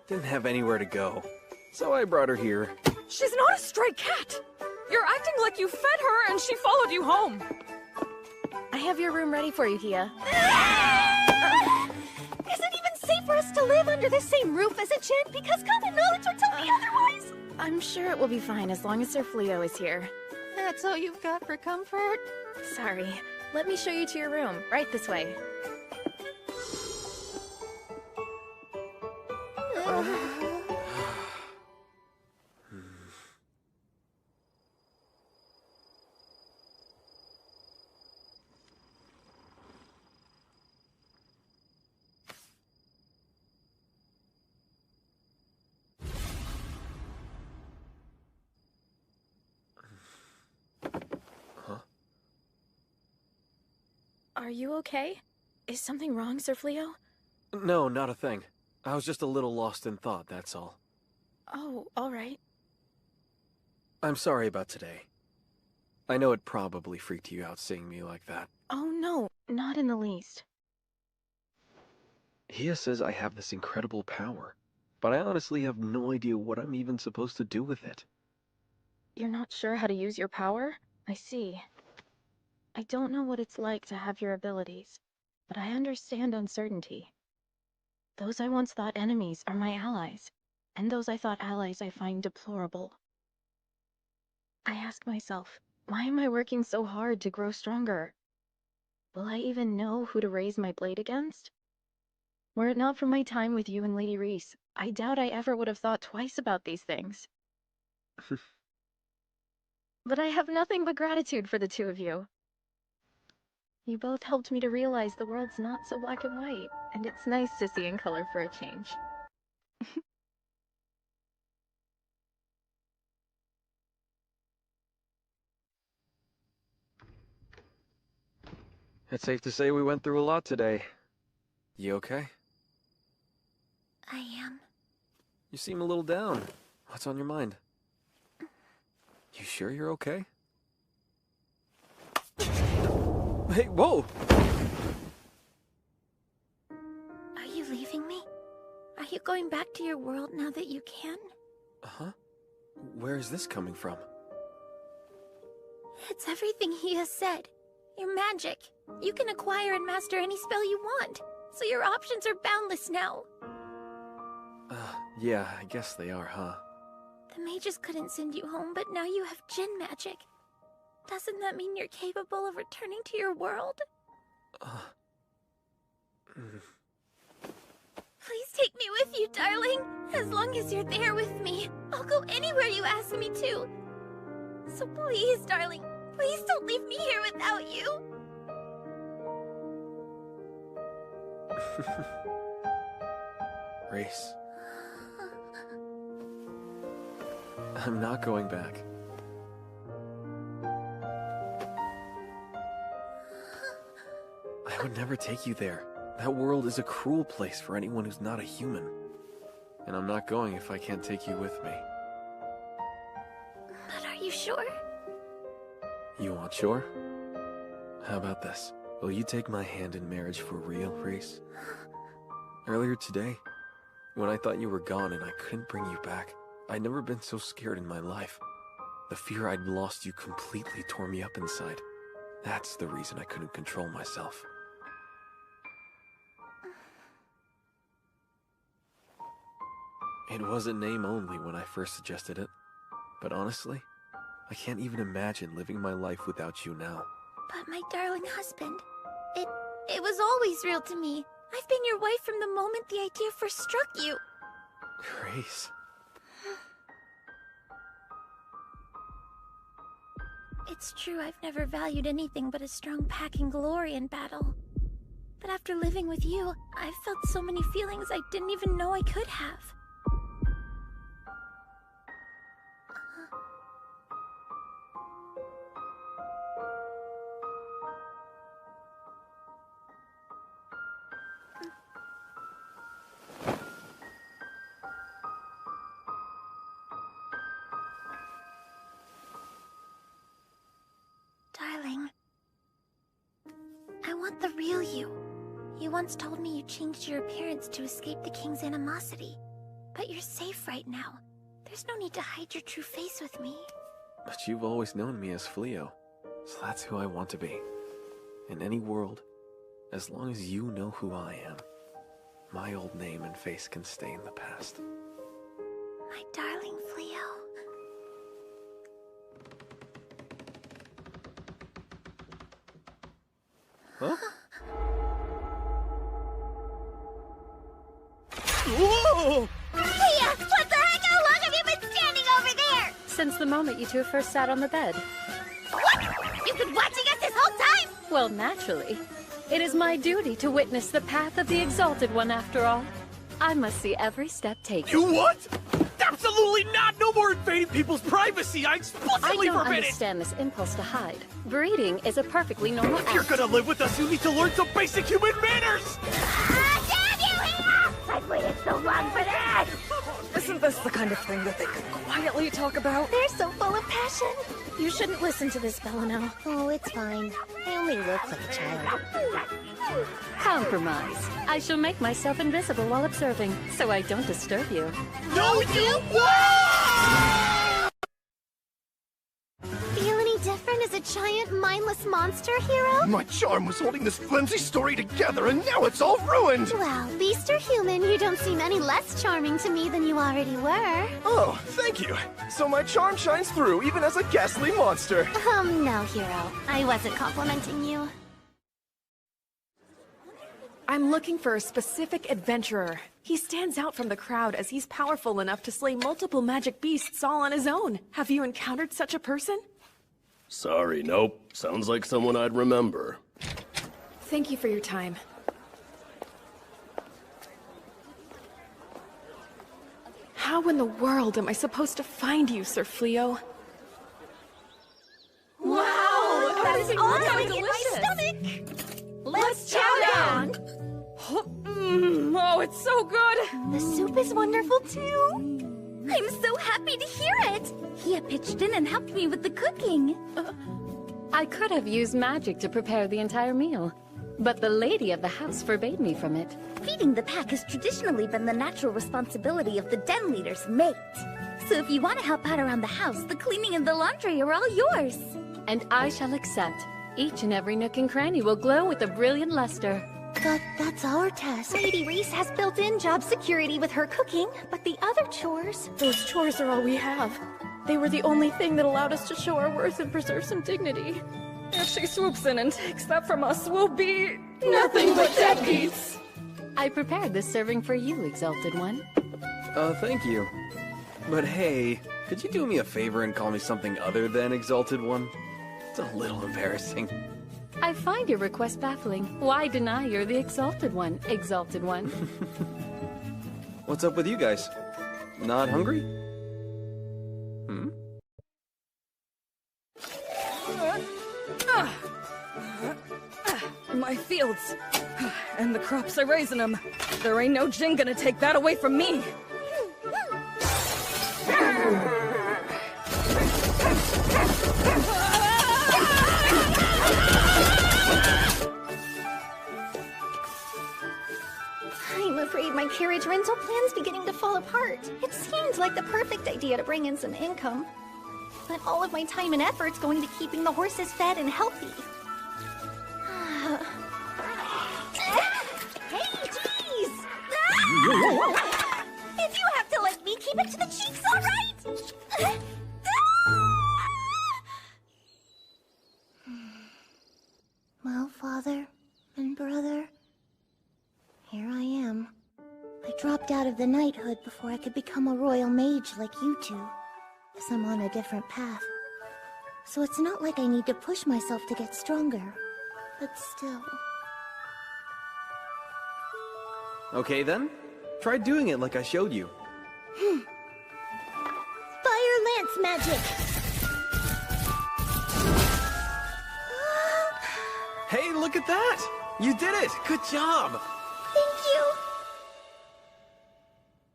didn't have anywhere to go. So I brought her here. She's not a stray cat! You're acting like you fed her and she followed you home! I have your room ready for you, Hia. Is it even safe for us to live under the same roof as a Jinn? Because common knowledge would tell me otherwise! I'm sure it will be fine as long as Sir Fleo is here. That's all you've got for comfort? Sorry. Let me show you to your room. Right this way. Are you okay? Is something wrong, Sir Fleo? No, not a thing. I was just a little lost in thought, that's all. Oh, all right. I'm sorry about today. I know it probably freaked you out seeing me like that. Oh no, not in the least. Hia says I have this incredible power, but I honestly have no idea what I'm even supposed to do with it. You're not sure how to use your power? I see. I don't know what it's like to have your abilities, but I understand uncertainty. Those I once thought enemies are my allies, and those I thought allies I find deplorable. I ask myself, why am I working so hard to grow stronger? Will I even know who to raise my blade against? Were it not for my time with you and Lady Reese, I doubt I ever would have thought twice about these things. But I have nothing but gratitude for the two of you. You both helped me to realize the world's not so black and white, and it's nice to see in color for a change. It's safe to say we went through a lot today. You okay? I am. You seem a little down. What's on your mind? You sure you're okay? Hey, whoa! Are you leaving me? Are you going back to your world now that you can? Uh-huh. Where is this coming from? It's everything he has said. Your magic. You can acquire and master any spell you want, so your options are boundless now. Yeah, I guess they are, huh? The mages couldn't send you home, but now you have Jinn magic. Doesn't that mean you're capable of returning to your world? Please take me with you, darling. As long as you're there with me, I'll go anywhere you ask me to. So please, darling, please don't leave me here without you. Reese. I'm not going back. I would never take you there. That world is a cruel place for anyone who's not a human. And I'm not going if I can't take you with me. But are you sure? You want sure? How about this? Will you take my hand in marriage for real, Reese? Earlier today, when I thought you were gone and I couldn't bring you back, I'd never been so scared in my life. The fear I'd lost you completely tore me up inside. That's the reason I couldn't control myself. It was a name only when I first suggested it. But honestly, I can't even imagine living my life without you now. But my darling husband, it was always real to me. I've been your wife from the moment the idea first struck you. Grace. It's true I've never valued anything but a strong pack and glory in battle. But after living with you, I've felt so many feelings I didn't even know I could have. not the real you. You once told me you changed your appearance to escape the king's animosity. But you're safe right now. There's no need to hide your true face with me. But you've always known me as Fleo, so that's who I want to be. In any world, as long as you know who I am, my old name and face can stay in the past. My darling Fleo. Huh? Whoa! Leah, what the heck? How long have you been standing over there? Since the moment you two first sat on the bed. What? You've been watching us this whole time? Well, naturally. It is my duty to witness the path of the Exalted One, after all. I must see every step taken. You what? Absolutely not! No more invading people's privacy! I explicitly I don't forbid it! understand this impulse to hide. Breeding is a perfectly normal If you're gonna live with us, you need to learn some basic human manners! Damn you, Leah! I've waited so long for this! Isn't this the kind of thing that they could quietly talk about? They're so full of passion. You shouldn't listen to this, Bellinel. Oh, it's fine. I only look like a child. Compromise. I shall make myself invisible while observing, so I don't disturb you. No, you won't! Feel any different as a giant, mindless monster hero? My charm was holding this flimsy story together, and now it's all ruined! Well, beast or human, you don't seem any less charming to me than you already were. Oh, thank you. So my charm shines through, even as a ghastly monster. No, hero. I wasn't complimenting you. I'm looking for a specific adventurer. He stands out from the crowd as he's powerful enough to slay multiple magic beasts all on his own. Have you encountered such a person? Sorry, nope. Sounds like someone I'd remember. Thank you for your time. How in the world am I supposed to find you, Sir Fleo? Wow! That is all really going in my delicious. stomach! Let's chow down! Oh, it's so good! The soup is wonderful, too. I'm so happy to hear it. Hia pitched in and helped me with the cooking. I could have used magic to prepare the entire meal, but the lady of the house forbade me from it. Feeding the pack has traditionally been the natural responsibility of the den leader's mate. So if you want to help out around the house, the cleaning and the laundry are all yours. And I shall accept. Each and every nook and cranny will glow with a brilliant luster. But that's our task. Lady Reese has built-in job security with her cooking, but the other chores... Those chores are all we have. They were the only thing that allowed us to show our worth and preserve some dignity. If she swoops in and takes that from us, we'll be... nothing but deadbeats! I prepared this serving for you, Exalted One. Thank you. But hey, could you do me a favor and call me something other than Exalted One? It's a little embarrassing. I find your request baffling. Why deny you're the Exalted One, Exalted One? What's up with you guys? Not hungry? Hmm? My fields. And the crops are raising them. There ain't no Jin gonna take that away from me. I'm afraid my carriage rental plan's beginning to fall apart. It seemed like the perfect idea to bring in some income. But all of my time and effort's going to keeping the horses fed and healthy. Hey, jeez! If you have to like me, keep it to the cheeks, all right? Well, father and brother, here I am. I dropped out of the knighthood before I could become a royal mage like you two, as I'm on a different path. So it's not like I need to push myself to get stronger, but still. Okay then, try doing it like I showed you. Fire lance magic! Hey, look at that! You did it! Good job! Thank you!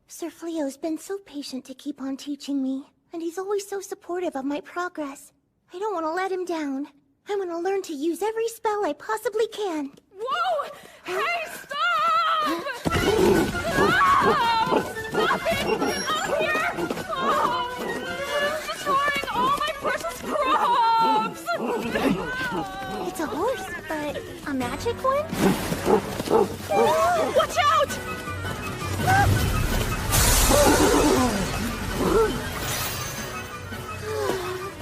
Sir Fleo's been so patient to keep on teaching me, and he's always so supportive of my progress. I don't want to let him down. I want to learn to use every spell I possibly can. Whoa! Hey, stop! Stop! Stop it! Out here! Oh, destroying all my precious crops! It's a horse, but a magic one? Watch out!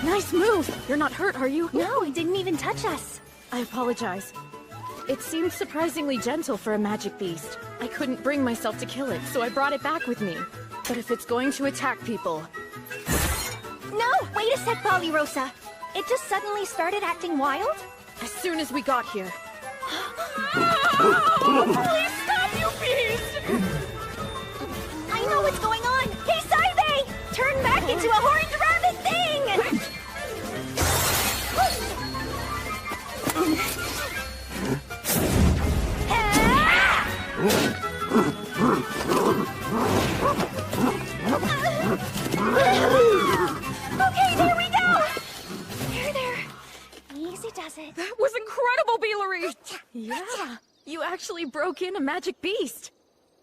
Nice move! You're not hurt, are you? No, it didn't even touch us. I apologize. It seemed surprisingly gentle for a magic beast. I couldn't bring myself to kill it, so I brought it back with me. But if it's going to attack people... No! Wait a sec, Rosa. It just suddenly started acting wild? As soon as we got here. Please stop, you beast! I know what's going on! Hey, Saibe! Turn back into a horned rabbit thing! Okay, there we go! There. Easy does it. That was incredible, Beelery! Yeah, you actually broke in a magic beast.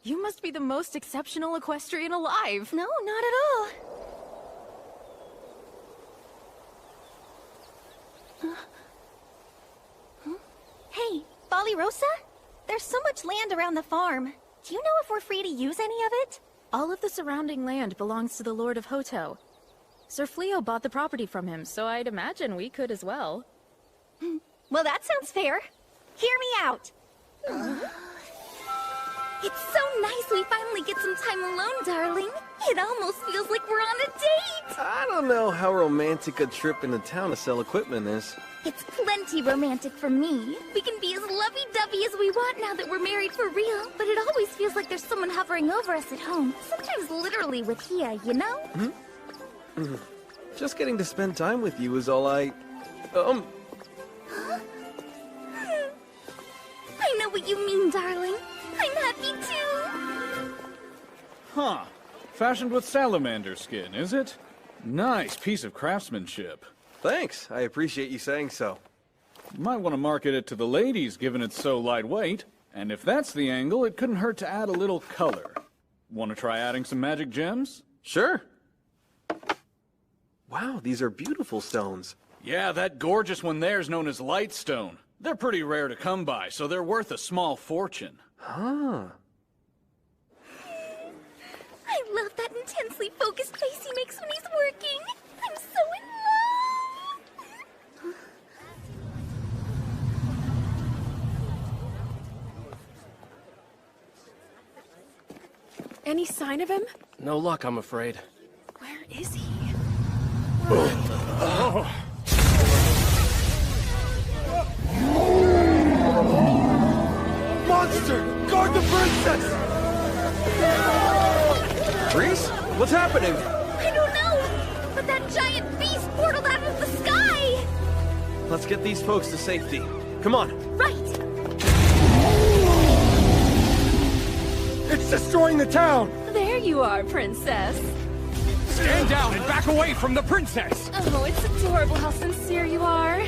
You must be the most exceptional equestrian alive. No, not at all. Hey, Rosa? There's so much land around the farm. Do you know if we're free to use any of it? All of the surrounding land belongs to the Lord of Hoto. Sir Fleo bought the property from him, so I'd imagine we could as well. Well, that sounds fair. Hear me out. It's so nice we finally get some time alone, darling. It almost feels like we're on a date. I don't know how romantic a trip into town to sell equipment is. It's plenty romantic for me. We can be as lovey-dovey as we want now that we're married for real, but it always feels like there's someone hovering over us at home. Sometimes literally with Hia, you know? Just getting to spend time with you is all I... I know what you mean, darling. I'm happy too. Huh. Fashioned with salamander skin, is it? Nice piece of craftsmanship. Thanks. I appreciate you saying so. Might want to market it to the ladies, given it's so lightweight. And if that's the angle, it couldn't hurt to add a little color. Want to try adding some magic gems? Sure. Wow, these are beautiful stones. Yeah, that gorgeous one there is known as lightstone. They're pretty rare to come by, so they're worth a small fortune. Huh. I love that intensely focused face he makes when he's working. I'm so in love. Any sign of him? No luck, I'm afraid. Where is he? Monster! Guard the princess! Reese? What's happening? I don't know, but that giant beast portaled out of the sky! Let's get these folks to safety. Come on. Right! It's destroying the town! There you are, princess. Stand down and back away from the princess! Oh, it's adorable how sincere you are.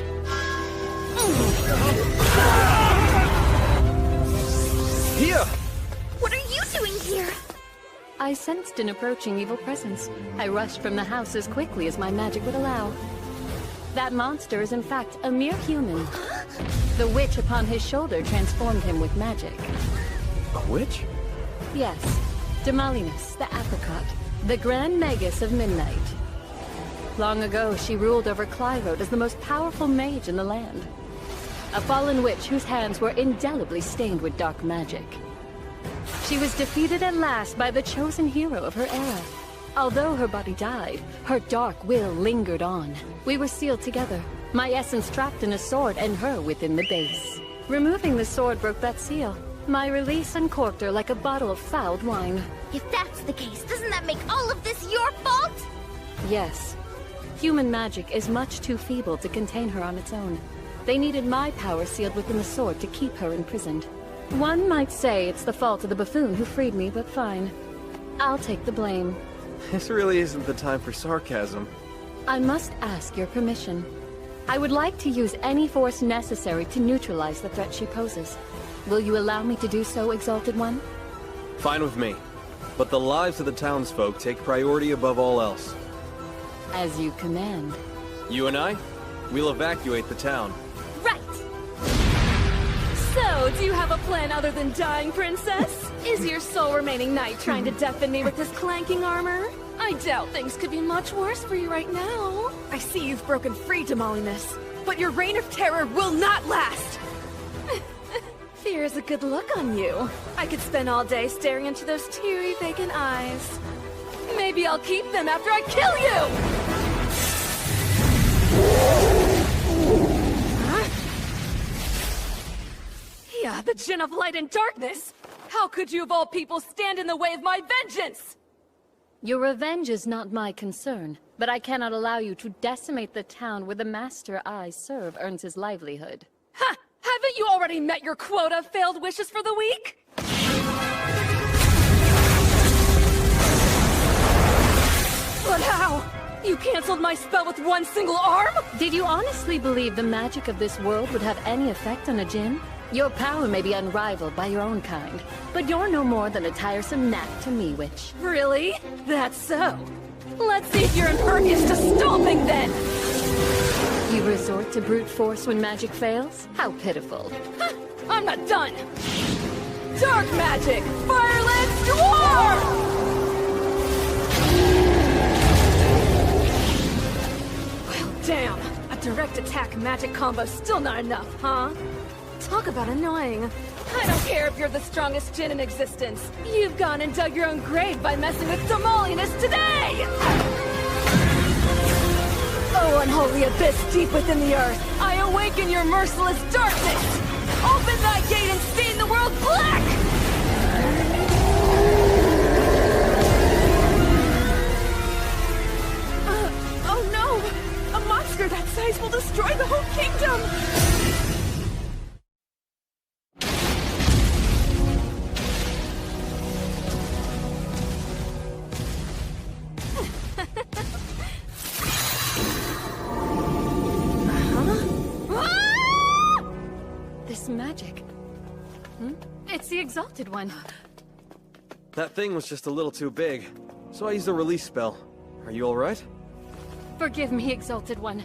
Hia! What are you doing here? I sensed an approaching evil presence. I rushed from the house as quickly as my magic would allow. That monster is in fact a mere human. The witch upon his shoulder transformed him with magic. A witch? Yes, Demalinus, the apricot, the Grand Magus of Midnight. Long ago, she ruled over Clyrode as the most powerful mage in the land. A fallen witch whose hands were indelibly stained with dark magic. She was defeated at last by the chosen hero of her era. Although her body died, her dark will lingered on. We were sealed together, my essence trapped in a sword and her within the base. Removing the sword broke that seal. My release uncorked her like a bottle of fouled wine. If that's the case, doesn't that make all of this your fault? Yes. Human magic is much too feeble to contain her on its own. They needed my power sealed within the sword to keep her imprisoned. One might say it's the fault of the buffoon who freed me, but fine. I'll take the blame. This really isn't the time for sarcasm. I must ask your permission. I would like to use any force necessary to neutralize the threat she poses. Will you allow me to do so, Exalted One? Fine with me. But the lives of the townsfolk take priority above all else. As you command. You and I? We'll evacuate the town. Right! So, do you have a plan other than dying, Princess? Is your sole remaining knight trying to deafen me with his clanking armor? I doubt things could be much worse for you right now. I see you've broken free, Demolinis, but your reign of terror will not last! Fear is a good look on you. I could spend all day staring into those teary, vacant eyes. Maybe I'll keep them after I kill you! Huh? Yeah, the Djinn of Light and Darkness! How could you of all people stand in the way of my vengeance? Your revenge is not my concern, but I cannot allow you to decimate the town where the master I serve earns his livelihood. Ha! Haven't you already met your quota of failed wishes for the week? But how? You canceled my spell with one single arm? Did you honestly believe the magic of this world would have any effect on a Djinn? Your power may be unrivaled by your own kind, but you're no more than a tiresome gnat to me, witch. Really? That's so. Let's see if you're impervious to stomping, then! You resort to brute force when magic fails? How pitiful. Ha! I'm not done! Dark magic! Fireland Swarm! Well, damn! A direct attack magic combo's still not enough, huh? Talk about annoying. I don't care if you're the strongest Djinn in existence. You've gone and dug your own grave by messing with Demolinis today! Oh, unholy abyss deep within the earth, I awaken your merciless darkness! Open thy gate and stain the world black! Oh no! A monster that size will destroy the whole kingdom! This magic. It's the Exalted One. That thing was just a little too big, so I used a release spell. Are you alright? Forgive me, Exalted One.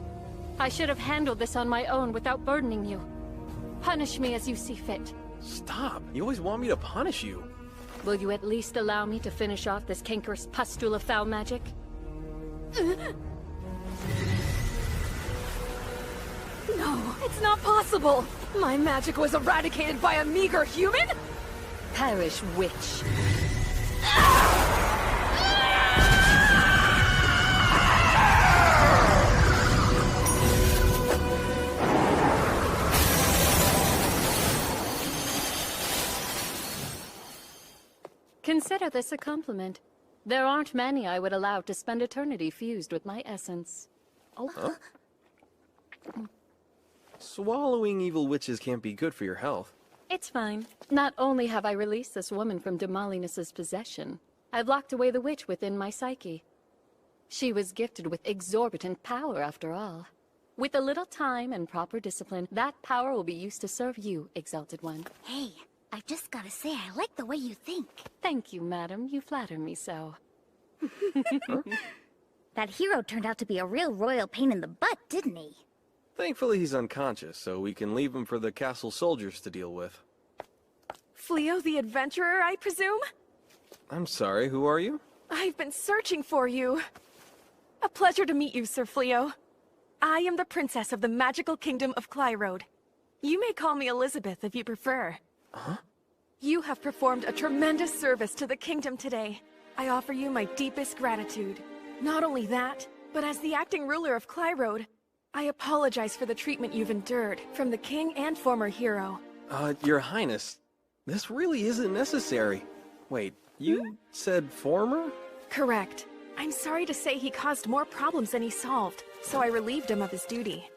I should have handled this on my own without burdening you. Punish me as you see fit. Stop! You always want me to punish you. Will you at least allow me to finish off this cankerous pustule of foul magic? No, it's not possible! My magic was eradicated by a meager human? Perish, witch. Consider this a compliment. There aren't many I would allow to spend eternity fused with my essence. Oh. Huh? Swallowing evil witches can't be good for your health. It's fine. Not only have I released this woman from Demolinis' possession, I've locked away the witch within my psyche. She was gifted with exorbitant power, after all. With a little time and proper discipline, that power will be used to serve you, Exalted One. Hey, I've just gotta say, I like the way you think. Thank you, madam. You flatter me so. That hero turned out to be a real royal pain in the butt, didn't he? Thankfully he's unconscious, so we can leave him for the castle soldiers to deal with. Fleo the Adventurer, I presume? I'm sorry, who are you? I've been searching for you. A pleasure to meet you, Sir Fleo. I am the princess of the magical kingdom of Clyrode. You may call me Elizabeth if you prefer. Huh? You have performed a tremendous service to the kingdom today. I offer you my deepest gratitude. Not only that, but as the acting ruler of Clyrode, I apologize for the treatment you've endured from the king and former hero. Your Highness, this really isn't necessary. Wait, you said former? Correct. I'm sorry to say he caused more problems than he solved, so I relieved him of his duty.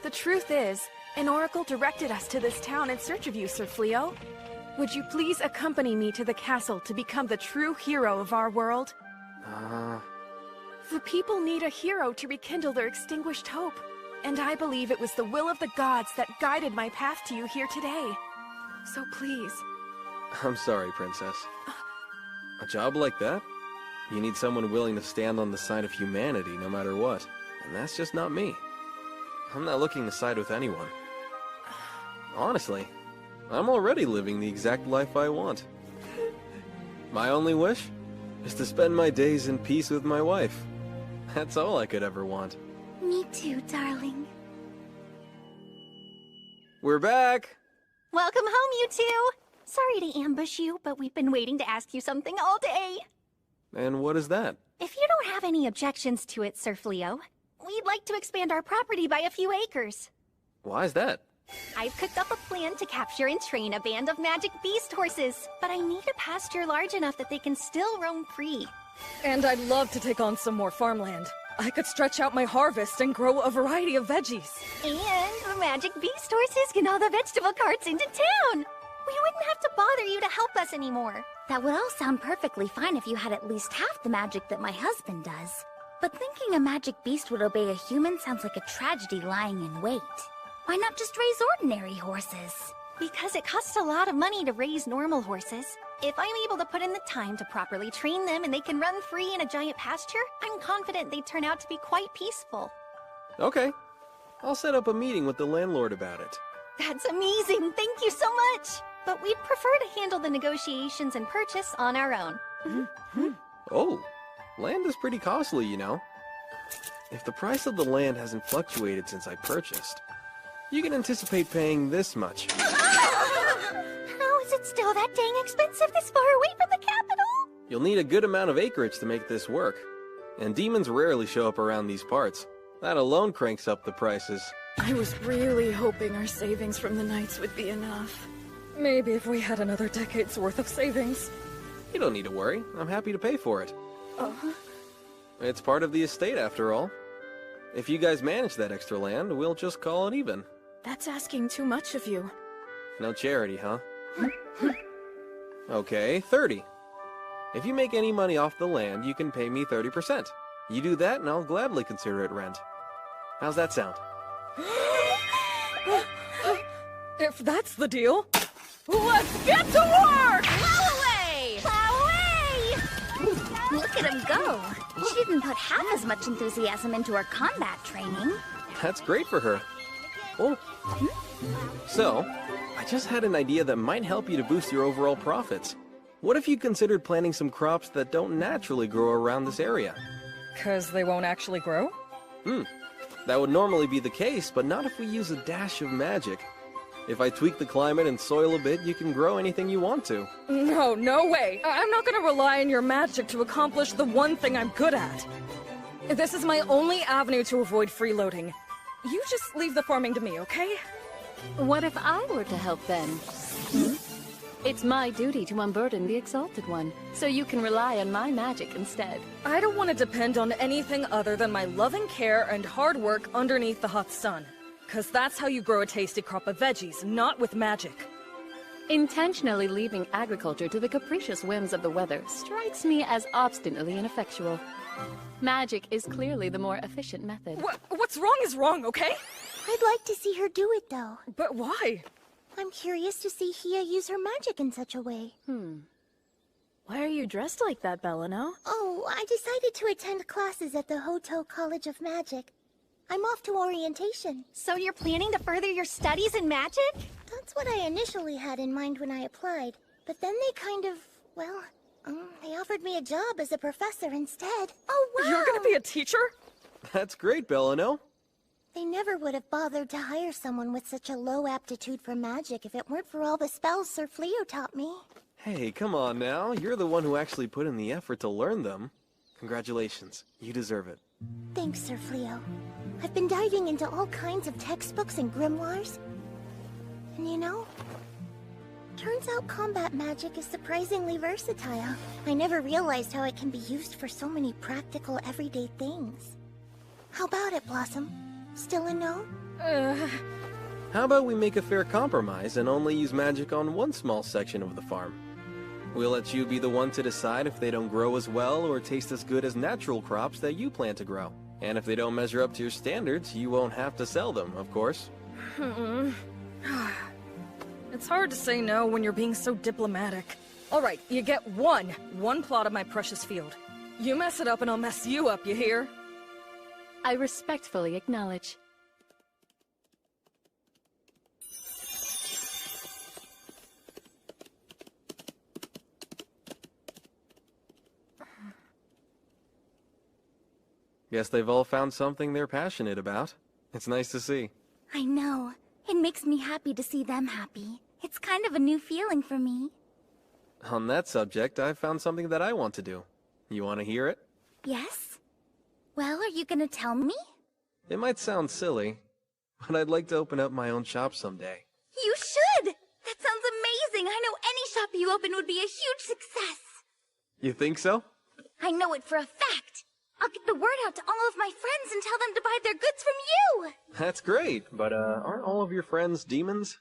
The truth is, an oracle directed us to this town in search of you, Sir Fleo. Would you please accompany me to the castle to become the true hero of our world? The people need a hero to rekindle their extinguished hope. And I believe it was the will of the gods that guided my path to you here today. So please. I'm sorry, Princess. A job like that? You need someone willing to stand on the side of humanity no matter what. And that's just not me. I'm not looking to side with anyone. Honestly, I'm already living the exact life I want. My only wish is to spend my days in peace with my wife. That's all I could ever want. Me too, darling. We're back! Welcome home, you two! Sorry to ambush you, but we've been waiting to ask you something all day. And what is that? If you don't have any objections to it, Sir Fleo, we'd like to expand our property by a few acres. Why is that? I've cooked up a plan to capture and train a band of magic beast horses, but I need a pasture large enough that they can still roam free. And I'd love to take on some more farmland. I could stretch out my harvest and grow a variety of veggies. And the magic beast horses can haul the vegetable carts into town! We wouldn't have to bother you to help us anymore. That would all sound perfectly fine if you had at least half the magic that my husband does. But thinking a magic beast would obey a human sounds like a tragedy lying in wait. Why not just raise ordinary horses? Because it costs a lot of money to raise normal horses. If I'm able to put in the time to properly train them and they can run free in a giant pasture, I'm confident they'd turn out to be quite peaceful. Okay. I'll set up a meeting with the landlord about it. That's amazing! Thank you so much! But we'd prefer to handle the negotiations and purchase on our own. Oh, land is pretty costly, you know. If the price of the land hasn't fluctuated since I purchased, you can anticipate paying this much. How is it still that dang expensive this far away from the capital? You'll need a good amount of acreage to make this work. And demons rarely show up around these parts. That alone cranks up the prices. I was really hoping our savings from the Knights would be enough. Maybe if we had another decade's worth of savings. You don't need to worry. I'm happy to pay for it. It's part of the estate, after all. If you guys manage that extra land, we'll just call it even. That's asking too much of you. No charity, huh? Okay, 30. If you make any money off the land, you can pay me 30%. You do that, and I'll gladly consider it rent. How's that sound? If that's the deal, let's get to work! Plow away! Plow away! Look at him go. She didn't put half as much enthusiasm into her combat training. That's great for her. Oh. So, I just had an idea that might help you to boost your overall profits. What if you considered planting some crops that don't naturally grow around this area? 'Cause they won't actually grow? That would normally be the case, but not if we use a dash of magic. If I tweak the climate and soil a bit, you can grow anything you want to. No, no way! I'm not gonna rely on your magic to accomplish the one thing I'm good at. This is my only avenue to avoid freeloading. You just leave the farming to me, okay? What if I were to help then? It's my duty to unburden the Exalted One, so you can rely on my magic instead. I don't want to depend on anything other than my loving care and hard work underneath the hot sun. 'Cause that's how you grow a tasty crop of veggies, not with magic. Intentionally leaving agriculture to the capricious whims of the weather strikes me as obstinately ineffectual. Magic is clearly the more efficient method. What's wrong is wrong, okay? I'd like to see her do it, though. But why? I'm curious to see Hia use her magic in such a way. Why are you dressed like that, Belano? Oh, I decided to attend classes at the Hoto College of Magic. I'm off to orientation. So you're planning to further your studies in magic? That's what I initially had in mind when I applied. But then they kind of, well, they offered me a job as a professor instead. Oh, wow! You're gonna be a teacher? That's great, Belano. They never would have bothered to hire someone with such a low aptitude for magic if it weren't for all the spells Sir Fleo taught me. Hey, come on now. You're the one who actually put in the effort to learn them. Congratulations. You deserve it. Thanks, Sir Fleo. I've been diving into all kinds of textbooks and grimoires. And you know, turns out combat magic is surprisingly versatile. I never realized how it can be used for so many practical, everyday things. How about it, Blossom? Still a no? How about we make a fair compromise and only use magic on one small section of the farm? We'll let you be the one to decide if they don't grow as well or taste as good as natural crops that you plan to grow. And if they don't measure up to your standards, you won't have to sell them, of course. It's hard to say no when you're being so diplomatic. All right, you get one plot of my precious field. You mess it up and I'll mess you up, you hear? I respectfully acknowledge. Guess they've all found something they're passionate about. It's nice to see. I know. It makes me happy to see them happy. It's kind of a new feeling for me. On that subject, I've found something that I want to do. You want to hear it? Yes? Well, are you gonna tell me? It might sound silly, but I'd like to open up my own shop someday. You should! That sounds amazing! I know any shop you open would be a huge success! You think so? I know it for a fact! I'll get the word out to all of my friends and tell them to buy their goods from you! That's great, but aren't all of your friends demons?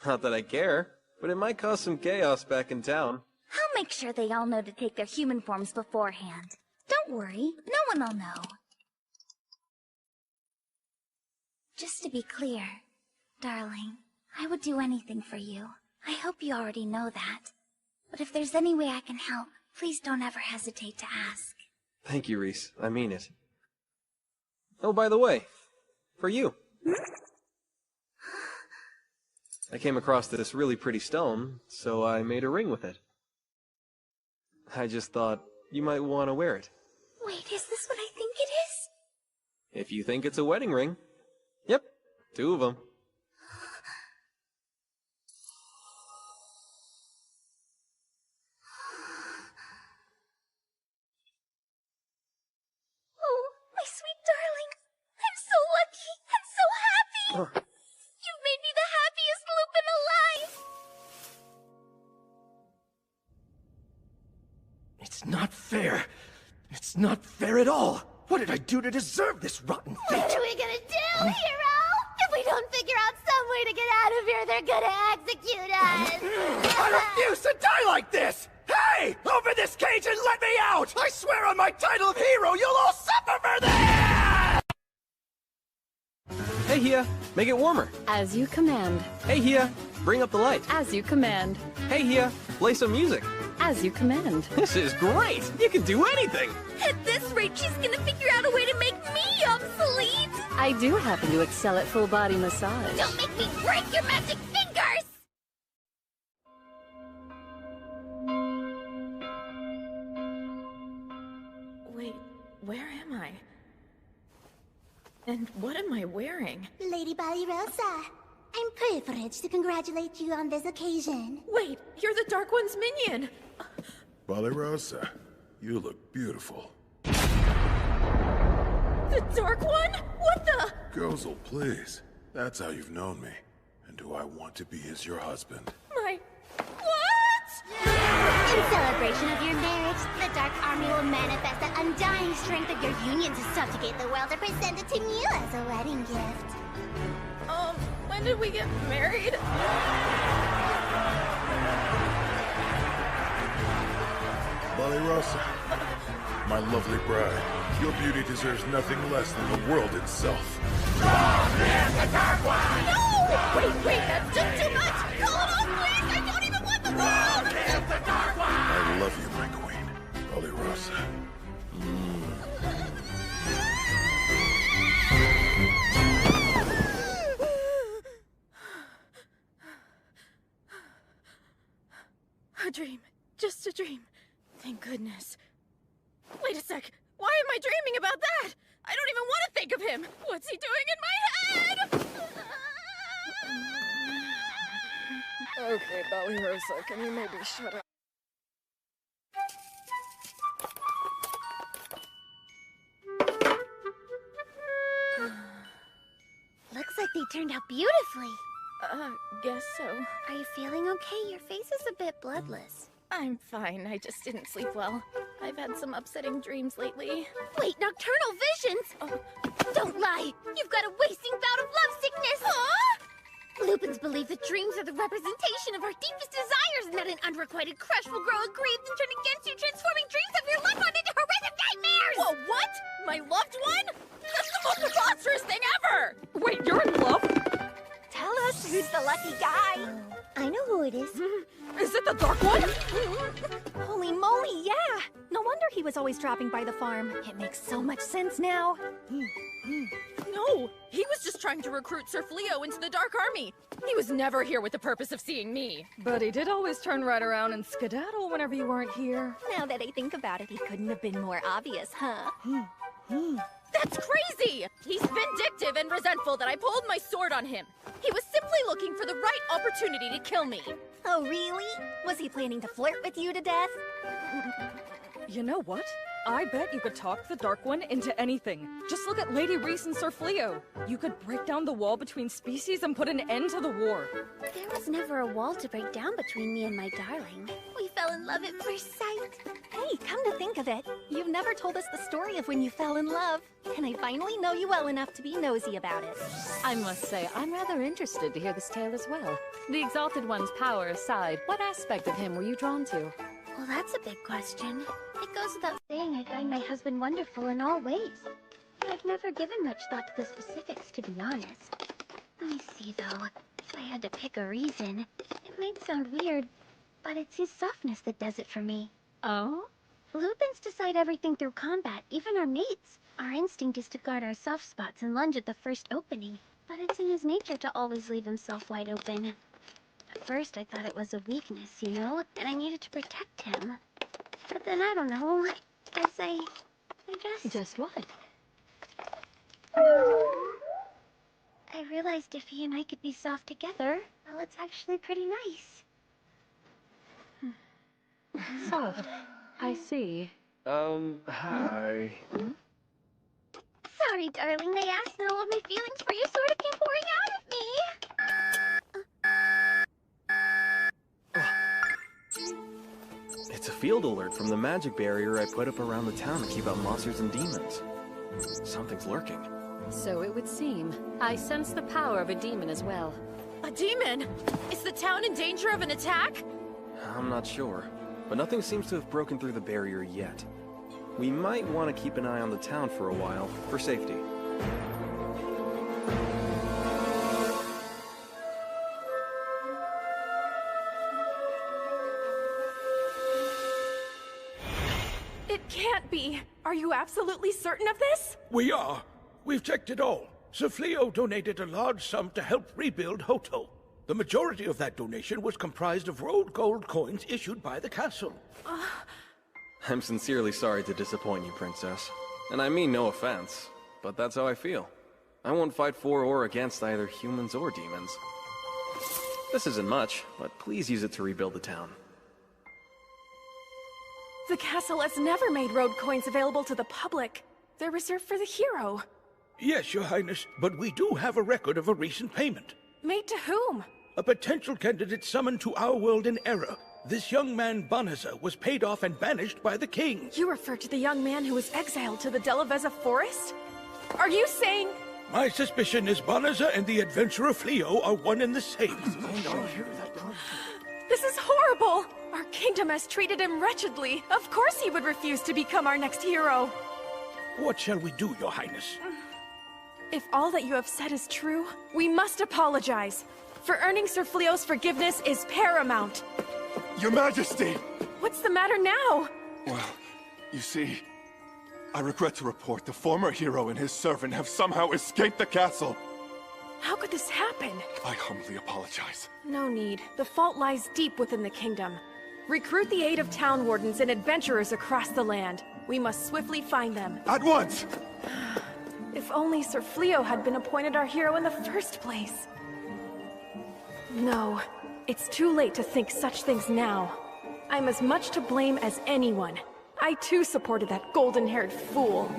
Not that I care, but it might cause some chaos back in town. I'll make sure they all know to take their human forms beforehand. Don't worry, no one will know. Just to be clear, darling, I would do anything for you. I hope you already know that. But if there's any way I can help, please don't ever hesitate to ask. Thank you, Reese. I mean it. Oh, by the way, for you. I came across this really pretty stone, so I made a ring with it. I just thought you might want to wear it. Wait, is this what I think it is? If you think it's a wedding ring. Yep, 2 of them. Oh, my sweet darling. I'm so lucky and so happy. You've made me the happiest Lupin alive. It's not fair. It's not fair at all. What did I do to deserve this rotten fate? What are we gonna do, hero? If we don't figure out some way to get out of here, they're gonna execute us! I refuse to die like this! Hey! Open this cage and let me out! I swear on my title of hero, you'll all suffer for this! Hey, Hia, make it warmer. As you command. Hey, Hia, bring up the light. As you command. Hey, Hia, play some music. As you command. This is great! You can do anything! At this rate, she's gonna figure out a way to make me obsolete! I do happen to excel at full body massage. Don't make me break your magic fingers! Wait, where am I? And what am I wearing? Lady Ballyrosa, I'm privileged to congratulate you on this occasion. Wait, you're the Dark One's minion! Ballyrosa, you look beautiful. The Dark One? What the? Gozel, please. That's how you've known me. And do I want to be as your husband? My... What? In celebration of your marriage, the Dark Army will manifest the undying strength of your union to subjugate the world and present it to you as a wedding gift. When did we get married? Ballyrosa, my lovely bride, your beauty deserves nothing less than the world itself. The Dark One! No! Wait, that's just too much! Call it off, please! I don't even want the world! The Dark One! I love you, my queen, Ballyrosa. A dream. Just a dream. Thank goodness. Wait a sec. Why am I dreaming about that? I don't even want to think of him. What's he doing in my head? Okay, Ballyrosa, can you maybe shut up? Looks like they turned out beautifully. Guess so. Are you feeling okay? Your face is a bit bloodless. I'm fine. I just didn't sleep well. I've had some upsetting dreams lately. Wait, nocturnal visions? Oh, don't lie! You've got a wasting bout of lovesickness! Huh? Lupins Lupins believe that dreams are the representation of our deepest desires and that an unrequited crush will grow aggrieved and turn against you, transforming dreams of your loved one into horrific nightmares! Whoa, what? My loved one? That's the most preposterous thing ever! Wait, you're in love? Tell us who's the lucky guy. I know who it is. Is it the Dark One? Holy moly, yeah! No wonder he was always dropping by the farm. It makes so much sense now. No, he was just trying to recruit Sir Fleo into the Dark Army. He was never here with the purpose of seeing me. But he did always turn right around and skedaddle whenever you weren't here. Now that I think about it, he couldn't have been more obvious, huh? That's crazy! He's vindictive and resentful that I pulled my sword on him. He was simply looking for the right opportunity to kill me. Oh, really? Was he planning to flirt with you to death? You know what? I bet you could talk the Dark One into anything. Just look at Lady Reese and Sir Fleo. You could break down the wall between species and put an end to the war. There was never a wall to break down between me and my darling. We fell in love at first sight. Hey, come to think of it, you've never told us the story of when you fell in love. And I finally know you well enough to be nosy about it. I must say, I'm rather interested to hear this tale as well. The Exalted One's power aside, what aspect of him were you drawn to? Well, that's a big question. It goes without saying I find my husband wonderful in all ways. I've never given much thought to the specifics, to be honest. Let me see, though. If I had to pick a reason, it might sound weird, but it's his softness that does it for me. Oh? Lupins decide everything through combat, even our mates. Our instinct is to guard our soft spots and lunge at the first opening. But it's in his nature to always leave himself wide open. At first, I thought it was a weakness, you know, and I needed to protect him. But then, I don't know, I guess... Just what? I realized if he and I could be soft together, well, it's actually pretty nice. Soft. I see. Hi. Sorry, darling, they asked and all of my feelings for you sort of came pouring out of me. It's a field alert from the magic barrier I put up around the town to keep out monsters and demons. Something's lurking. So it would seem. I sense the power of a demon as well. A demon? Is the town in danger of an attack? I'm not sure, but nothing seems to have broken through the barrier yet. We might want to keep an eye on the town for a while, for safety. It can't be. Are you absolutely certain of this? We are. We've checked it all. Sir Fleo donated a large sum to help rebuild Hoto. The majority of that donation was comprised of rolled gold coins issued by the castle. I'm sincerely sorry to disappoint you, Princess. And I mean no offense, but that's how I feel. I won't fight for or against either humans or demons. This isn't much, but please use it to rebuild the town. The castle has never made road coins available to the public. They're reserved for the hero. Yes, Your Highness, but we do have a record of a recent payment. Made to whom? A potential candidate summoned to our world in error. This young man, Banaza, was paid off and banished by the king. You refer to the young man who was exiled to the Delaveza forest? Are you saying... My suspicion is Banaza and the adventurer Fleo are one and the same. This is horrible! Our kingdom has treated him wretchedly. Of course he would refuse to become our next hero. What shall we do, Your Highness? If all that you have said is true, we must apologize. For earning Sir Fleo's forgiveness is paramount. Your Majesty! What's the matter now? Well, you see, I regret to report the former hero and his servant have somehow escaped the castle. How could this happen? I humbly apologize. No need. The fault lies deep within the kingdom. Recruit the aid of town wardens and adventurers across the land. We must swiftly find them. At once! If only Sir Fleo had been appointed our hero in the first place. No, it's too late to think such things now. I'm as much to blame as anyone. I too supported that golden-haired fool.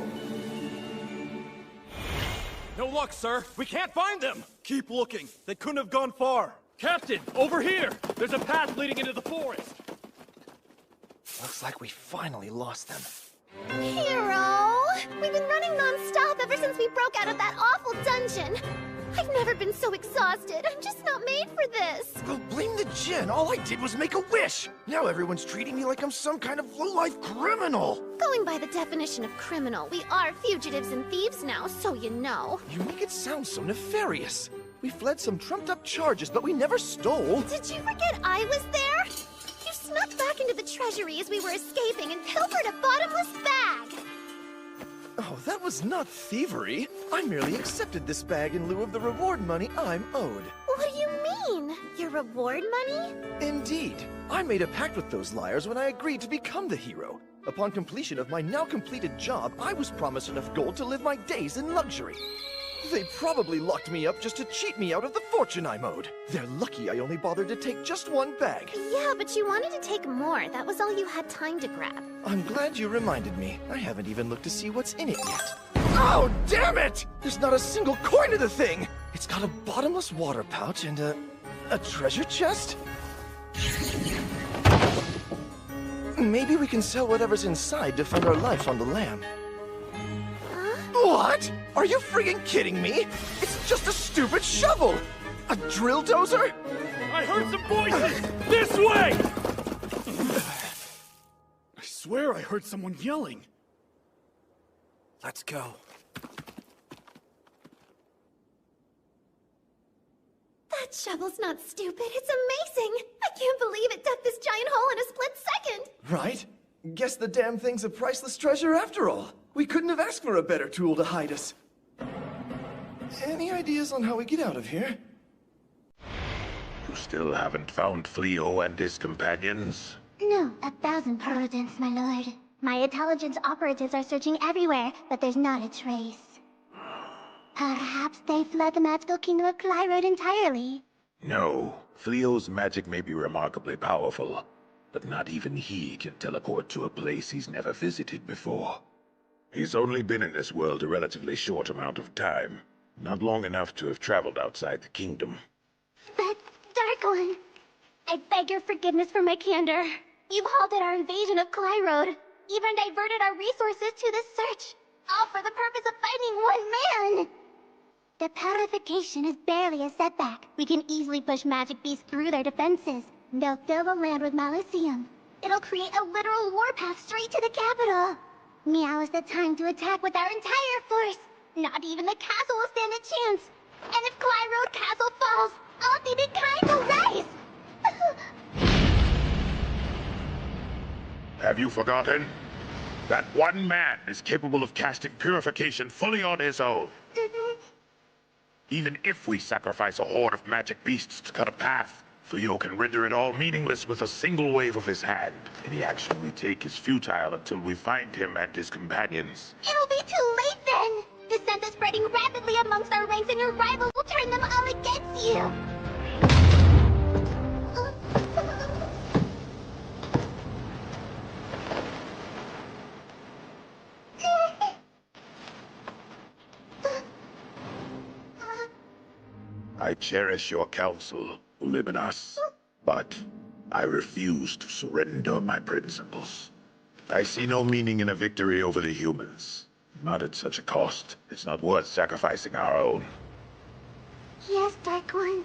No luck, sir. We can't find them. Keep looking. They couldn't have gone far. Captain, over here! There's a path leading into the forest! Looks like we finally lost them. Hero! We've been running non-stop ever since we broke out of that awful dungeon. I've never been so exhausted. I'm just not made for this. Well, blame the djinn. All I did was make a wish. Now everyone's treating me like I'm some kind of low-life criminal. Going by the definition of criminal, we are fugitives and thieves now, so you know. You make it sound so nefarious. We fled some trumped-up charges, but we never stole. Did you forget I was there? You snuck back into the treasury as we were escaping and pilfered a bottomless bag. Oh, that was not thievery. I merely accepted this bag in lieu of the reward money I'm owed. What do you mean? Your reward money? Indeed. I made a pact with those liars when I agreed to become the hero. Upon completion of my now completed job, I was promised enough gold to live my days in luxury. They probably locked me up just to cheat me out of the fortune I'm owed. They're lucky I only bothered to take just one bag. Yeah, but you wanted to take more. That was all you had time to grab. I'm glad you reminded me. I haven't even looked to see what's in it yet. Oh, damn it! There's not a single coin in the thing! It's got a bottomless water pouch and a treasure chest? Maybe we can sell whatever's inside to fund our life on the lam. What? Are you friggin' kidding me? It's just a stupid shovel! A drill dozer? I heard some voices! This way! I swear I heard someone yelling. Let's go. That shovel's not stupid. It's amazing. I can't believe it dug this giant hole in a split second. Right? Guess the damn thing's a priceless treasure after all. We couldn't have asked for a better tool to hide us. Any ideas on how we get out of here? You still haven't found Fleo and his companions? No, 1,000 prudence, my lord. My intelligence operatives are searching everywhere, but there's not a trace. Perhaps they fled the magical kingdom of Clyrode entirely. No. Fleo's magic may be remarkably powerful, but not even he can teleport to a place he's never visited before. He's only been in this world a relatively short amount of time, not long enough to have traveled outside the kingdom. But, Dark One, I beg your forgiveness for my candor. You've halted our invasion of Clyrode, even diverted our resources to this search, all for the purpose of finding one man! The purification is barely a setback. We can easily push magic beasts through their defenses. They'll fill the land with Malicium. It'll create a literal warpath straight to the capital. Now is the time to attack with our entire force. Not even the castle will stand a chance. And if Clyrode Castle falls, all demon kind will rise! Have you forgotten? That one man is capable of casting purification fully on his own. Even if we sacrifice a horde of magic beasts to cut a path, Fleo can render it all meaningless with a single wave of his hand. Any action we take is futile until we find him and his companions. It'll be too late then! The scent is spreading rapidly amongst our ranks and your rival will turn them all against you! I cherish your counsel, Ulibinas, but I refuse to surrender my principles. I see no meaning in a victory over the humans. Not at such a cost. It's not worth sacrificing our own. Yes, Dark One.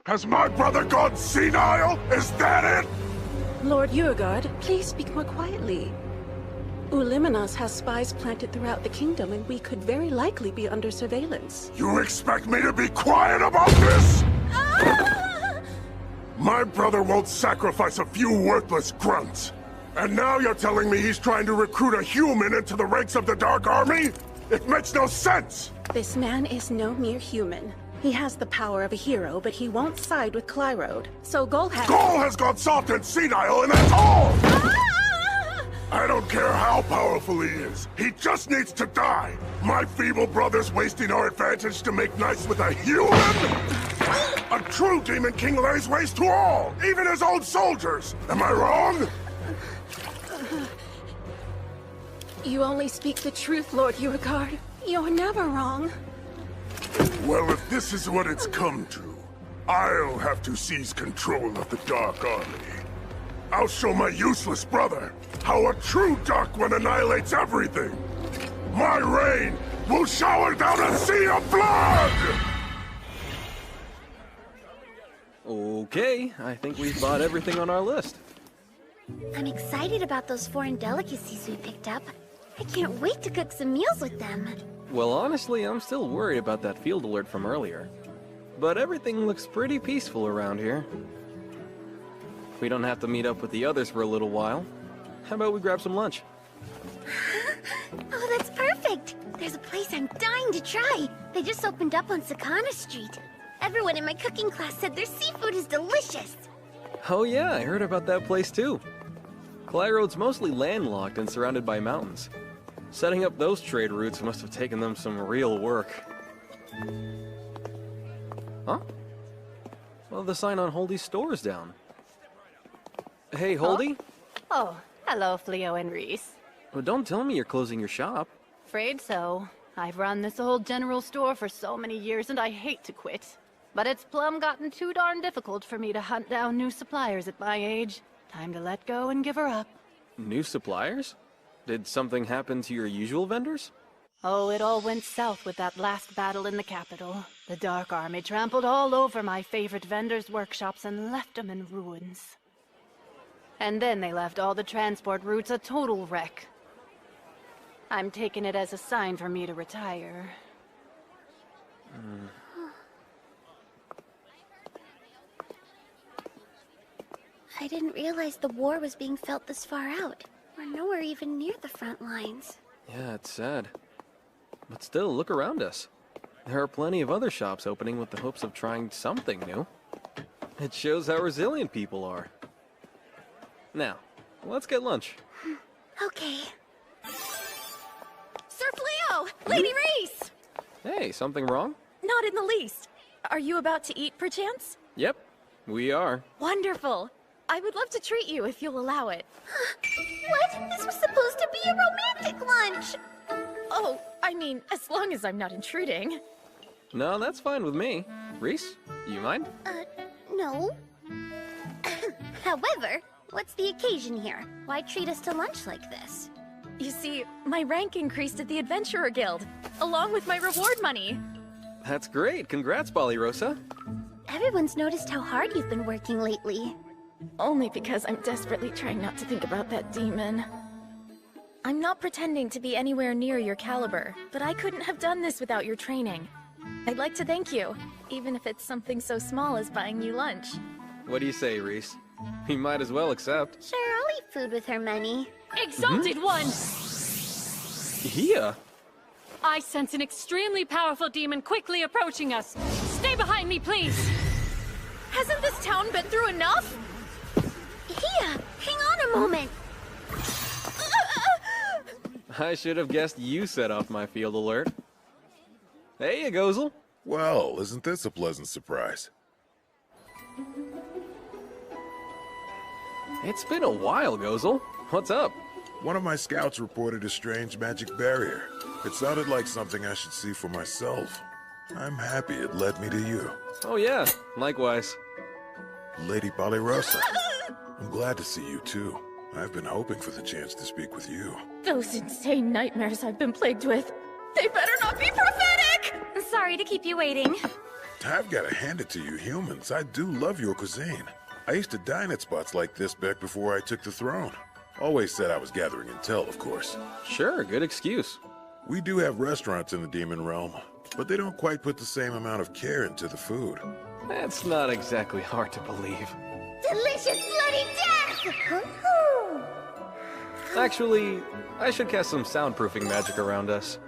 Has my brother gone senile? Is that it? Lord Urgard, please speak more quietly. Uliminos has spies planted throughout the kingdom, and we could very likely be under surveillance. You expect me to be quiet about this? My brother won't sacrifice a few worthless grunts. And now you're telling me he's trying to recruit a human into the ranks of the Dark Army? It makes no sense! This man is no mere human. He has the power of a hero, but he won't side with Clyrode. So Gol has gone soft and senile, and that's all! I don't care how powerful he is. He just needs to die. My feeble brother's wasting our advantage to make nice with a human? A true Demon King lays waste to all, even his own soldiers. Am I wrong? You only speak the truth, Lord Urgard. You're never wrong. Well, if this is what it's come to, I'll have to seize control of the Dark Army. I'll show my useless brother how a true Dark One annihilates everything. My reign will shower down a sea of blood! Okay, I think we've bought everything on our list. I'm excited about those foreign delicacies we picked up. I can't wait to cook some meals with them. Well, honestly, I'm still worried about that field alert from earlier. But everything looks pretty peaceful around here. We don't have to meet up with the others for a little while. How about we grab some lunch? Oh, that's perfect! There's a place I'm dying to try. They just opened up on Sakana Street. Everyone in my cooking class said their seafood is delicious. Oh yeah, I heard about that place too. Clyrode's mostly landlocked and surrounded by mountains. Setting up those trade routes must have taken them some real work. Huh? Well, the sign on Holdy's store is down. Hey, Holdy? Oh, hello, Fleo and Reese. Well, don't tell me you're closing your shop. Afraid so. I've run this old general store for so many years and I hate to quit. But it's plumb gotten too darn difficult for me to hunt down new suppliers at my age. Time to let go and give her up. New suppliers? Did something happen to your usual vendors? Oh, it all went south with that last battle in the capital. The Dark Army trampled all over my favorite vendors' workshops and left them in ruins. And then they left all the transport routes a total wreck. I'm taking it as a sign for me to retire. I didn't realize the war was being felt this far out. We're nowhere even near the front lines. Yeah, it's sad. But still, look around us. There are plenty of other shops opening with the hopes of trying something new. It shows how resilient people are. Now, let's get lunch. Okay. Sir Fleo! Lady Reese! Hey, something wrong? Not in the least. Are you about to eat, perchance? Yep, we are. Wonderful. I would love to treat you if you'll allow it. What? This was supposed to be a romantic lunch! Oh, I mean, as long as I'm not intruding. No, that's fine with me. Reese, you mind? No. However, what's the occasion here? Why treat us to lunch like this? You see, my rank increased at the Adventurer Guild, along with my reward money. That's great. Congrats, Ballyrosa. Everyone's noticed how hard you've been working lately. Only because I'm desperately trying not to think about that demon. I'm not pretending to be anywhere near your caliber, but I couldn't have done this without your training. I'd like to thank you, even if it's something so small as buying you lunch. What do you say, Reese? We might as well accept. Sure, I'll eat food with her money. Exalted One! Here? I sense an extremely powerful demon quickly approaching us. Stay behind me, please! Hasn't this town been through enough? Here, hang on a moment. I should have guessed you set off my field alert. Hey, Gozel. Well, isn't this a pleasant surprise? It's been a while, Gozel. What's up? One of my scouts reported a strange magic barrier. It sounded like something I should see for myself. I'm happy it led me to you. Oh yeah, likewise. Lady Ballyrosa, I'm glad to see you too. I've been hoping for the chance to speak with you. Those insane nightmares I've been plagued with. They better not be prophetic! Sorry to keep you waiting. I've got to hand it to you humans. I do love your cuisine. I used to dine at spots like this back before I took the throne. Always said I was gathering intel, of course. Sure, good excuse. We do have restaurants in the demon realm, but they don't quite put the same amount of care into the food. That's not exactly hard to believe. Delicious bloody death! Actually, I should cast some soundproofing magic around us.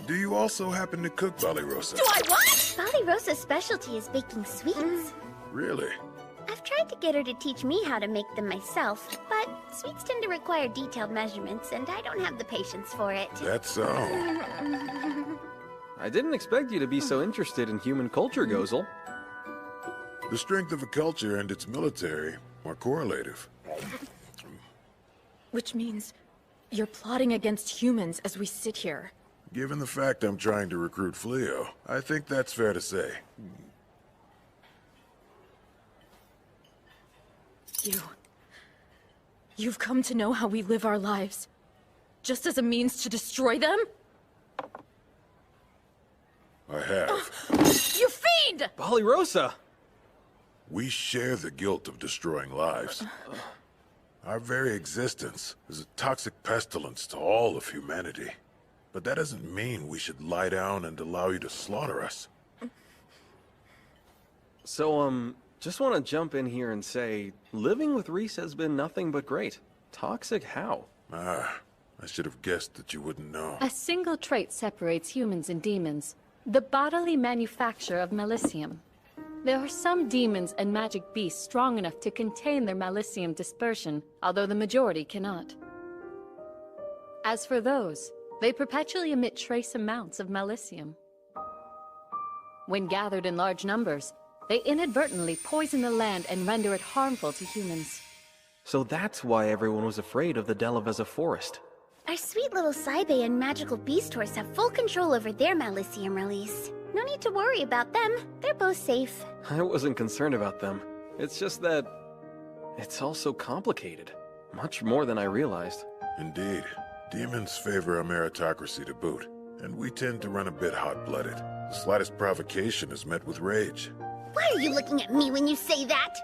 Do you also happen to cook, Ballyrosa? Do I what? Ballyrosa's specialty is baking sweets. Really? I've tried to get her to teach me how to make them myself, but sweets tend to require detailed measurements, and I don't have the patience for it. That's so. I didn't expect you to be so interested in human culture, Gozel. The strength of a culture and its military are correlative. Which means you're plotting against humans as we sit here. Given the fact I'm trying to recruit Fleo, I think that's fair to say. You've come to know how we live our lives, just as a means to destroy them? I have. You fiend! Ballyrosa! We share the guilt of destroying lives. Our very existence is a toxic pestilence to all of humanity. But that doesn't mean we should lie down and allow you to slaughter us. So, just want to jump in here and say, living with Reese has been nothing but great. Toxic how? I should have guessed that you wouldn't know. A single trait separates humans and demons. The bodily manufacture of Malicium. There are some demons and magic beasts strong enough to contain their Malicium dispersion, although the majority cannot. As for those, they perpetually emit trace amounts of Malicium. When gathered in large numbers, they inadvertently poison the land and render it harmful to humans. So that's why everyone was afraid of the Delaveza forest. Our sweet little Saibe and magical beast horse have full control over their Malicium release. No need to worry about them. They're both safe. I wasn't concerned about them. It's just that it's all so complicated. Much more than I realized. Indeed. Demons favor a meritocracy to boot, and we tend to run a bit hot-blooded. The slightest provocation is met with rage. Why are you looking at me when you say that?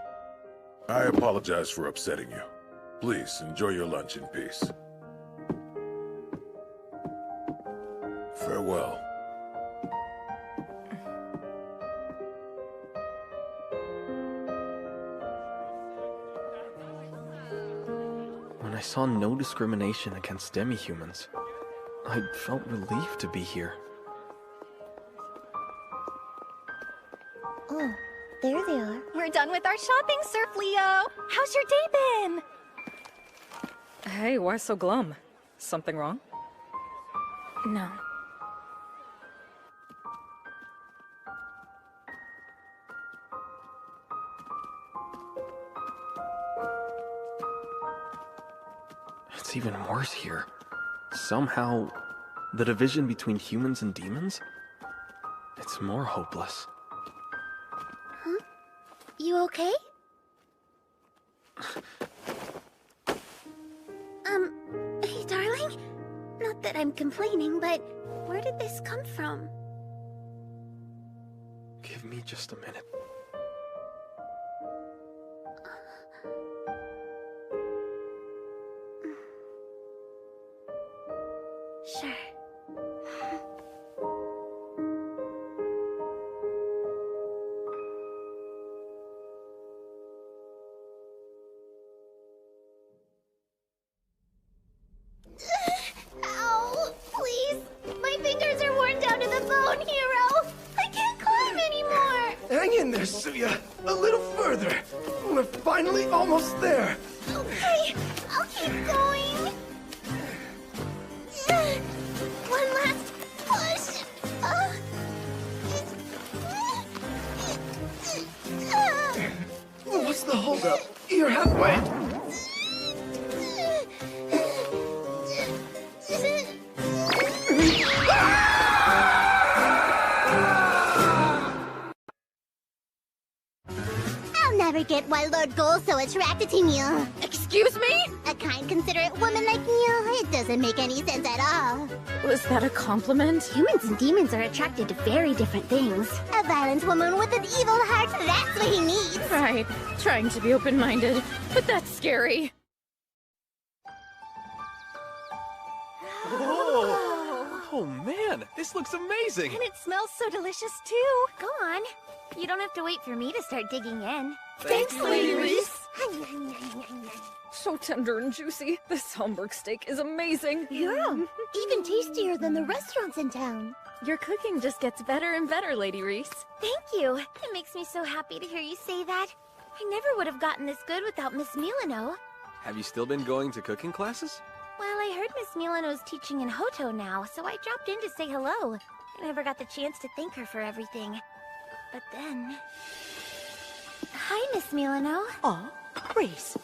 I apologize for upsetting you. Please, enjoy your lunch in peace. Farewell. When I saw no discrimination against demi-humans, I felt relieved to be here. Oh, there they are. We're done with our shopping, Sir Fleo. How's your day been? Hey, why so glum? Something wrong? No. It's even worse here. Somehow, the division between humans and demons? It's more hopeless. Huh? You okay? Hey, darling? Not that I'm complaining, but where did this come from? Give me just a minute. Sure. Ow! Please! My fingers are worn down to the bone, Hero! I can't climb anymore! Hang in there, Suya. A little further. We're finally almost there. Okay, I'll keep going. One last push. What's the holdup? You're halfway. I'll never get why Lord Goal's so attracted to you. Excuse me? A kind, considerate woman like you, it doesn't make any sense at all. Was that a compliment? Humans and demons are attracted to very different things. A violent woman with an evil heart, that's what he needs. Right. Trying to be open-minded, but that's scary. Oh man, this looks amazing! And it smells so delicious too. Go on. You don't have to wait for me to start digging in. Thanks, Lady Reese. So tender and juicy. This Homburg steak is amazing. Yeah, even tastier than the restaurants in town. Your cooking just gets better and better, Lady Reese. Thank you. It makes me so happy to hear you say that. I never would have gotten this good without Miss Milano. Have you still been going to cooking classes? Well, I heard Miss Milano's teaching in Hoto now, so I dropped in to say hello. I never got the chance to thank her for everything. But then... Hi, Miss Milano. Aw, Reese.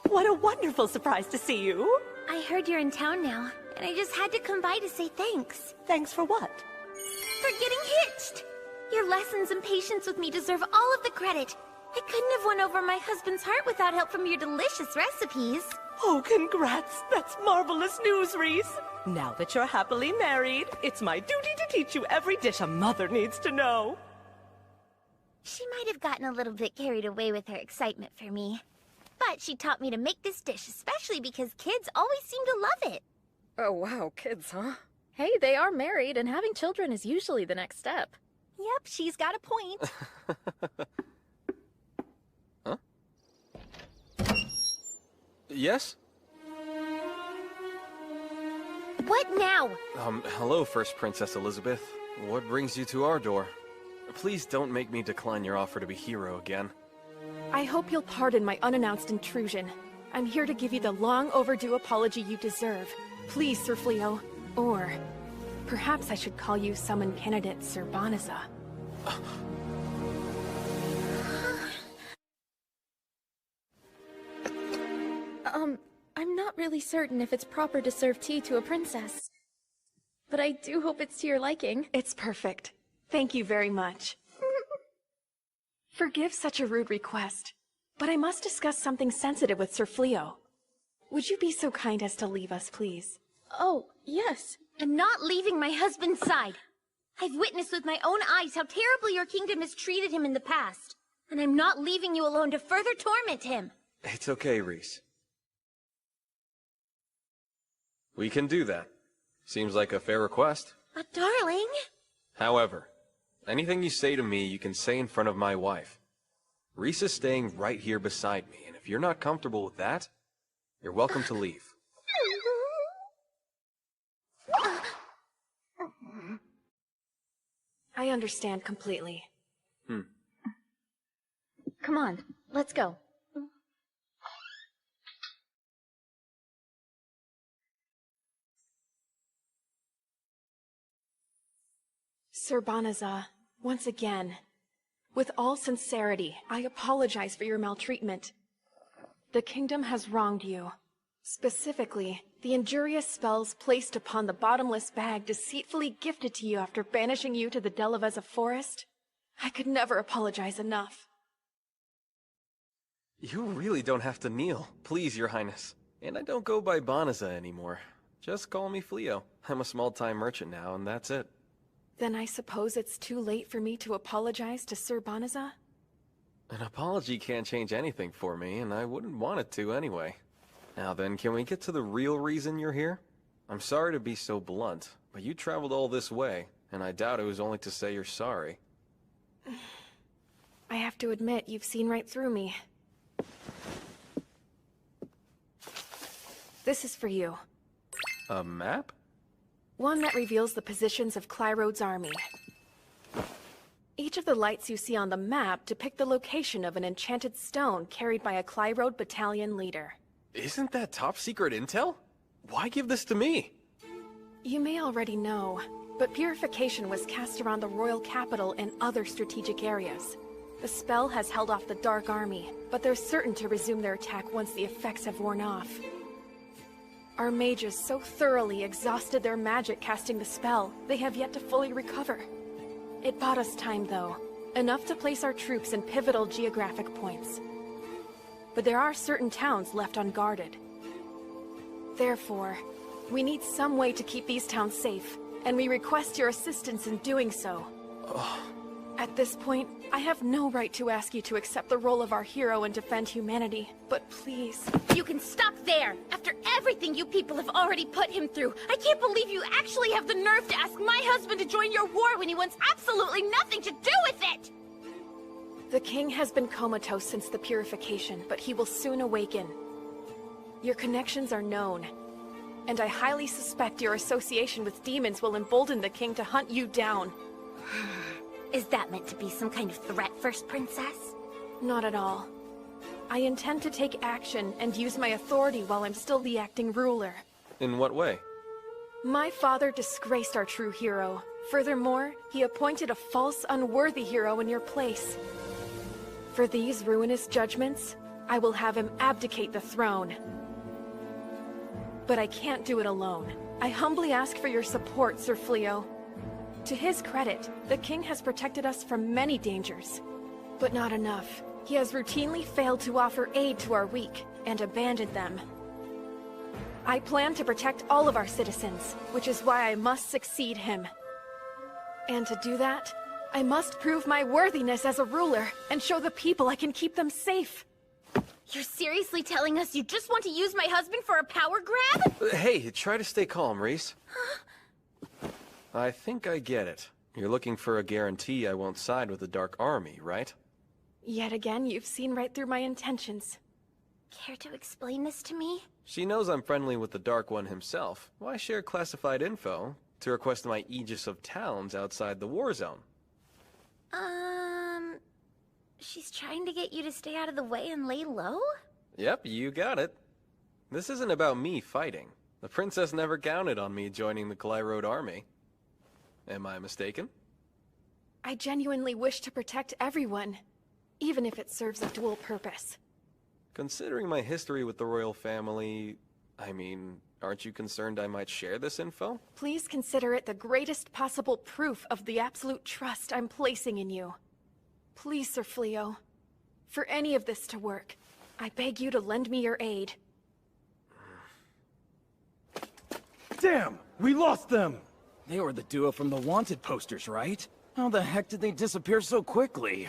What a wonderful surprise to see you. I heard you're in town now, and I just had to come by to say thanks. Thanks for what? For getting hitched! Your lessons and patience with me deserve all of the credit. I couldn't have won over my husband's heart without help from your delicious recipes. Oh, congrats! That's marvelous news, Reese! Now that you're happily married, it's my duty to teach you every dish a mother needs to know. She might have gotten a little bit carried away with her excitement for me. But she taught me to make this dish, especially because kids always seem to love it. Oh wow, kids, huh? Hey, they are married, and having children is usually the next step. Yep, she's got a point. Huh? Yes? What now? Hello, First Princess Elizabeth. What brings you to our door? Please don't make me decline your offer to be hero again. I hope you'll pardon my unannounced intrusion. I'm here to give you the long overdue apology you deserve. Please, Sir Fleo. Or perhaps I should call you summon candidate Sir Banaza. I'm not really certain if it's proper to serve tea to a princess. But I do hope it's to your liking. It's perfect. Thank you very much. Forgive such a rude request, but I must discuss something sensitive with Sir Fleo. Would you be so kind as to leave us, please? Oh, yes. I'm not leaving my husband's side. I've witnessed with my own eyes how terribly your kingdom has treated him in the past. And I'm not leaving you alone to further torment him. It's okay, Reese. We can do that. Seems like a fair request. But darling... However, anything you say to me, you can say in front of my wife. Reese is staying right here beside me, and if you're not comfortable with that, you're welcome to leave. I understand completely. Come on, let's go. Sir Banaza, once again, with all sincerity, I apologize for your maltreatment. The kingdom has wronged you. Specifically, the injurious spells placed upon the bottomless bag deceitfully gifted to you after banishing you to the Delavezza forest. I could never apologize enough. You really don't have to kneel, please, Your Highness. And I don't go by Banaza anymore. Just call me Fleo. I'm a small-time merchant now, and that's it. Then I suppose it's too late for me to apologize to Sir Banaza? An apology can't change anything for me, and I wouldn't want it to anyway. Now then, can we get to the real reason you're here? I'm sorry to be so blunt, but you traveled all this way, and I doubt it was only to say you're sorry. I have to admit, you've seen right through me. This is for you. A map? One that reveals the positions of Clyrode's army. Each of the lights you see on the map depict the location of an enchanted stone carried by a Clyrode battalion leader. Isn't that top-secret intel? Why give this to me? You may already know, but purification was cast around the royal capital and other strategic areas. The spell has held off the Dark Army, but they're certain to resume their attack once the effects have worn off. Our mages so thoroughly exhausted their magic casting the spell, they have yet to fully recover. It bought us time, though. Enough to place our troops in pivotal geographic points. But there are certain towns left unguarded. Therefore, we need some way to keep these towns safe, and we request your assistance in doing so. At this point, I have no right to ask you to accept the role of our hero and defend humanity, but please... You can stop there! After everything you people have already put him through, I can't believe you actually have the nerve to ask my husband to join your war when he wants absolutely nothing to do with it! The king has been comatose since the purification, but he will soon awaken. Your connections are known, and I highly suspect your association with demons will embolden the king to hunt you down. Is that meant to be some kind of threat, First Princess? Not at all. I intend to take action and use my authority while I'm still the acting ruler. In what way? My father disgraced our true hero. Furthermore, he appointed a false, unworthy hero in your place. For these ruinous judgments, I will have him abdicate the throne. But I can't do it alone. I humbly ask for your support, Sir Fleo. To his credit, the king has protected us from many dangers. But not enough. He has routinely failed to offer aid to our weak, and abandoned them. I plan to protect all of our citizens, which is why I must succeed him. And to do that, I must prove my worthiness as a ruler, and show the people I can keep them safe. You're seriously telling us you just want to use my husband for a power grab? Hey, try to stay calm, Reese. I think I get it. You're looking for a guarantee I won't side with the Dark Army, right? Yet again, you've seen right through my intentions. Care to explain this to me? She knows I'm friendly with the Dark One himself. Why share classified info to request my Aegis of towns outside the war zone? She's trying to get you to stay out of the way and lay low? Yep, you got it. This isn't about me fighting. The princess never counted on me joining the Clyrode army. Am I mistaken? I genuinely wish to protect everyone, even if it serves a dual purpose. Considering my history with the royal family, I mean, aren't you concerned I might share this info? Please consider it the greatest possible proof of the absolute trust I'm placing in you. Please, Sir Fleo, for any of this to work, I beg you to lend me your aid. Damn! We lost them! They were the duo from the wanted posters, right? How the heck did they disappear so quickly?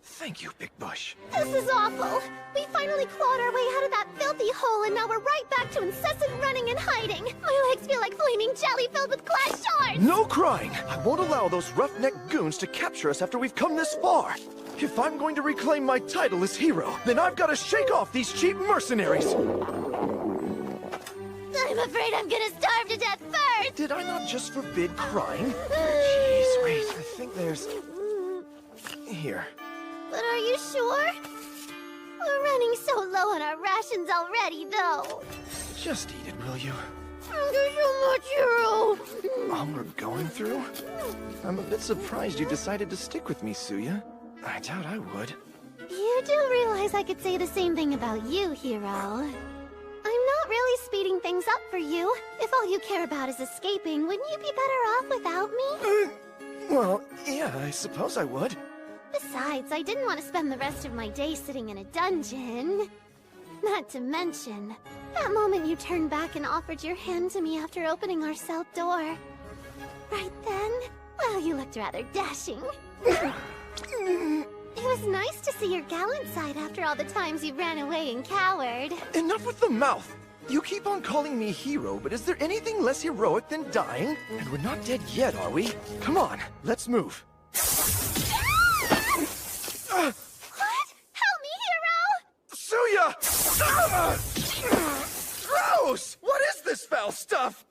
Thank you, Big Bush. This is awful! We finally clawed our way out of that filthy hole, and now we're right back to incessant running and hiding! My legs feel like flaming jelly filled with glass shards! No crying! I won't allow those roughneck goons to capture us after we've come this far! If I'm going to reclaim my title as hero, then I've got to shake off these cheap mercenaries! I'm afraid I'm gonna starve to death first! Did I not just forbid crying? Jeez, wait, I think there's... Here. But are you sure? We're running so low on our rations already, though. Just eat it, will you? There's so much, hero! All we're going through? I'm a bit surprised you decided to stick with me, Suya. I doubt I would. You do realize I could say the same thing about you, hero. I'm not really speeding things up for you. If all you care about is escaping, wouldn't you be better off without me? Well, yeah, I suppose I would. Besides, I didn't want to spend the rest of my day sitting in a dungeon. Not to mention, that moment you turned back and offered your hand to me after opening our cell door. Right then, well, you looked rather dashing. It was nice to see your gallant side after all the times you ran away and cowered. Enough with the mouth! You keep on calling me hero, but is there anything less heroic than dying? And we're not dead yet, are we? Come on, let's move. What? Help me, hero! Suya! Gross! What is this foul stuff?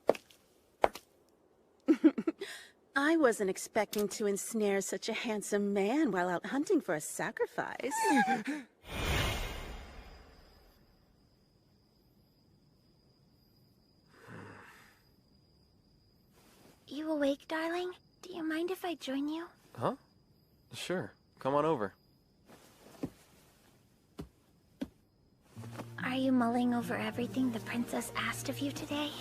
I wasn't expecting to ensnare such a handsome man while out hunting for a sacrifice. You awake, darling? Do you mind if I join you? Huh? Sure. Come on over. Are you mulling over everything the princess asked of you today?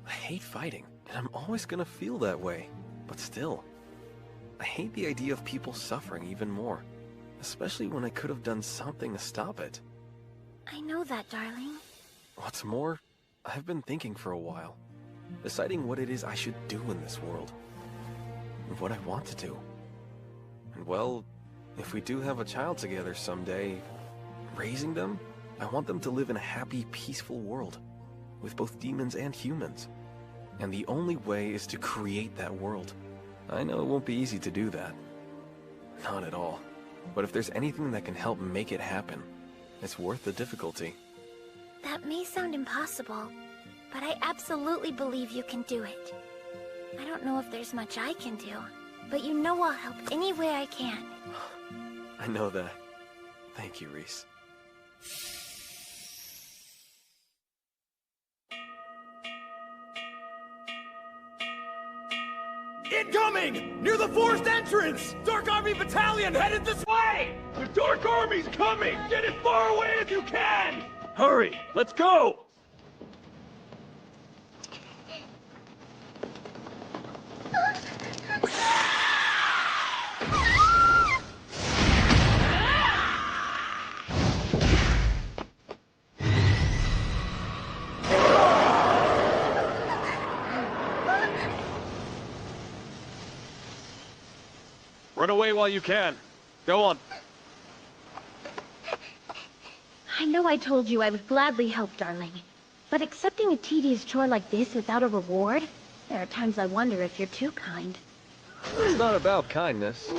I hate fighting, and I'm always gonna feel that way. But still, I hate the idea of people suffering even more. Especially when I could have done something to stop it. I know that, darling. What's more, I've been thinking for a while. Deciding what it is I should do in this world. And what I want to do. And well, if we do have a child together someday, raising them, I want them to live in a happy, peaceful world. With both demons and humans. And the only way is to create that world. I know it won't be easy to do that. Not at all. But if there's anything that can help make it happen, it's worth the difficulty. That may sound impossible, but I absolutely believe you can do it. I don't know if there's much I can do, but you know I'll help any way I can. I know that. Thank you, Reese. Incoming! Near the forest entrance! Dark Army Battalion headed this way! The Dark Army's coming! Get as far away as you can! Hurry! Let's go! Run away while you can. Go on. I know I told you I would gladly help, darling. But accepting a tedious chore like this without a reward? There are times I wonder if you're too kind. It's not about kindness.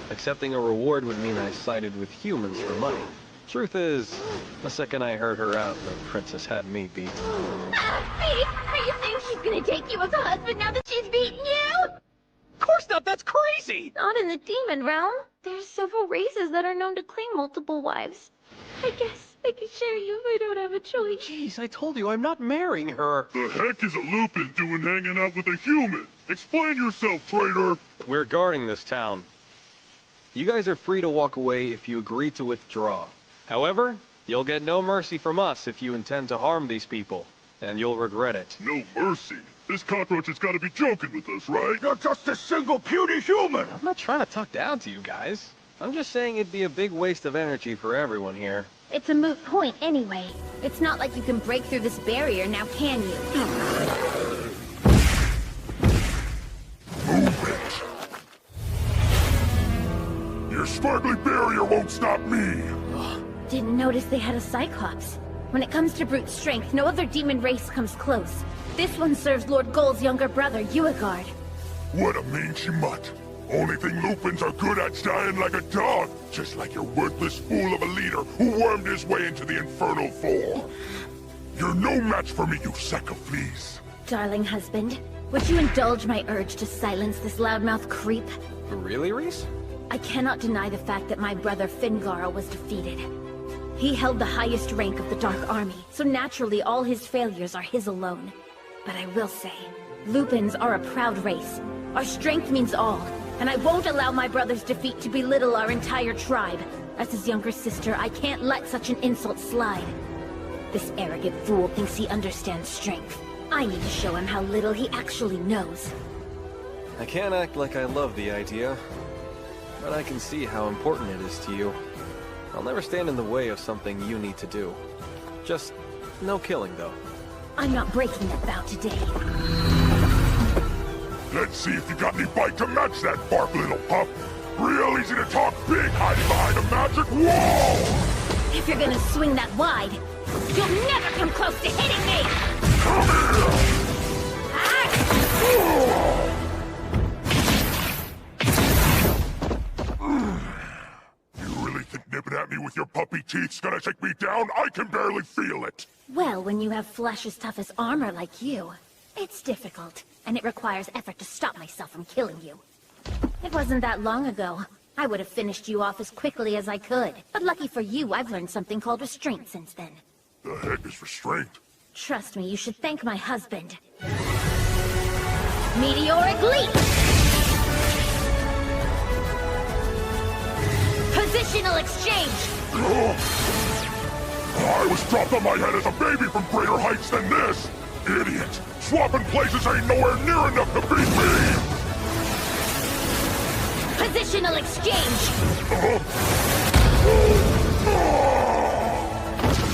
Accepting a reward would mean I sided with humans for money. Truth is, the second I heard her out, the princess had me beat. Beat? Are you saying she's gonna take you as a husband now that she's beaten you? Of course not, that's crazy! Not in the demon realm. There's several races that are known to claim multiple wives. I guess I could share you if I don't have a choice. Jeez, I told you I'm not marrying her. The heck is a Lupin doing hanging out with a human? Explain yourself, traitor! We're guarding this town. You guys are free to walk away if you agree to withdraw. However, you'll get no mercy from us if you intend to harm these people, and you'll regret it. No mercy? This cockroach has got to be joking with us, right? You're just a single puny human! I'm not trying to talk down to you guys. I'm just saying it'd be a big waste of energy for everyone here. It's a moot point anyway. It's not like you can break through this barrier now, can you? Move it! Your sparkly barrier won't stop me! Didn't notice they had a Cyclops. When it comes to brute strength, no other demon race comes close. This one serves Lord Goal's younger brother, Uegard. What a mangy mutt! Only thing Lupins are good at's dying like a dog, just like your worthless fool of a leader who wormed his way into the Infernal Four. You're no match for me, you sack of fleas. Darling husband, would you indulge my urge to silence this loudmouth creep? Really, Reese? I cannot deny the fact that my brother Fingal was defeated. He held the highest rank of the Dark Army, so naturally all his failures are his alone. But I will say, Lupins are a proud race. Our strength means all, and I won't allow my brother's defeat to belittle our entire tribe. As his younger sister, I can't let such an insult slide. This arrogant fool thinks he understands strength. I need to show him how little he actually knows. I can't act like I love the idea, but I can see how important it is to you. I'll never stand in the way of something you need to do. Just no killing, though. I'm not breaking that vow today. Let's see if you got any bite to match that bark, little pup. Real easy to talk big, hiding behind a magic wall! If you're gonna swing that wide, you'll never come close to hitting me! Come here! You really think nipping at me with your puppy teeth's gonna take me down? I can barely feel it! Well, when you have flesh as tough as armor like you, it's difficult, and it requires effort to stop myself from killing you. It wasn't that long ago. I would have finished you off as quickly as I could. But lucky for you, I've learned something called restraint since then. The heck is restraint? Trust me, you should thank my husband. Meteoric leap! Positional exchange! I was dropped on my head as a baby from greater heights than this! Idiot! Swapping places ain't nowhere near enough to beat me! Positional exchange!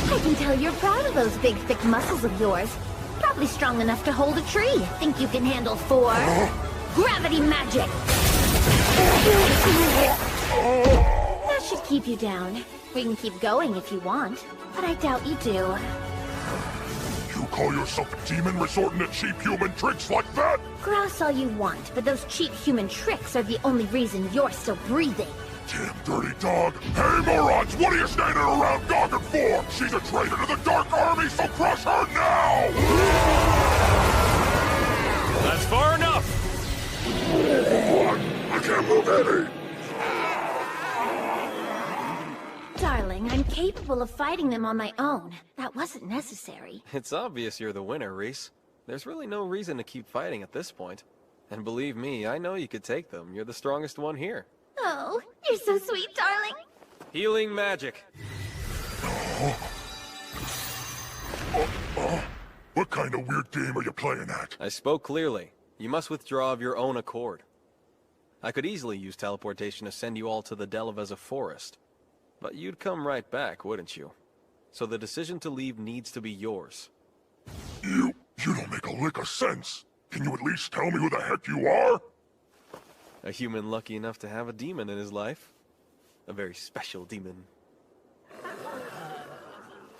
I can tell you're proud of those big, thick muscles of yours. Probably strong enough to hold a tree. Think you can handle 4? Gravity magic! That should keep you down. We can keep going if you want, but I doubt you do. You call yourself a demon resorting to cheap human tricks like that? Grouse all you want, but those cheap human tricks are the only reason you're still breathing. Damn dirty dog. Hey, morons, what are you standing around gawking for? She's a traitor to the Dark Army, so crush her now! That's far enough! I can't move any! Darling, I'm capable of fighting them on my own. That wasn't necessary. It's obvious you're the winner, Reese. There's really no reason to keep fighting at this point. And believe me, I know you could take them. You're the strongest one here. Oh, you're so sweet, darling. Healing magic. What kind of weird game are you playing at? I spoke clearly. You must withdraw of your own accord. I could easily use teleportation to send you all to the Delavezza forest. But you'd come right back, wouldn't you? So the decision to leave needs to be yours. You don't make a lick of sense. Can you at least tell me who the heck you are? A human lucky enough to have a demon in his life. A very special demon.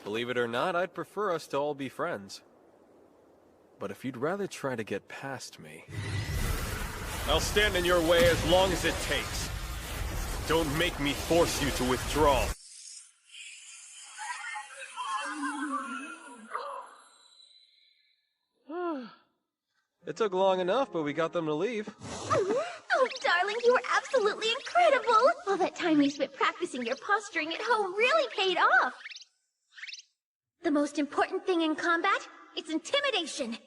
Believe it or not, I'd prefer us to all be friends. But if you'd rather try to get past me, I'll stand in your way as long as it takes. Don't make me force you to withdraw. It took long enough, but we got them to leave. Oh, darling, you were absolutely incredible! All that time you spent practicing your posturing at home really paid off! The most important thing in combat is intimidation!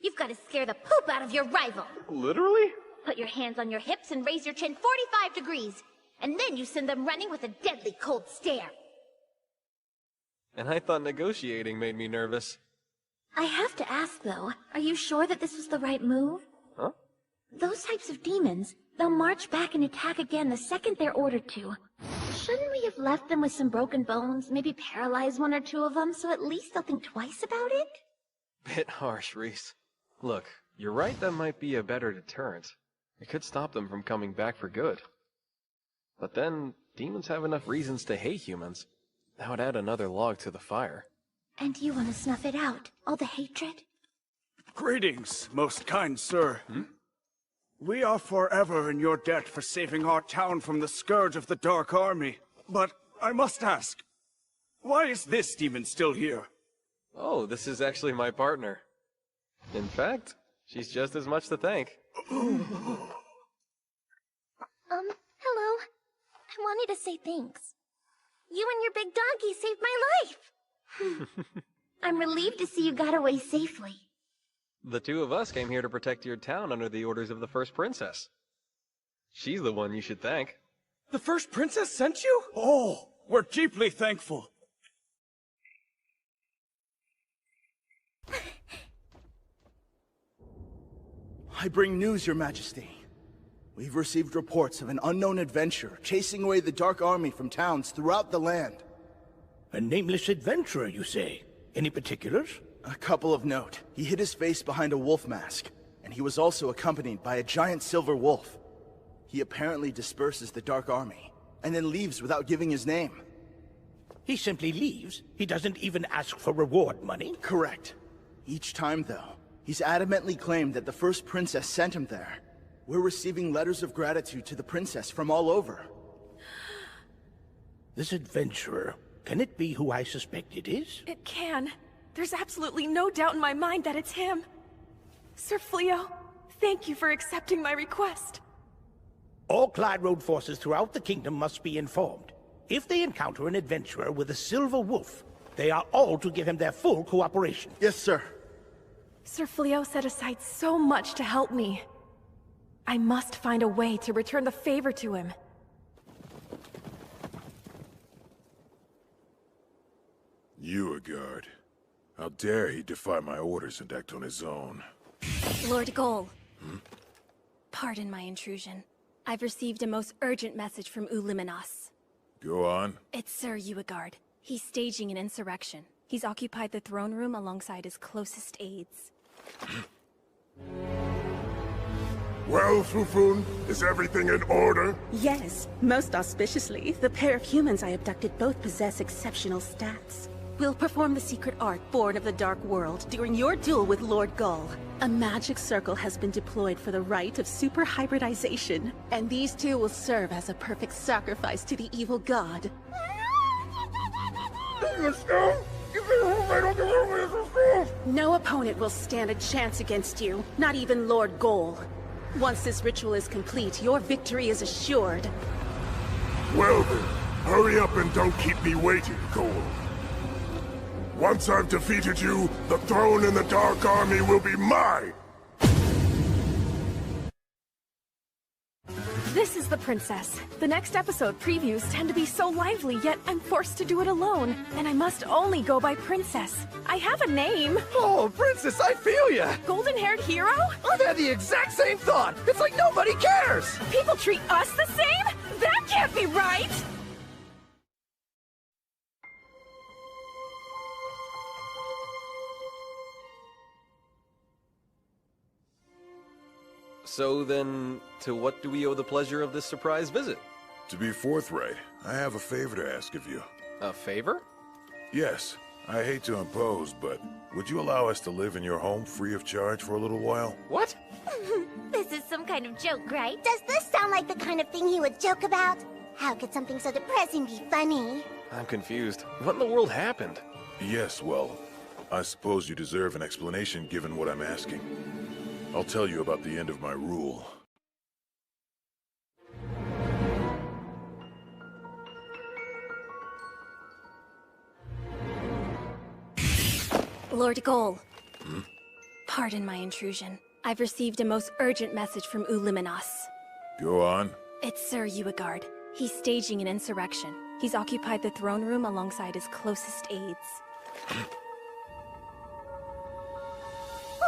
You've got to scare the poop out of your rival! Literally? Put your hands on your hips and raise your chin 45 degrees, and then you send them running with a deadly cold stare. And I thought negotiating made me nervous. I have to ask, though, are you sure that this was the right move? Huh? Those types of demons, they'll march back and attack again the second they're ordered to. Shouldn't we have left them with some broken bones, maybe paralyze one or two of them, so at least they'll think twice about it? Bit harsh, Reese. Look, you're right, that might be a better deterrent. It could stop them from coming back for good. But then, demons have enough reasons to hate humans. That would add another log to the fire. And you want to snuff it out, all the hatred? Greetings, most kind sir. We are forever in your debt for saving our town from the scourge of the Dark Army. But I must ask, why is this demon still here? Oh, this is actually my partner. In fact, she's just as much to thank. Hello. I wanted to say thanks. You and your big donkey saved my life! I'm relieved to see you got away safely. The two of us came here to protect your town under the orders of the first princess. She's the one you should thank. The first princess sent you? Oh, we're deeply thankful. I bring news, Your Majesty. We've received reports of an unknown adventurer chasing away the Dark Army from towns throughout the land. A nameless adventurer, you say? Any particulars? A couple of note. He hid his face behind a wolf mask, and he was also accompanied by a giant silver wolf. He apparently disperses the Dark Army, and then leaves without giving his name. He simply leaves? He doesn't even ask for reward money? Correct. Each time, though, he's adamantly claimed that the first princess sent him there. We're receiving letters of gratitude to the princess from all over. This adventurer, can it be who I suspect it is? It can. There's absolutely no doubt in my mind that it's him. Sir Fleo, thank you for accepting my request. All Clyde Road forces throughout the kingdom must be informed. If they encounter an adventurer with a silver wolf, they are all to give him their full cooperation. Yes, sir. Sir Fleo set aside so much to help me. I must find a way to return the favor to him. Uegard. How dare he defy my orders and act on his own? Lord Gol. Pardon my intrusion. I've received a most urgent message from Uliminos. Go on. It's Sir Uegard. He's staging an insurrection. He's occupied the throne room alongside his closest aides. Well, Fufun, is everything in order? Yes, most auspiciously, the pair of humans I abducted both possess exceptional stats. We'll perform the secret art born of the Dark World during your duel with Lord Gull. A magic circle has been deployed for the rite of super hybridization, and these two will serve as a perfect sacrifice to the evil god. No opponent will stand a chance against you, not even Lord Gull. Once this ritual is complete, your victory is assured. Well then, hurry up and don't keep me waiting, Cole. Once I've defeated you, the throne in the Dark Army will be mine! This is the princess. The next episode previews tend to be so lively, yet I'm forced to do it alone. And I must only go by princess. I have a name. Oh, princess, I feel ya! Golden-haired hero? I've had the exact same thought! It's like nobody cares! People treat us the same? That can't be right! So then, to what do we owe the pleasure of this surprise visit? To be forthright, I have a favor to ask of you. A favor? Yes. I hate to impose, but would you allow us to live in your home free of charge for a little while? What? This is some kind of joke, right? Does this sound like the kind of thing he would joke about? How could something so depressing be funny? I'm confused. What in the world happened? Yes, well, I suppose you deserve an explanation given what I'm asking. I'll tell you about the end of my rule. Lord Goal. Pardon my intrusion. I've received a most urgent message from Uliminas. Go on. It's Sir Uigard. He's staging an insurrection. He's occupied the throne room alongside his closest aides.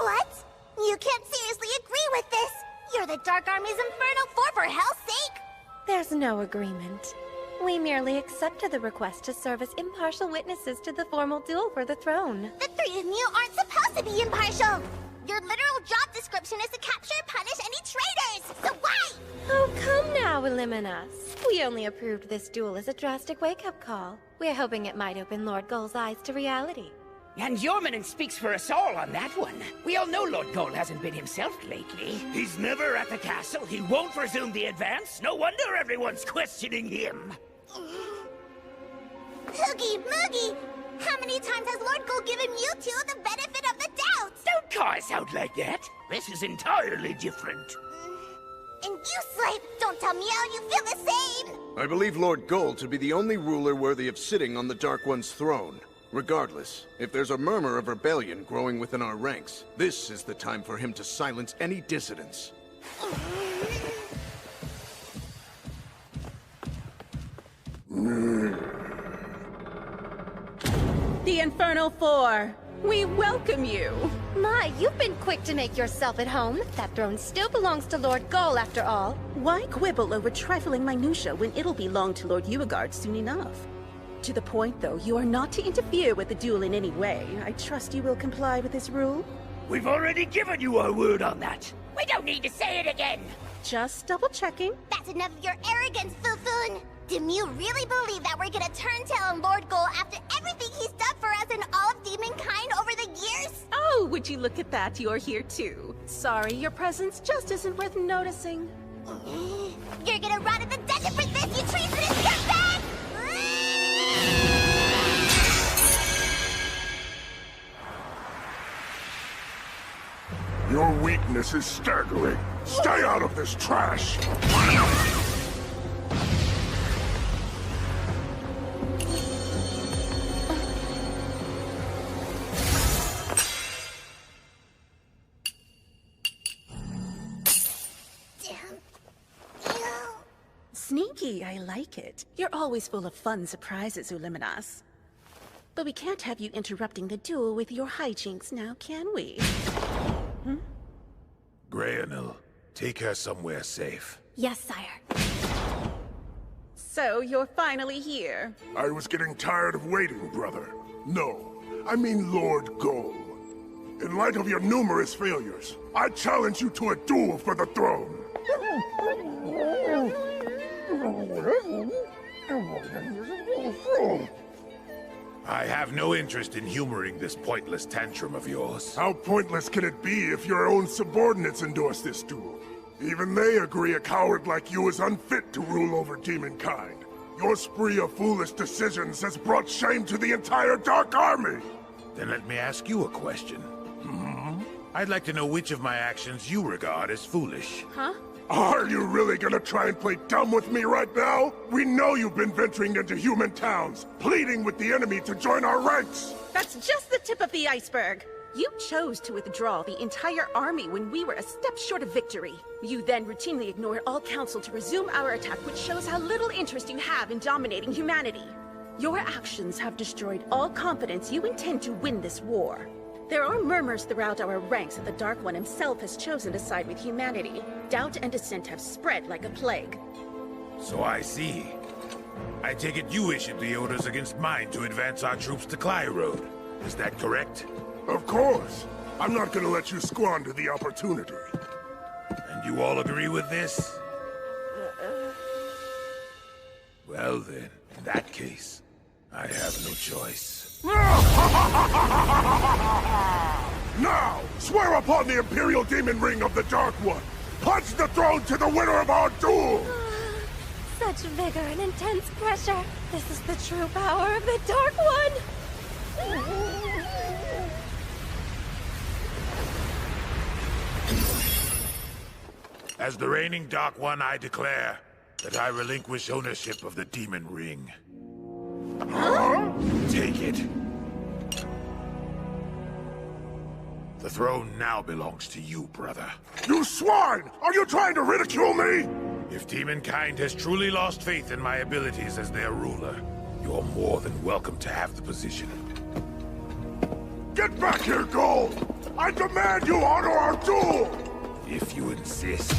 What? You can't seriously agree with this! You're the Dark Army's Infernal Four, for hell's sake! There's no agreement. We merely accepted the request to serve as impartial witnesses to the formal duel for the throne. The three of you aren't supposed to be impartial! Your literal job description is to capture and punish any traitors! So why? Oh, come now, Uliminas. We only approved this duel as a drastic wake-up call. We're hoping it might open Lord Goal's eyes to reality. And Yormanen speaks for us all on that one. We all know Lord Goal hasn't been himself lately. He's never at the castle. He won't resume the advance. No wonder everyone's questioning him. Hoogie Moogie! How many times has Lord Goal given you two the benefit of the doubt? Don't call us out like that. This is entirely different. And you, Slave, don't tell me how you feel the same! I believe Lord Goal to be the only ruler worthy of sitting on the Dark One's throne. Regardless, if there's a murmur of rebellion growing within our ranks, this is the time for him to silence any dissidents. The Infernal Four, we welcome you. My, you've been quick to make yourself at home. That throne still belongs to Lord Goal, after all. Why quibble over trifling minutia when it'll belong to Lord Uigard soon enough? To the point, though, you are not to interfere with the duel in any way. I trust you will comply with this rule? We've already given you our word on that. We don't need to say it again. Just double-checking. That's enough of your arrogance, Fufun! Do you really believe that we're gonna turn tail on Lord Goal after everything he's done for us and all of demonkind over the years? Oh, would you look at that, you're here too. Sorry, your presence just isn't worth noticing. You're gonna rot in the dungeon for this, you treasonous dirtbag! Your weakness is staggering. Stay out of this trash! Sneaky, I like it. You're always full of fun surprises, Uliminas. But we can't have you interrupting the duel with your hijinks now, can we? Grayanil, take her somewhere safe. Yes, sire. So, you're finally here. I was getting tired of waiting, brother. No, I mean Lord Goal. In light of your numerous failures, I challenge you to a duel for the throne. I have no interest in humoring this pointless tantrum of yours. How pointless can it be if your own subordinates endorse this duel? Even they agree a coward like you is unfit to rule over demonkind. Your spree of foolish decisions has brought shame to the entire Dark Army! Then let me ask you a question. I'd like to know which of my actions you regard as foolish. Huh? Are you really gonna try and play dumb with me right now? We know you've been venturing into human towns, pleading with the enemy to join our ranks! That's just the tip of the iceberg. You chose to withdraw the entire army when we were a step short of victory. You then routinely ignored all counsel to resume our attack, which shows how little interest you have in dominating humanity. Your actions have destroyed all confidence you intend to win this war. There are murmurs throughout our ranks that the Dark One himself has chosen to side with humanity. Doubt and dissent have spread like a plague. So I see. I take it you issued the orders against mine to advance our troops to Clyrode. Is that correct? Of course. I'm not gonna let you squander the opportunity. And And you all agree with this? Well then, in that case, I have no choice. Now, swear upon the Imperial Demon Ring of the Dark One! Pledge the throne to the winner of our duel! Such vigor and intense pressure. This is the true power of the Dark One! As the reigning Dark One, I declare that I relinquish ownership of the Demon Ring. Huh? Take it. The throne now belongs to you, brother. You swine! Are you trying to ridicule me? If demonkind has truly lost faith in my abilities as their ruler, you're more than welcome to have the position. Get back here, Gold! I demand you honor our duel! If you insist.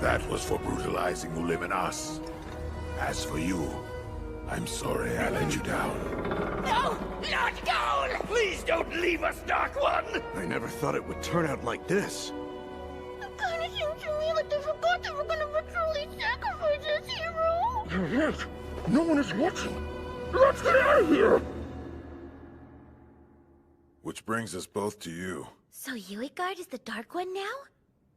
That was for brutalizing Uliminas. As for you, I'm sorry I let you down. No! Lord Gold! Please don't leave us, Dark One! I never thought it would turn out like this. It kinda seems to me like they forgot they were gonna ritually sacrifice this hero. You're right. No one is watching. Let's get out of here! Which brings us both to you. So Uigard is the Dark One now?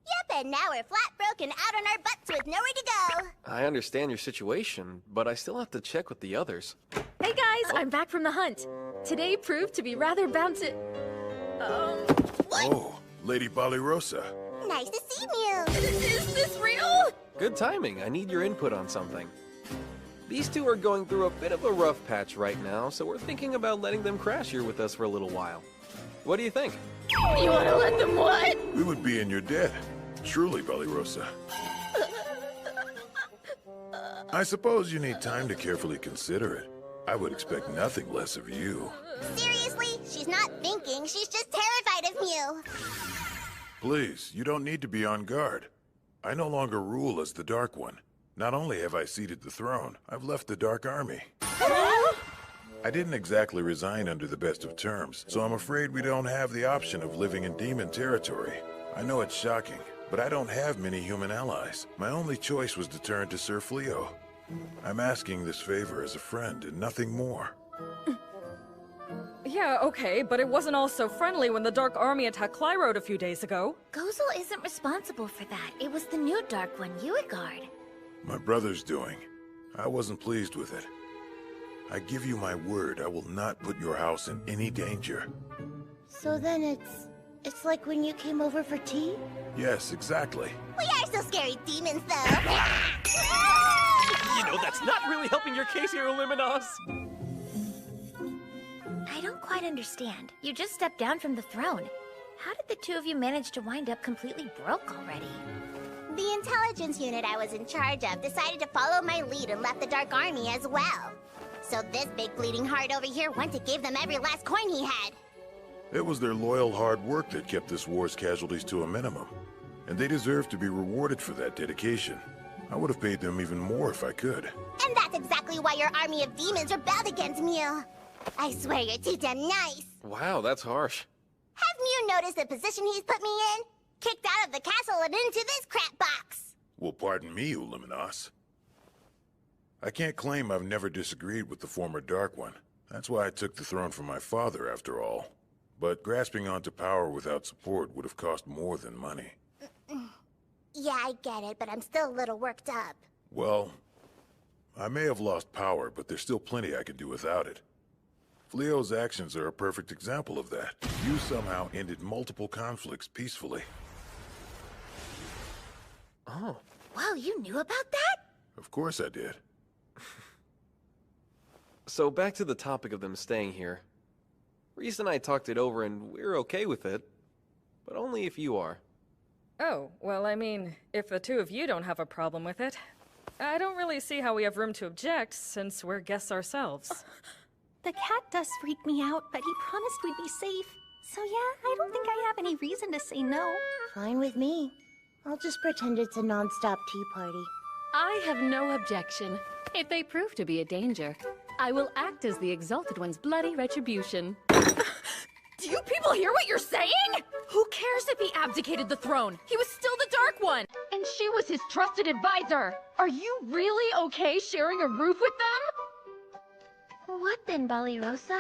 Yep, and now we're flat broke and out on our butts with nowhere to go. I understand your situation, but I still have to check with the others. Hey guys, I'm back from the hunt. Today proved to be rather bouncy. Oh, Lady Balirosa. Nice to see you. Is this real? Good timing. I need your input on something. These two are going through a bit of a rough patch right now, so we're thinking about letting them crash here with us for a little while. What do you think? You want to let them what? We would be in your debt. Truly, Balirosa. I suppose you need time to carefully consider it. I would expect nothing less of you. Seriously? She's not thinking. She's just terrified of you. Please, you don't need to be on guard. I no longer rule as the Dark One. Not only have I ceded the throne, I've left the Dark Army. I didn't exactly resign under the best of terms, so I'm afraid we don't have the option of living in demon territory. I know it's shocking, but I don't have many human allies. My only choice was to turn to Sir Fleo. I'm asking this favor as a friend and nothing more. Yeah, okay, but it wasn't all so friendly when the Dark Army attacked Clyrode a few days ago. Gozel isn't responsible for that. It was the new Dark One, Uigard. My brother's doing. I wasn't pleased with it. I give you my word, I will not put your house in any danger. So then it's like when you came over for tea? Yes, exactly. We are so scary demons, though. You know, that's not really helping your case here, Luminos. I don't quite understand. You just stepped down from the throne. How did the two of you manage to wind up completely broke already? The intelligence unit I was in charge of decided to follow my lead and left the Dark Army as well. So this big bleeding heart over here went to give them every last coin he had. It was their loyal hard work that kept this war's casualties to a minimum. And they deserve to be rewarded for that dedication. I would have paid them even more if I could. And that's exactly why your army of demons rebelled against Mew. I swear you're too damn nice. Wow, that's harsh. Have Mew noticed the position he's put me in? Kicked out of the castle and into this crap box. Well, pardon me, Uliminos. I can't claim I've never disagreed with the former Dark One. That's why I took the throne from my father, after all. But grasping onto power without support would have cost more than money. Yeah, I get it, but I'm still a little worked up. Well, I may have lost power, but there's still plenty I can do without it. Fleo's actions are a perfect example of that. You somehow ended multiple conflicts peacefully. Oh. Wow, you knew about that? Of course I did. So back to the topic of them staying here. Reese and I talked it over and we're okay with it. But only if you are. Oh, well, I mean, if the two of you don't have a problem with it, I don't really see how we have room to object, since we're guests ourselves. The cat does freak me out, but he promised we'd be safe. So yeah, I don't think I have any reason to say no. Fine with me. I'll just pretend it's a non-stop tea party. I have no objection. If they prove to be a danger, I will act as the Exalted One's bloody retribution. Do you people hear what you're saying? Who cares if he abdicated the throne? He was still the Dark One! And she was his trusted advisor! Are you really okay sharing a roof with them? What then, Balirosa?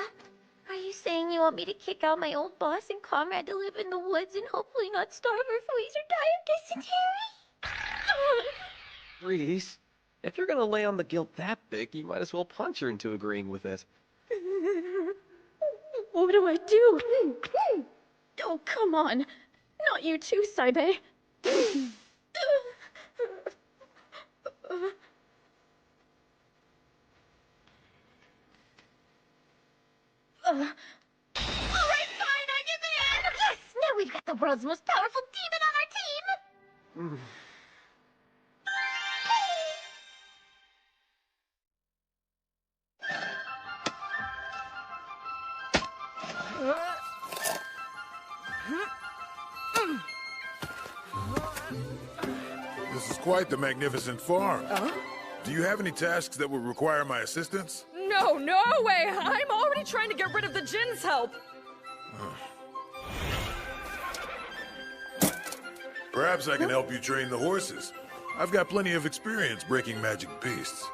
Are you saying you want me to kick out my old boss and comrade to live in the woods and hopefully not starve or freeze or die of dysentery? Reese, if you're gonna lay on the guilt that big, you might as well punch her into agreeing with it. What do I do? Oh, come on. Not you too, Saibe. Alright, fine, I give in! Yes! Now we've got the world's most powerful demon on our team! This is quite the magnificent farm. Do you have any tasks that would require my assistance? No, no way! I'm already trying to get rid of the Jin's help! Perhaps I can help you train the horses. I've got plenty of experience breaking magic beasts.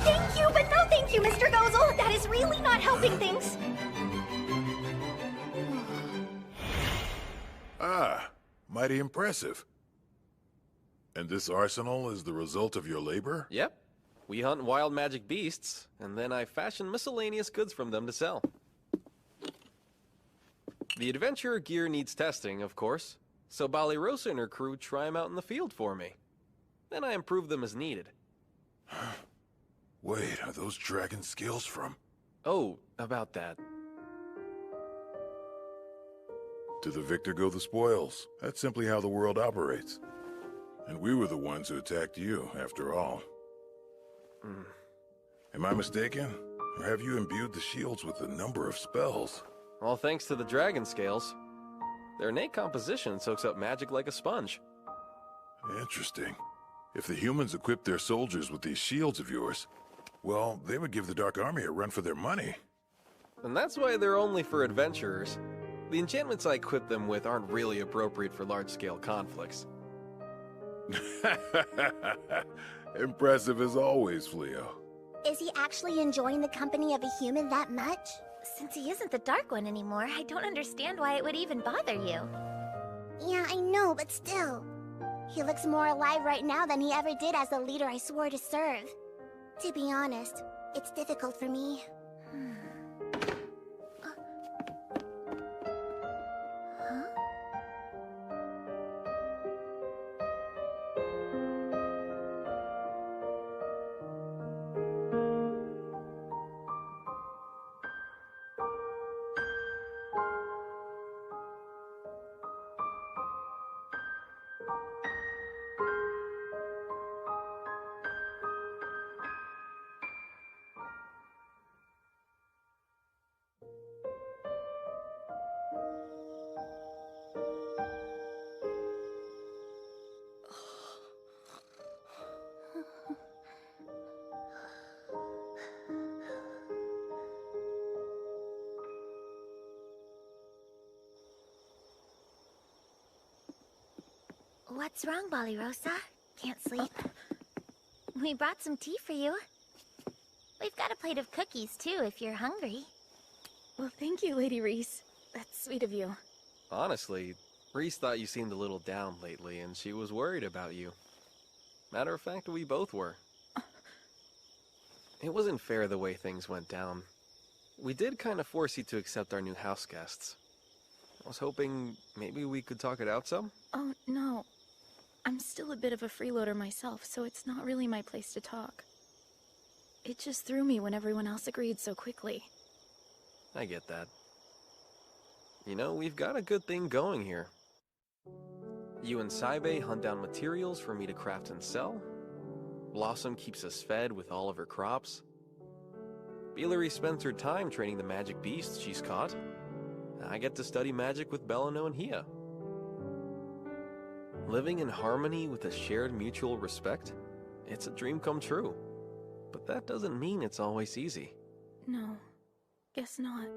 Thank you, but no thank you, Mr. Gozel. That is really not helping things. Ah, mighty impressive. And this arsenal is the result of your labor? Yep. We hunt wild magic beasts, and then I fashion miscellaneous goods from them to sell. The adventurer gear needs testing, of course, so Balirosa and her crew try them out in the field for me. Then I improve them as needed. Wait, are those dragon scales from? Oh, about that. To the victor go the spoils. That's simply how the world operates. And we were the ones who attacked you, after all. Am I mistaken? Or have you imbued the shields with a number of spells? All thanks to the dragon scales. Their innate composition soaks up magic like a sponge. Interesting. If the humans equipped their soldiers with these shields of yours, well, they would give the Dark Army a run for their money. And that's why they're only for adventurers. The enchantments I equip them with aren't really appropriate for large-scale conflicts. Impressive as always, Fleo. Is he actually enjoying the company of a human that much? Since he isn't the Dark One anymore, I don't understand why it would even bother you. Yeah, I know, but still. He looks more alive right now than he ever did as the leader I swore to serve. To be honest, it's difficult for me. What's wrong, Balirosa? Can't sleep? We brought some tea for you. We've got a plate of cookies, too, if you're hungry. Well, thank you, Lady Reese. That's sweet of you. Honestly, Reese thought you seemed a little down lately, and she was worried about you. Matter of fact, we both were. It wasn't fair the way things went down. We did kind of force you to accept our new house guests. I was hoping maybe we could talk it out some? Oh, no. I'm still a bit of a freeloader myself, so it's not really my place to talk. It just threw me when everyone else agreed so quickly. I get that. You know, we've got a good thing going here. You and Saibe hunt down materials for me to craft and sell. Blossom keeps us fed with all of her crops. Bilary spends her time training the magic beasts she's caught. I get to study magic with Belano and Hia. Living in harmony with a shared mutual respect? It's a dream come true. But that doesn't mean it's always easy. No, guess not.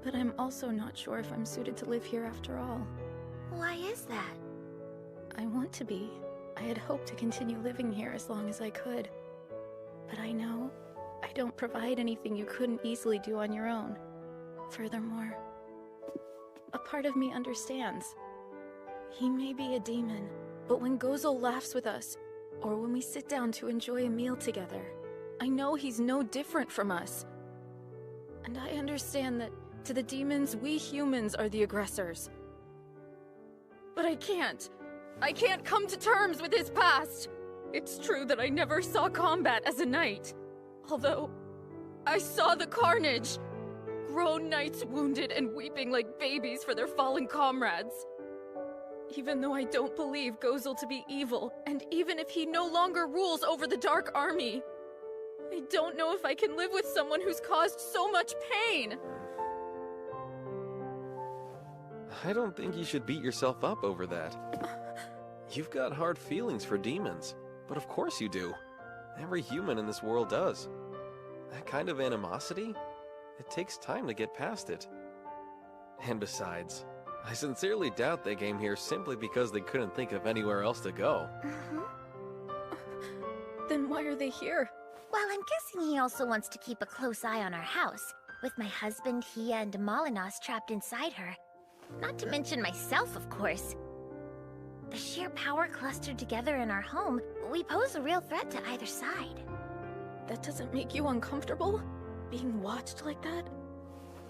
But I'm also not sure if I'm suited to live here after all. Why is that? I want to be. I had hoped to continue living here as long as I could. But I know I don't provide anything you couldn't easily do on your own. Furthermore, a part of me understands. He may be a demon, but when Gozel laughs with us, or when we sit down to enjoy a meal together, I know he's no different from us. And I understand that to the demons, we humans are the aggressors. But I can't come to terms with his past. It's true that I never saw combat as a knight. Although, I saw the carnage. Grown knights wounded and weeping like babies for their fallen comrades. Even though I don't believe Gozel to be evil, and even if he no longer rules over the Dark Army, I don't know if I can live with someone who's caused so much pain. I don't think you should beat yourself up over that. You've got hard feelings for demons, but of course you do. Every human in this world does. That kind of animosity, it takes time to get past it. And besides, I sincerely doubt they came here simply because they couldn't think of anywhere else to go. Then why are they here? Well, I'm guessing he also wants to keep a close eye on our house, with my husband, Hia, and Molinos trapped inside her. Not to mention myself, of course. The sheer power clustered together in our home, we pose a real threat to either side. That doesn't make you uncomfortable? Being watched like that?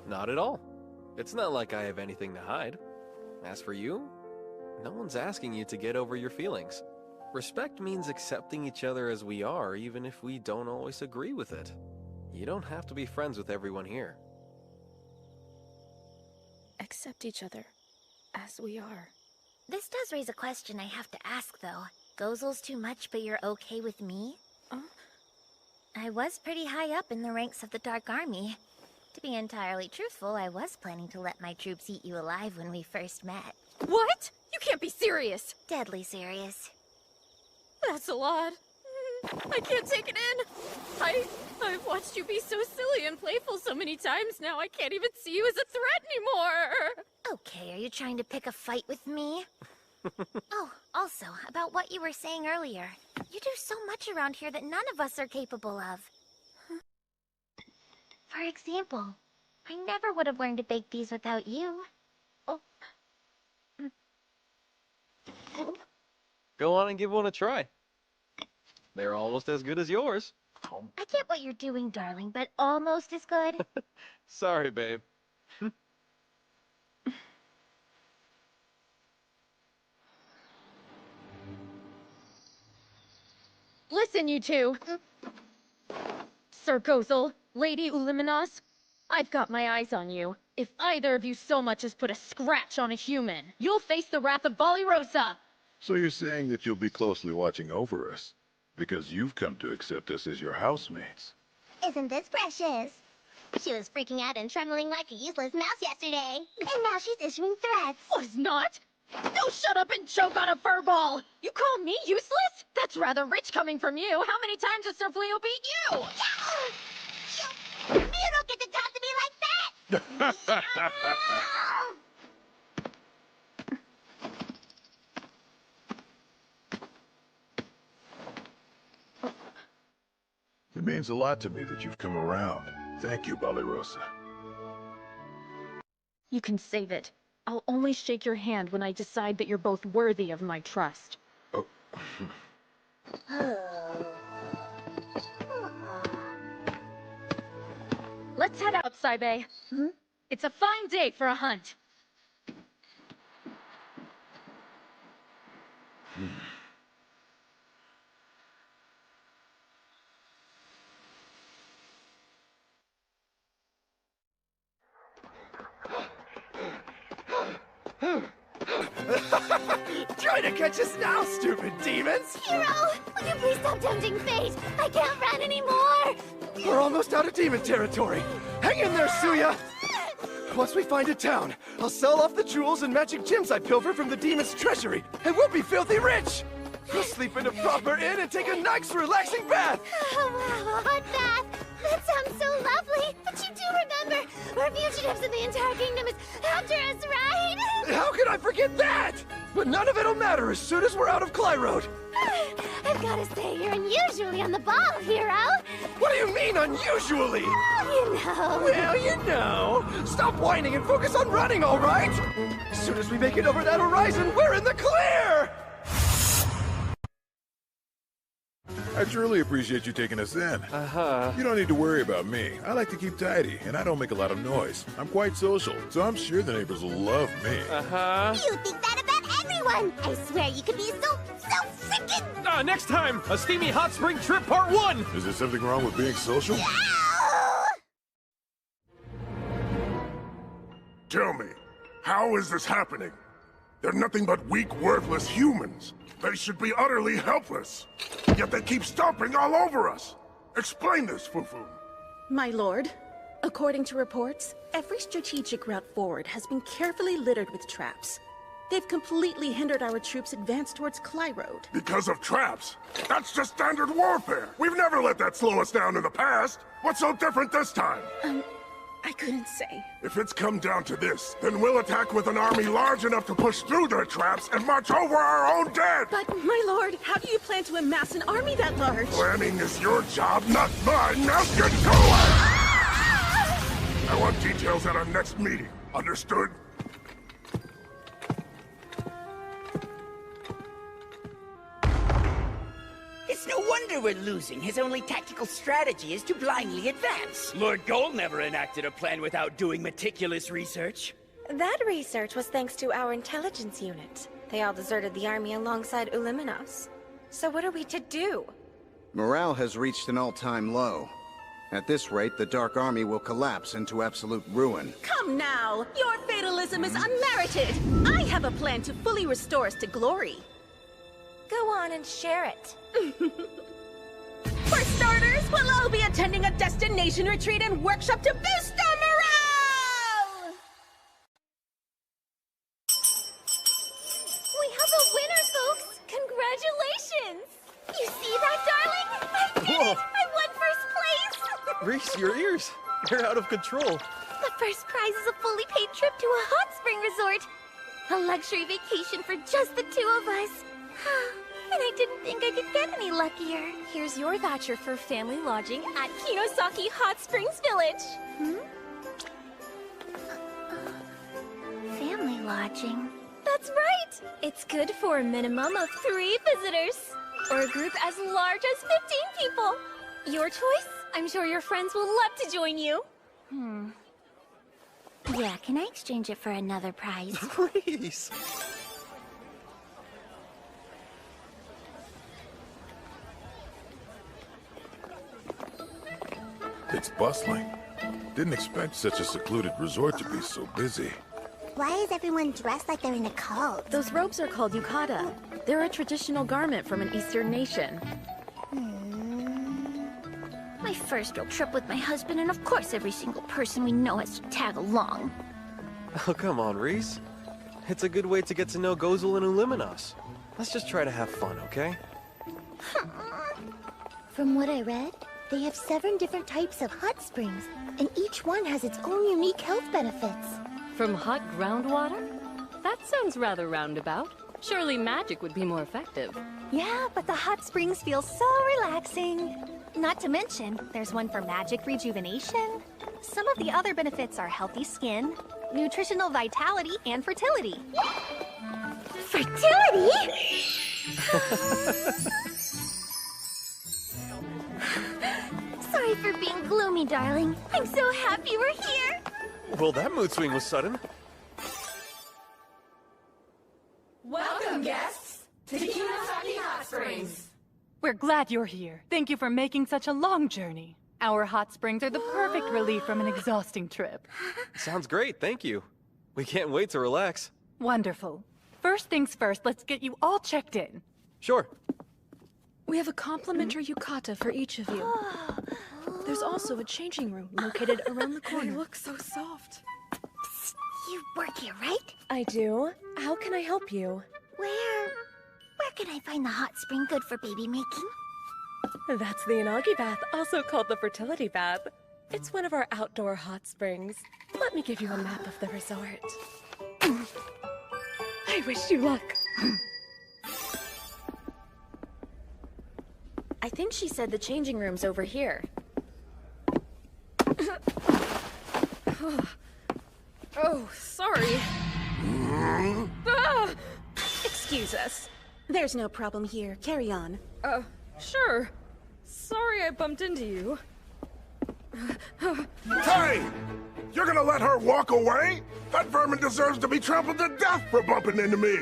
Not at all. It's not like I have anything to hide. As for you, no one's asking you to get over your feelings. Respect means accepting each other as we are, even if we don't always agree with it. You don't have to be friends with everyone here. Accept each other, as we are. This does raise a question I have to ask, though. Gozel's too much, but you're okay with me? I was pretty high up in the ranks of the Dark Army. To be entirely truthful, I was planning to let my troops eat you alive when we first met. What? You can't be serious! Deadly serious. That's a lot. I can't take it in. I've watched you be so silly and playful so many times now, I can't even see you as a threat anymore! Okay, are you trying to pick a fight with me? Oh, also, about what you were saying earlier. You do so much around here that none of us are capable of. For example, I never would have learned to bake these without you. Go on and give one a try. They're almost as good as yours. I get what you're doing, darling, but almost as good. Sorry, babe. Listen, you two. Sir Gozel, Lady Uliminos, I've got my eyes on you. If either of you so much as put a scratch on a human, you'll face the wrath of Balirosa! So you're saying that you'll be closely watching over us, because you've come to accept us as your housemates. Isn't this precious? She was freaking out and trembling like a useless mouse yesterday. And now she's issuing threats. Was not? No, shut up and choke on a furball! You call me useless? That's rather rich coming from you. How many times has Sir Fleo beat you? You don't get to talk to me like that! It means a lot to me that you've come around. Thank you, Balirosa. You can save it. I'll only shake your hand when I decide that you're both worthy of my trust. Oh. Let's head out, Saibe. It's a fine day for a hunt. Try to catch us now, stupid demons! Hero! Will you please stop tempting fate? I can't run anymore! We're almost out of demon territory. Hang in there, Suya! Once we find a town, I'll sell off the jewels and magic gems I pilfered from the demon's treasury, and we'll be filthy rich! We'll sleep in a proper inn and take a nice, relaxing bath! Oh, wow, a hot bath! That sounds so lovely! But you do remember, our fugitives in the entire kingdom is after us, right? How could I forget that? But none of it'll matter as soon as we're out of Clyroad. I've gotta say, you're unusually on the ball, hero! What do you mean, unusually? Well, you know. Well, you know. Stop whining and focus on running, all right? As soon as we make it over that horizon, we're in the clear! I truly appreciate you taking us in. You don't need to worry about me. I like to keep tidy, and I don't make a lot of noise. I'm quite social, so I'm sure the neighbors will love me. You think that about everyone! I swear you could be so freaking... Next time, a steamy hot spring trip part 1! Is there something wrong with being social? Tell me, how is this happening? They're nothing but weak, worthless humans. They should be utterly helpless. Yet they keep stomping all over us. Explain this, Fufu. My lord, according to reports, every strategic route forward has been carefully littered with traps. They've completely hindered our troops' advance towards Clyroad. Because of traps? That's just standard warfare. We've never let that slow us down in the past. What's so different this time? I couldn't say. If it's come down to this, then we'll attack with an army large enough to push through their traps and march over our own dead! But, my lord, how do you plan to amass an army that large? Planning is your job, not mine! Now get going! I want details at our next meeting. Understood? It's no wonder we're losing. His only tactical strategy is to blindly advance. Lord Gold never enacted a plan without doing meticulous research. That research was thanks to our intelligence unit. They all deserted the army alongside Uliminos. So what are we to do? Morale has reached an all-time low. At this rate, the Dark Army will collapse into absolute ruin. Come now! Your fatalism is unmerited! I have a plan to fully restore us to glory. Go on and share it. For starters, we'll all be attending a destination retreat and workshop to boost our morale! We have a winner, folks! Congratulations! You see that, darling? I did it! I won first place! Reese, your ears. You're out of control. The first prize is a fully paid trip to a hot spring resort. A luxury vacation for just the two of us. And I didn't think I could get any luckier. Here's your voucher for family lodging at Kinosaki Hot Springs Village. Family lodging? That's right! It's good for a minimum of 3 visitors. Or a group as large as 15 people. Your choice? I'm sure your friends will love to join you. Yeah, can I exchange it for another prize? Please. It's bustling. Didn't expect such a secluded resort to be so busy. Why is everyone dressed like they're in a cult? Those robes are called yukata. They're a traditional garment from an Eastern nation. My first road trip with my husband, and of course every single person we know has to tag along. Oh, come on, Reese. It's a good way to get to know Gozel and Uliminos. Let's just try to have fun, okay? From what I read, they have 7 different types of hot springs, and each one has its own unique health benefits. From hot groundwater? That sounds rather roundabout. Surely magic would be more effective. Yeah, but the hot springs feel so relaxing. Not to mention, there's one for magic rejuvenation. Some of the other benefits are healthy skin, nutritional vitality, and fertility. Fertility? Sorry for being gloomy, darling. I'm so happy we're here. Well, that mood swing was sudden. Welcome, guests, to Kinosaki Hot Springs. We're glad you're here. Thank you for making such a long journey. Our hot springs are the perfect relief from an exhausting trip. Sounds great, thank you. We can't wait to relax. Wonderful. First things first, let's get you all checked in. Sure. We have a complimentary yukata for each of you. There's also a changing room located around the corner. They look so soft. You work here, right? I do. How can I help you? Where can I find the hot spring good for baby making? That's the Inagi bath, also called the fertility bath. It's one of our outdoor hot springs. Let me give you a map of the resort. I wish you luck. I think she said the changing room's over here. Oh, sorry. Ah! Excuse us. There's no problem here. Carry on. Sure. Sorry I bumped into you. Hey! You're gonna let her walk away? That vermin deserves to be trampled to death for bumping into me!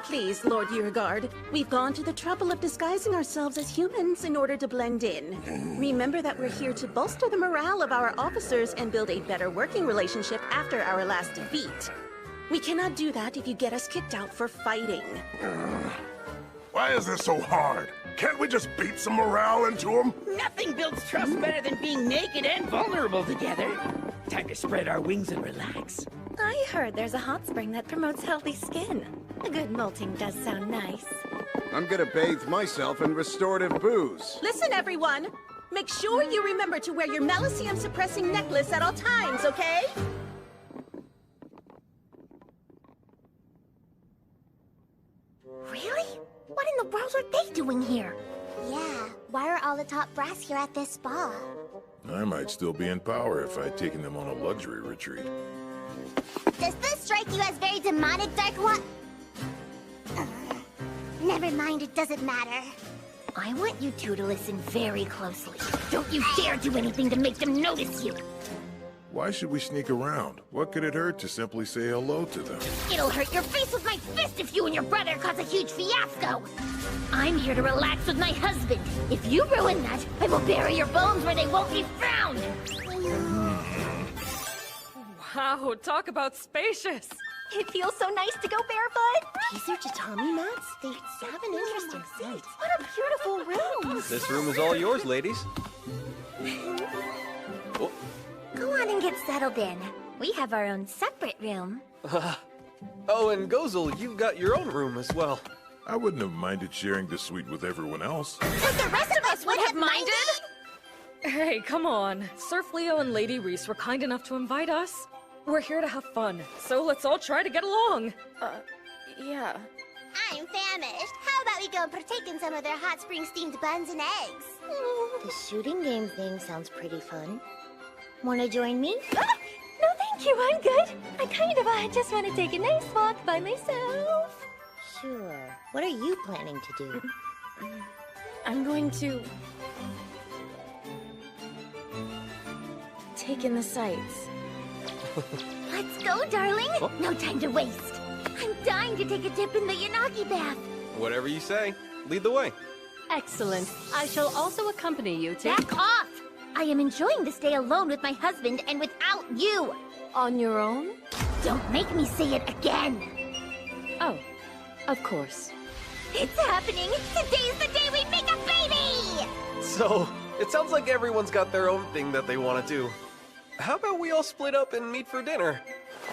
Please, Lord Urgard. We've gone to the trouble of disguising ourselves as humans in order to blend in. Remember that we're here to bolster the morale of our officers and build a better working relationship after our last defeat. We cannot do that if you get us kicked out for fighting. Why is this so hard? Can't we just beat some morale into them? Nothing builds trust better than being naked and vulnerable together. Time to spread our wings and relax. I heard there's a hot spring that promotes healthy skin. A good molting does sound nice. I'm gonna bathe myself in restorative booze. Listen, everyone! Make sure you remember to wear your Malicium-suppressing necklace at all times, okay? Really? What in the world are they doing here? Yeah, why are all the top brass here at this spa? I might still be in power if I'd taken them on a luxury retreat. Does this strike you as very demonic, Dark One? Never mind, it doesn't matter. I want you two to listen very closely. Don't you dare do anything to make them notice you! Why should we sneak around? What could it hurt to simply say hello to them? It'll hurt your face with my fist if you and your brother cause a huge fiasco! I'm here to relax with my husband. If you ruin that, I will bury your bones where they won't be found! Wow, talk about spacious! It feels so nice to go barefoot! These are tatami mats? They have an interesting scent. What a beautiful room! This room is all yours, ladies. Go on and get settled in. We have our own separate room. Oh, and Gozel, you've got your own room as well. I wouldn't have minded sharing the suite with everyone else. But the rest of us would have minded? Hey, come on. Surf Leo and Lady Reese were kind enough to invite us. We're here to have fun, so let's all try to get along. Yeah. I'm famished. How about we go and partake in some of their hot spring steamed buns and eggs? The shooting game thing sounds pretty fun. Wanna join me? No, thank you. I'm good. I just want to take a nice walk by myself. Sure. What are you planning to do? I'm going to take in the sights. Let's go, darling! No time to waste! I'm dying to take a dip in the Yanagi bath! Whatever you say. Lead the way. Excellent. I shall also accompany you to... Back off! I am enjoying to stay alone with my husband and without you! On your own? Don't make me say it again! Oh, of course. It's happening! Today's the day we make a baby! So, it sounds like everyone's got their own thing that they want to do. How about we all split up and meet for dinner?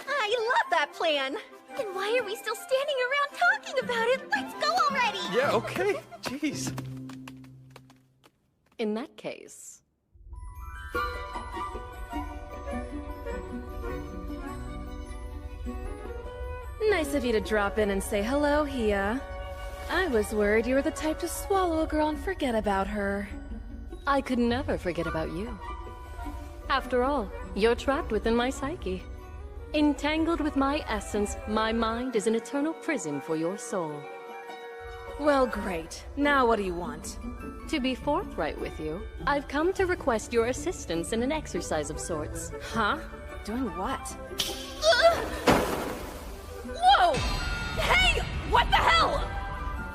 I love that plan! Then why are we still standing around talking about it? Let's go already! Yeah, okay. Jeez. In that case... Nice of you to drop in and say hello, Hia. I was worried you were the type to swallow a girl and forget about her. I could never forget about you. After all, you're trapped within my psyche. Entangled with my essence, my mind is an eternal prison for your soul. Well, great. Now what do you want? To be forthright with you, I've come to request your assistance in an exercise of sorts. Huh? Doing what? Whoa! Hey! What the hell?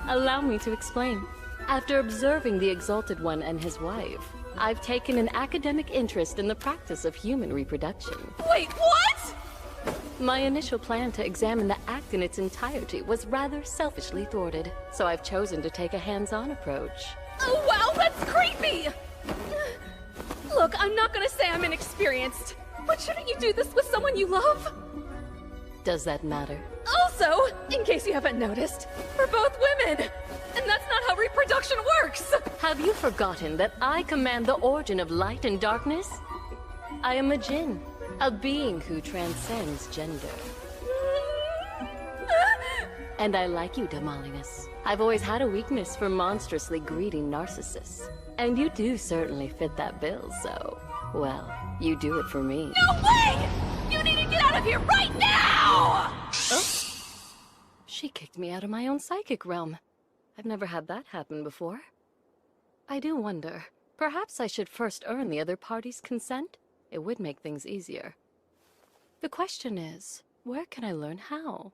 Allow me to explain. After observing the Exalted One and his wife, I've taken an academic interest in the practice of human reproduction. Wait, what? My initial plan to examine the act in its entirety was rather selfishly thwarted, so I've chosen to take a hands-on approach. Oh, wow, that's creepy! Look, I'm not gonna say I'm inexperienced, but shouldn't you do this with someone you love? Does that matter? Also, in case you haven't noticed, we're both women! And that's not how reproduction works! Have you forgotten that I command the origin of light and darkness? I am a Jinn, a being who transcends gender. And I like you, Damalinus. I've always had a weakness for monstrously greedy narcissists. And you do certainly fit that bill, so... well, you do it for me. No way! You need to get out of here right now! Oh. She kicked me out of my own psychic realm. I've never had that happen before. I do wonder, perhaps I should first earn the other party's consent? It would make things easier. The question is, where can I learn how?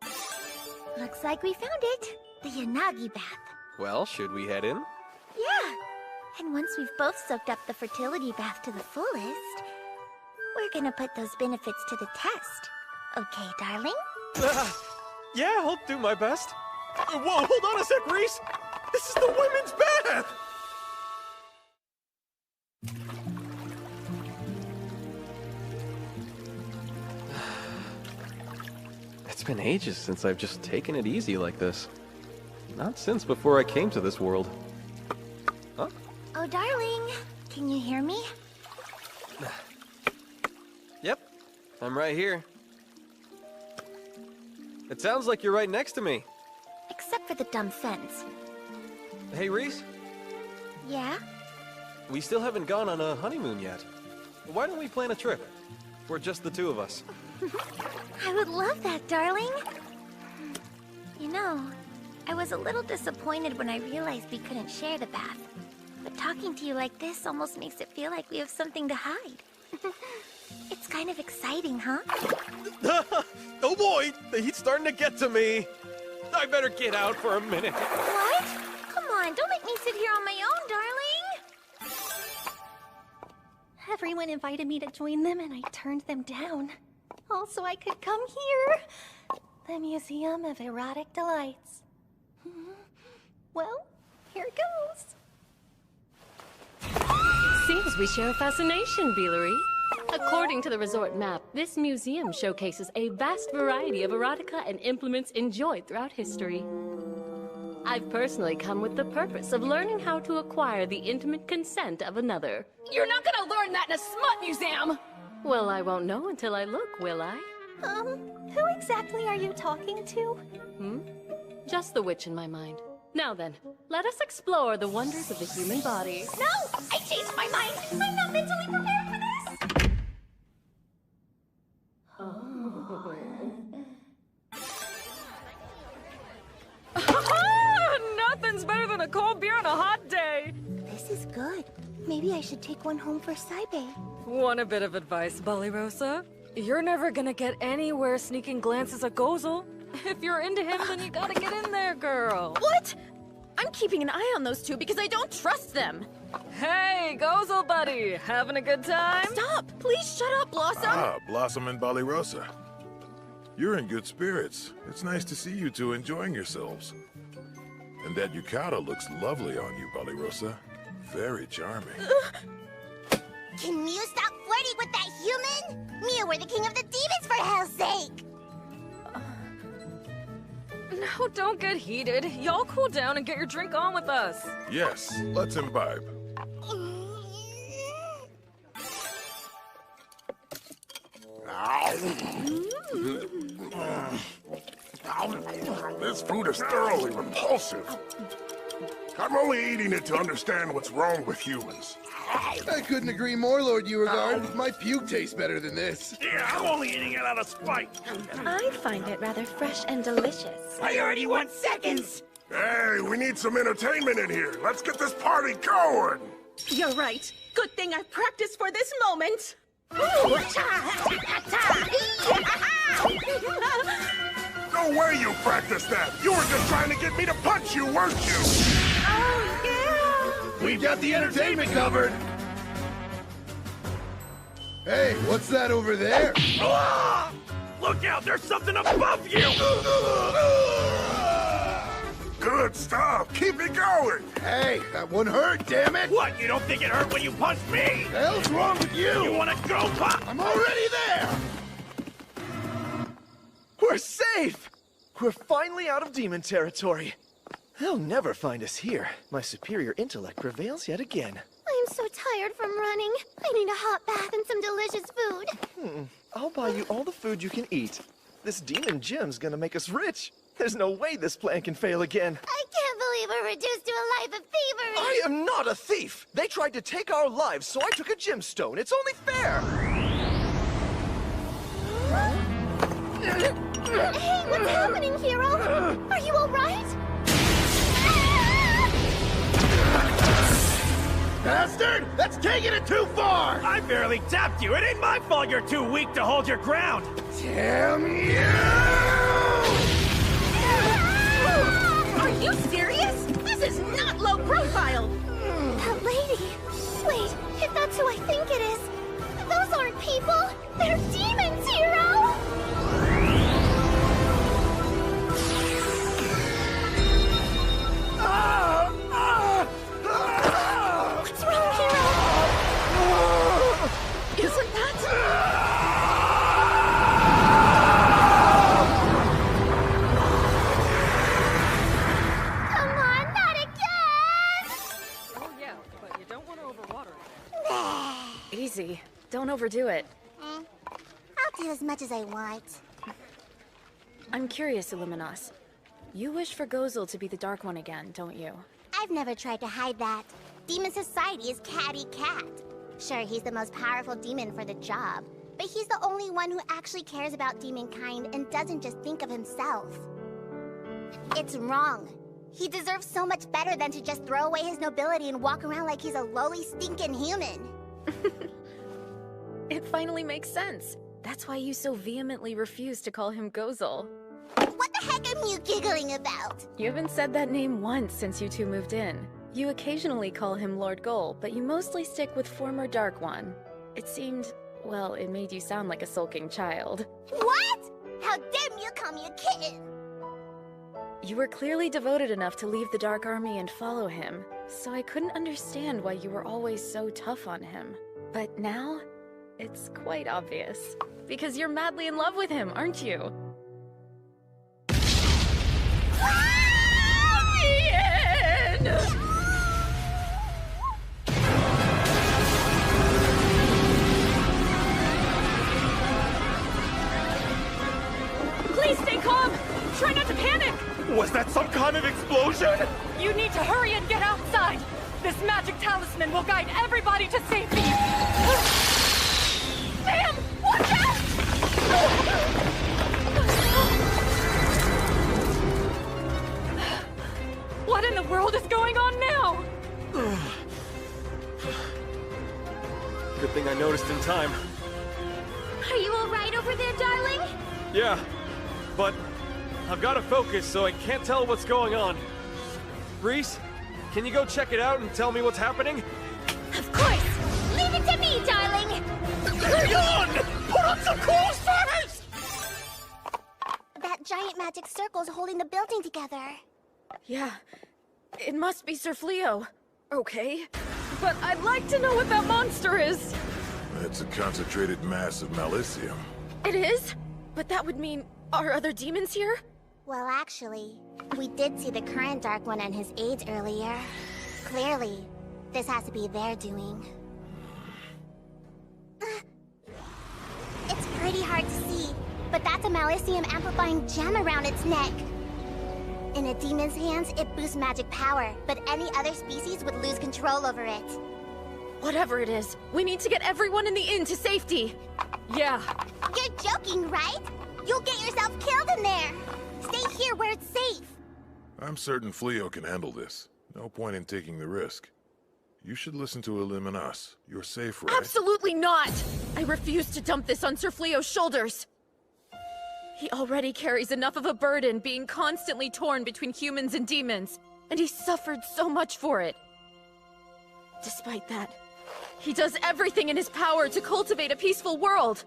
Looks like we found it. The Yanagi bath. Well, should we head in? Yeah. And once we've both soaked up the fertility bath to the fullest, we're gonna put those benefits to the test. Okay, darling? Yeah, I'll do my best. Whoa, hold on a sec, Reese! This is the women's bath! It's been ages since I've just taken it easy like this. Not since before I came to this world. Huh? Oh, darling. Can you hear me? Yep, I'm right here. It sounds like you're right next to me. Except for the dumb fence. Hey, Reese, Yeah? we still haven't gone on a honeymoon yet. Why don't we plan a trip? We're just the two of us. I would love that, darling. You know, I was a little disappointed when I realized we couldn't share the bath. But talking to you like this almost makes it feel like we have something to hide. It's kind of exciting, huh? Oh boy, the heat's starting to get to me. I better get out for a minute. What? Come on, don't make me sit here on my own, darling. Everyone invited me to join them and I turned them down. Also, I could come here. The Museum of Erotic Delights. Well, here it goes. Seems we share a fascination, Beelery. According to the resort map, this museum showcases a vast variety of erotica and implements enjoyed throughout history. I've personally come with the purpose of learning how to acquire the intimate consent of another. You're not gonna learn that in a smut museum! Well, I won't know until I look, will I? Who exactly are you talking to? Just the witch in my mind. Now then, let us explore the wonders of the human body. No! I changed my mind! I'm not mentally prepared for this! Nothing's better than a cold beer on a hot day! This is good. Maybe I should take one home for Saibe. Want a bit of advice, Ballyrosa? You're never gonna get anywhere sneaking glances at Gozel. If you're into him, then you gotta get in there, girl. What? I'm keeping an eye on those two because I don't trust them. Hey, Gozel buddy, having a good time? Stop! Please shut up, Blossom! Ah, Blossom and Ballyrosa. You're in good spirits. It's nice to see you two enjoying yourselves. And that yukata looks lovely on you, Ballyrosa. Very charming. Can Mew stop flirting with that human? Mew, we're the king of the demons, for hell's sake! No, don't get heated. Y'all cool down and get your drink on with us. Yes, let's imbibe. This food is thoroughly repulsive. I'm only eating it to understand what's wrong with humans. I couldn't agree more, Lord Beauregard. My puke tastes better than this. Yeah, I'm only eating it out of spite. I find it rather fresh and delicious. Priority 1 seconds! Hey, we need some entertainment in here. Let's get this party going. You're right. Good thing I've practiced for this moment. No way you practiced that. You were just trying to get me to punch you, weren't you? Oh, yeah. We've got the entertainment covered. Hey, what's that over there? Ah! Look out, there's something above you! Good stuff. Keep it going. Hey, that one hurt, damn it. What, you don't think it hurt when you punched me? The hell's wrong with you? You wanna go, Pop? I'm already there. We're safe! We're finally out of demon territory. They'll never find us here. My superior intellect prevails yet again. I'm so tired from running. I need a hot bath and some delicious food. I'll buy you all the food you can eat. This demon gym's gonna make us rich. There's no way this plan can fail again. I can't believe we're reduced to a life of thievery. I am not a thief! They tried to take our lives, so I took a gemstone. It's only fair! Hey, what's happening, hero? Are you alright? Bastard! That's taking it too far! I barely tapped you. It ain't my fault you're too weak to hold your ground. Damn you! Are you serious? This is not low profile! That lady! Wait, if that's who I think it is, those aren't people! They're demons, hero! What's wrong, hero? Isn't that... Easy. Don't overdo it. I'll do as much as I want. I'm curious, Illuminos. You wish for Gozel to be the Dark One again, don't you? I've never tried to hide that. Demon Society is catty cat. Sure, he's the most powerful demon for the job, but he's the only one who actually cares about demonkind and doesn't just think of himself. It's wrong. He deserves so much better than to just throw away his nobility and walk around like he's a lowly, stinking human. It finally makes sense. That's why you so vehemently refuse to call him Gozel. What the heck am you giggling about? You haven't said that name once since you two moved in. You occasionally call him Lord Gol, but you mostly stick with former Dark One. It seemed, well, it made you sound like a sulking child. What? How dare you call me a kitten? You were clearly devoted enough to leave the Dark Army and follow him, so I couldn't understand why you were always so tough on him. But now, it's quite obvious. Because you're madly in love with him, aren't you? Please stay calm! Try not to panic! Was that some kind of explosion? You need to hurry and get outside! This magic talisman will guide everybody to safety! Sam! Watch out! What in the world is going on now? Good thing I noticed in time. Are you alright over there, darling? Yeah, but I've got to focus, so I can't tell what's going on. Reese, can you go check it out and tell me what's happening? Of course! Leave it to me, darling! Yon! Put on some clothes first! That giant magic circle's holding the building together. Yeah, it must be Sir Fleo. Okay, but I'd like to know what that monster is. It's a concentrated mass of Malicium. It is? But that would mean, are other demons here? Well, actually, we did see the current Dark One and his aides earlier. Clearly, this has to be their doing. It's pretty hard to see, but that's a Malicium amplifying gem around its neck. In a demon's hands, it boosts magic power, but any other species would lose control over it. Whatever it is, we need to get everyone in the inn to safety. Yeah. You're joking, right? You'll get yourself killed in there. Stay here where it's safe. I'm certain Fleo can handle this. No point in taking the risk. You should listen to Illuminos. You're safe, right? Absolutely not! I refuse to dump this on Sir Fleo's shoulders. He already carries enough of a burden being constantly torn between humans and demons, and he suffered so much for it. Despite that, he does everything in his power to cultivate a peaceful world.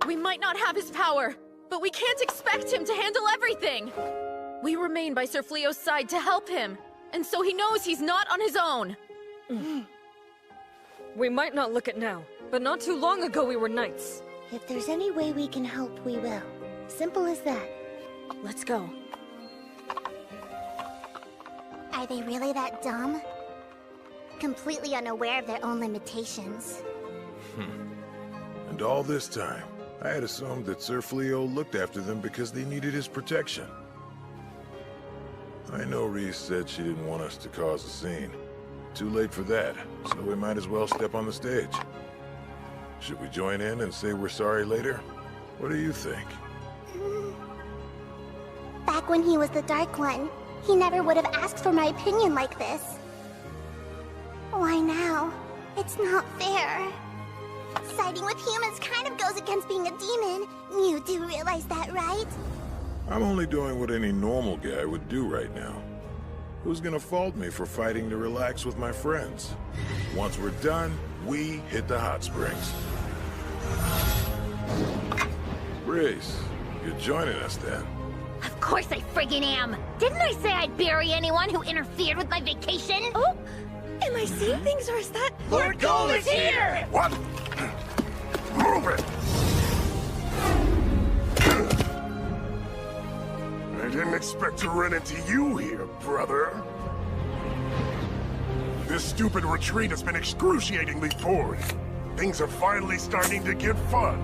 We might not have his power, but we can't expect him to handle everything. We remain by Sir Fleo's side to help him, and so he knows he's not on his own. We might not look it now, but not too long ago we were knights. If there's any way we can help, we will. Simple as that. Let's go. Are they really that dumb? Completely unaware of their own limitations. And all this time, I had assumed that Sir Fleo looked after them because they needed his protection. I know Reese said she didn't want us to cause a scene. Too late for that, so we might as well step on the stage. Should we join in and say we're sorry later? What do you think? Back when he was the Dark One, he never would have asked for my opinion like this. Why now? It's not fair. Siding with humans kind of goes against being a demon. You do realize that, right? I'm only doing what any normal guy would do right now. Who's gonna fault me for fighting to relax with my friends? Once we're done, we hit the hot springs. Reese, you're joining us then. Of course I friggin' am! Didn't I say I'd bury anyone who interfered with my vacation? Oh! Am I seeing things, or is that... Lord Gold is here! What? Move it! I didn't expect to run into you here, brother. This stupid retreat has been excruciatingly boring. Things are finally starting to get fun.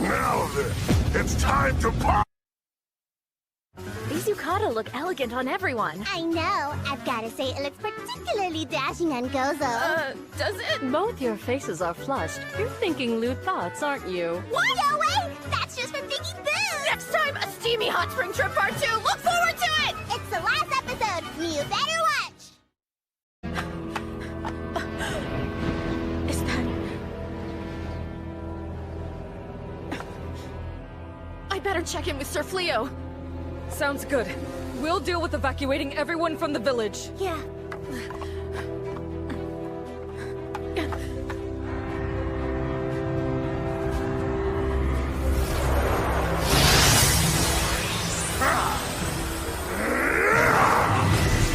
Now then, it's time to pop! These yukata look elegant on everyone. I know. I've gotta say, it looks particularly dashing on Gozo. Does it? Both your faces are flushed. You're thinking lewd thoughts, aren't you? What? No way! That's just for thinking boo! Next time, a steamy hot spring trip part 2! Look forward to it! It's the last episode! You better watch! Is that... I better check in with Sir Fleo. Sounds good. We'll deal with evacuating everyone from the village. Yeah.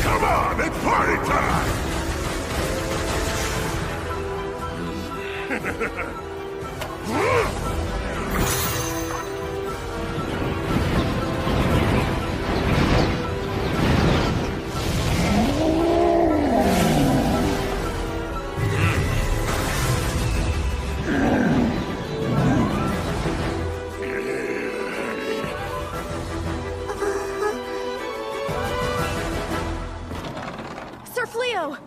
Come on, it's party time! Sir Fleo!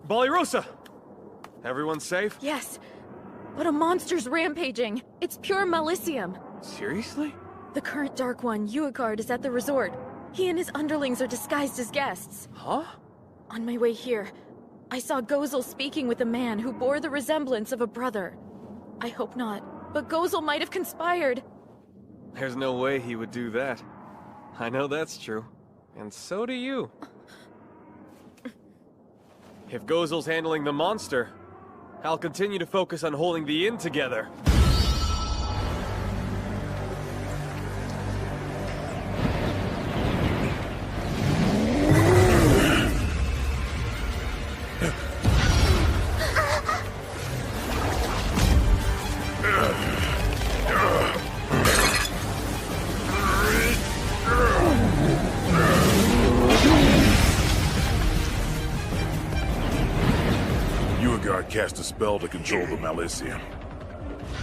Ballyrosa! Everyone safe? Yes. But a monster's rampaging. It's pure malicium. Seriously? The current Dark One, Uigard, is at the resort. He and his underlings are disguised as guests. Huh? On my way here, I saw Gozel speaking with a man who bore the resemblance of a brother. I hope not, but Gozel might have conspired. There's no way he would do that. I know that's true. And so do you. If Gozel's handling the monster, I'll continue to focus on holding the inn together. Cast a spell to control the Malicium.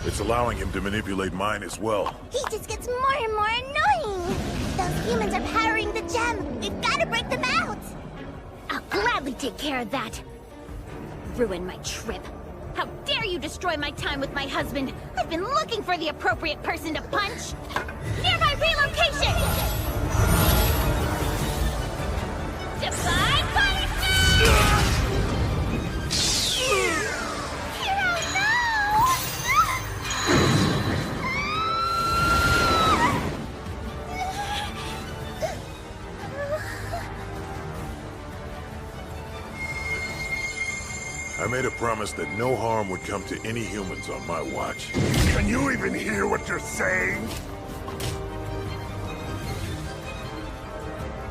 It's allowing him to manipulate mine as well. He just gets more and more annoying! Those humans are powering the gem! We've gotta break them out! I'll gladly take care of that. Ruin my trip. How dare you destroy my time with my husband? I've been looking for the appropriate person to punch. Nearby relocation! Divine punishment! I made a promise that no harm would come to any humans on my watch. Can you even hear what you're saying?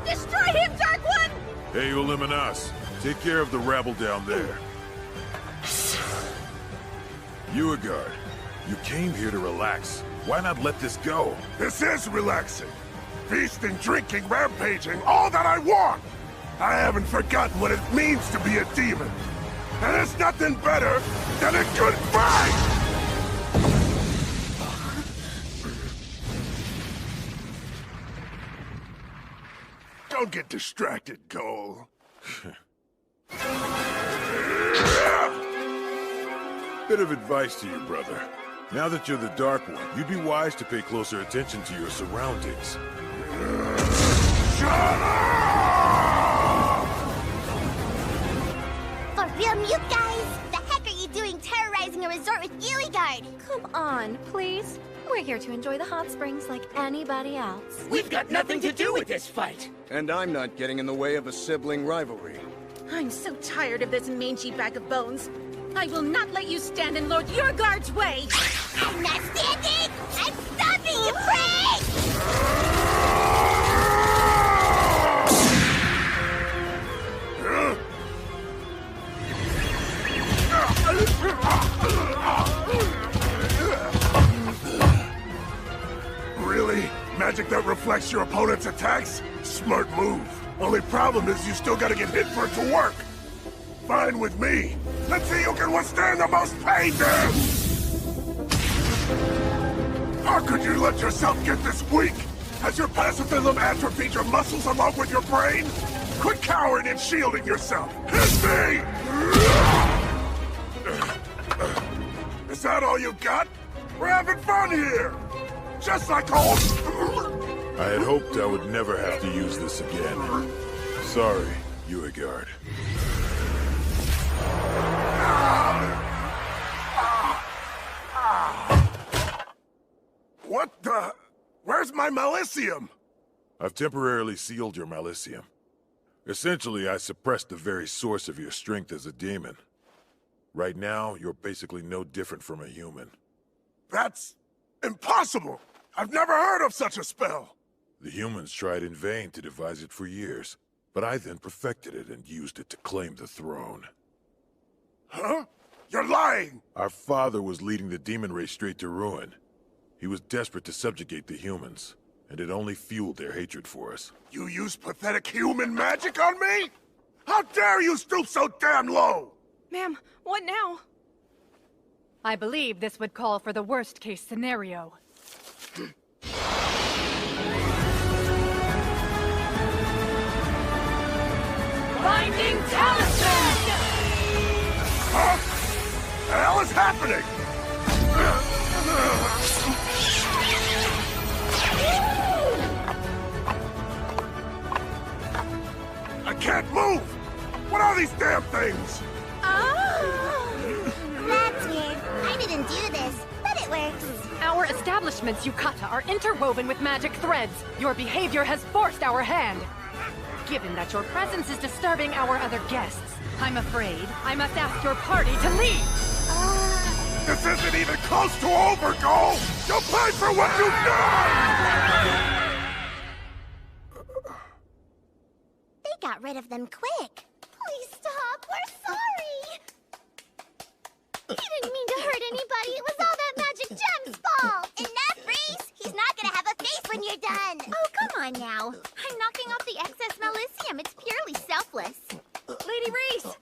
Destroy him, Dark One! Hey, Uliminas, take care of the rabble down there. Beauregard, you came here to relax. Why not let this go? This is relaxing. Feasting, drinking, rampaging, all that I want! I haven't forgotten what it means to be a demon. And there's nothing better than a good fight! Don't get distracted, Cole. Bit of advice to you, brother. Now that you're the Dark One, you'd be wise to pay closer attention to your surroundings. Shut up! For real, mute guys! The heck are you doing terrorizing a resort with Beauregard? Come on, please. We're here to enjoy the hot springs like anybody else. We've got nothing to do with this fight. And I'm not getting in the way of a sibling rivalry. I'm so tired of this mangy bag of bones. I will not let you stand in Lord Beauregard's way! I'm not standing! I'm stopping you, Frank! Really? Magic that reflects your opponent's attacks? Smart move. Only problem is you still gotta get hit for it to work. Fine with me. Let's see who can withstand the most pain then! How could you let yourself get this weak? Has your pacifism atrophied your muscles along with your brain? Quit cowering and shielding yourself! Hit me! Is that all you got? We're having fun here! Just like old... I had hoped I would never have to use this again. Sorry, Beauregard. What the... Where's my Malicium? I've temporarily sealed your Malicium. Essentially, I suppressed the very source of your strength as a demon. Right now, you're basically no different from a human. That's... impossible! I've never heard of such a spell! The humans tried in vain to devise it for years, but I then perfected it and used it to claim the throne. Huh? You're lying! Our father was leading the demon race straight to ruin. He was desperate to subjugate the humans, and it only fueled their hatred for us. You use pathetic human magic on me? How dare you stoop so damn low! Ma'am, what now? I believe this would call for the worst-case scenario. Binding Talisman! Huh? The hell is happening? I can't move! What are these damn things? Oh! That's weird. I didn't do this, but it works. Our establishments, Yukata, are interwoven with magic threads. Your behavior has forced our hand. Given that your presence is disturbing our other guests, I'm afraid I must ask your party to leave. This isn't even close to over, Goal! You'll pay for what you've done! They got rid of them quick. Please stop. We're sorry. He didn't mean to hurt anybody. It was all that magic gem's fault. Enough, Reese. He's not gonna have a face when you're done. Oh, come on now. I'm knocking off the excess Malicium. It's purely selfless. Lady Reese!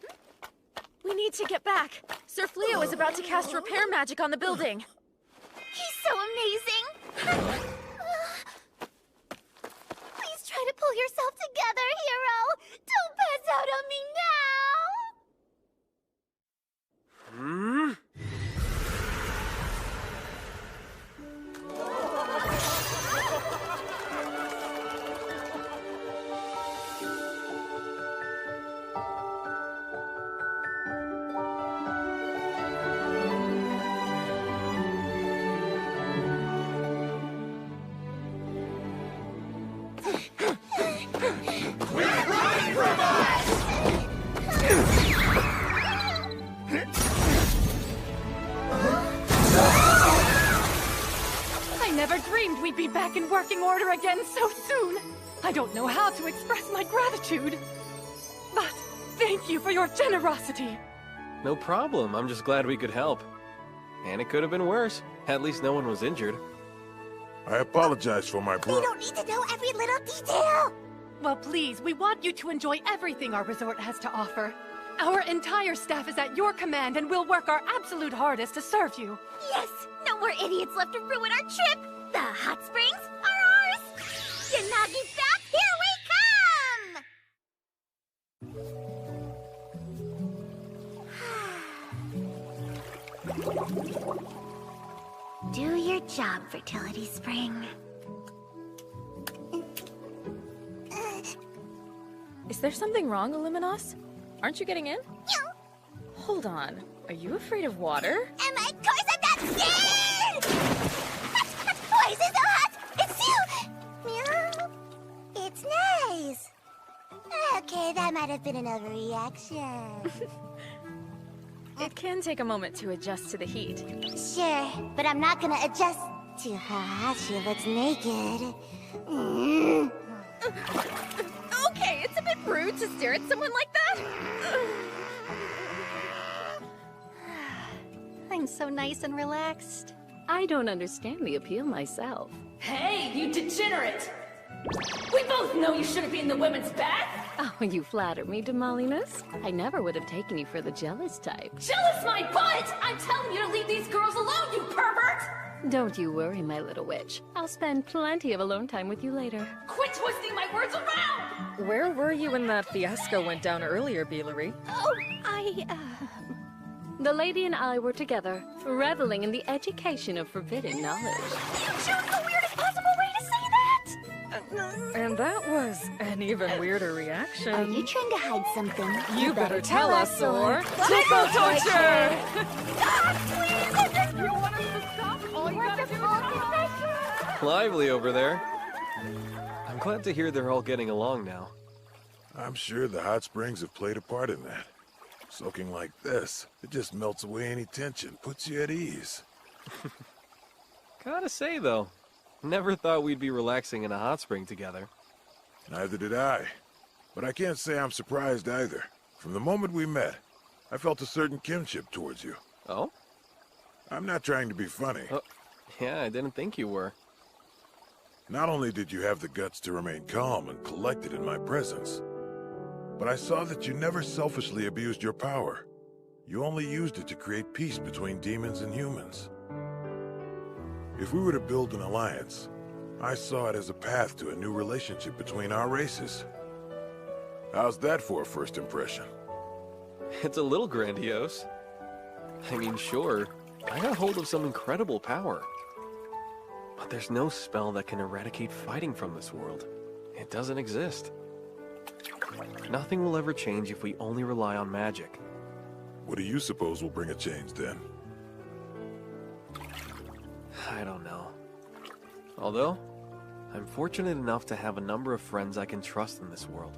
We need to get back. Sir Fleo is about to cast repair magic on the building. He's so amazing. Please try to pull yourself together, hero. Don't pass out on me now. I never dreamed we'd be back in working order again so soon. I don't know how to express my gratitude. But thank you for your generosity. No problem. I'm just glad we could help. And it could have been worse. At least no one was injured. I apologize for my You don't need to know every little detail! Well, please, we want you to enjoy everything our resort has to offer. Our entire staff is at your command, and we'll work our absolute hardest to serve you. Yes! No more idiots left to ruin our trip! The hot springs are ours! Yanagi back, here we come! Do your job, Fertility Spring. Is there something wrong, Illuminos? Aren't you getting in? Hold on. Are you afraid of water? Am I? Of course I'm not scared! Why is it so hot? It's you! Meow. It's nice. Okay, that might have been an overreaction. It can take a moment to adjust to the heat. Sure, but I'm not gonna adjust to how hot she looks naked. Okay, it's a bit rude to stare at someone like that. I'm so nice and relaxed. I don't understand the appeal myself. Hey, you degenerate! We both know you shouldn't be in the women's bath! Oh, you flatter me, Demolinos. I never would have taken you for the jealous type. Jealous my butt! I'm telling you to leave these girls alone, you pervert! Don't you worry, my little witch. I'll spend plenty of alone time with you later. Quit twisting my words around! Where were you when that fiasco went down earlier, Beelery? Oh, The lady and I were together, reveling in the education of forbidden knowledge. You chose the weirdest possible way to say that! And that was an even weirder reaction. Are you trying to hide something? You better tell us, or... Tickle torture! You want us to stop? All you gotta do is stop. Lively over there. I'm glad to hear they're all getting along now. I'm sure the hot springs have played a part in that. Soaking like this, it just melts away any tension, puts you at ease. Gotta say, though, never thought we'd be relaxing in a hot spring together. Neither did I. But I can't say I'm surprised either. From the moment we met, I felt a certain kinship towards you. Oh? I'm not trying to be funny. Yeah, I didn't think you were. Not only did you have the guts to remain calm and collected in my presence, but I saw that you never selfishly abused your power. You only used it to create peace between demons and humans. If we were to build an alliance, I saw it as a path to a new relationship between our races. How's that for a first impression? It's a little grandiose. I mean, sure, I got hold of some incredible power. But there's no spell that can eradicate fighting from this world. It doesn't exist. Nothing will ever change if we only rely on magic. What do you suppose will bring a change then? I don't know. Although, I'm fortunate enough to have a number of friends I can trust in this world.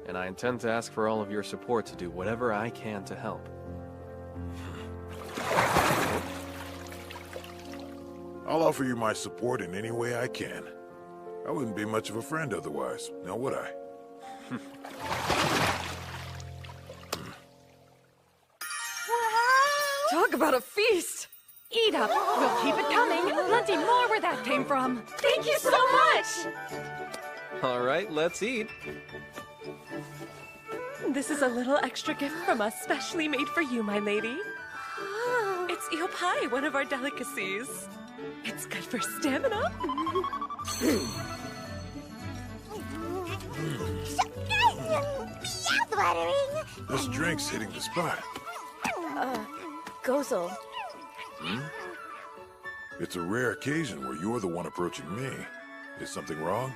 And I intend to ask for all of your support to do whatever I can to help. I'll offer you my support in any way I can. I wouldn't be much of a friend otherwise, now would I? Talk about a feast! Eat up! We'll keep it coming! Plenty more where that came from! Thank you so much! All right, let's eat. This is a little extra gift from us, specially made for you, my lady. It's eel pie, one of our delicacies. It's good for stamina. This drink's hitting the spot. Gozel. Hmm? It's a rare occasion where you're the one approaching me. Is something wrong?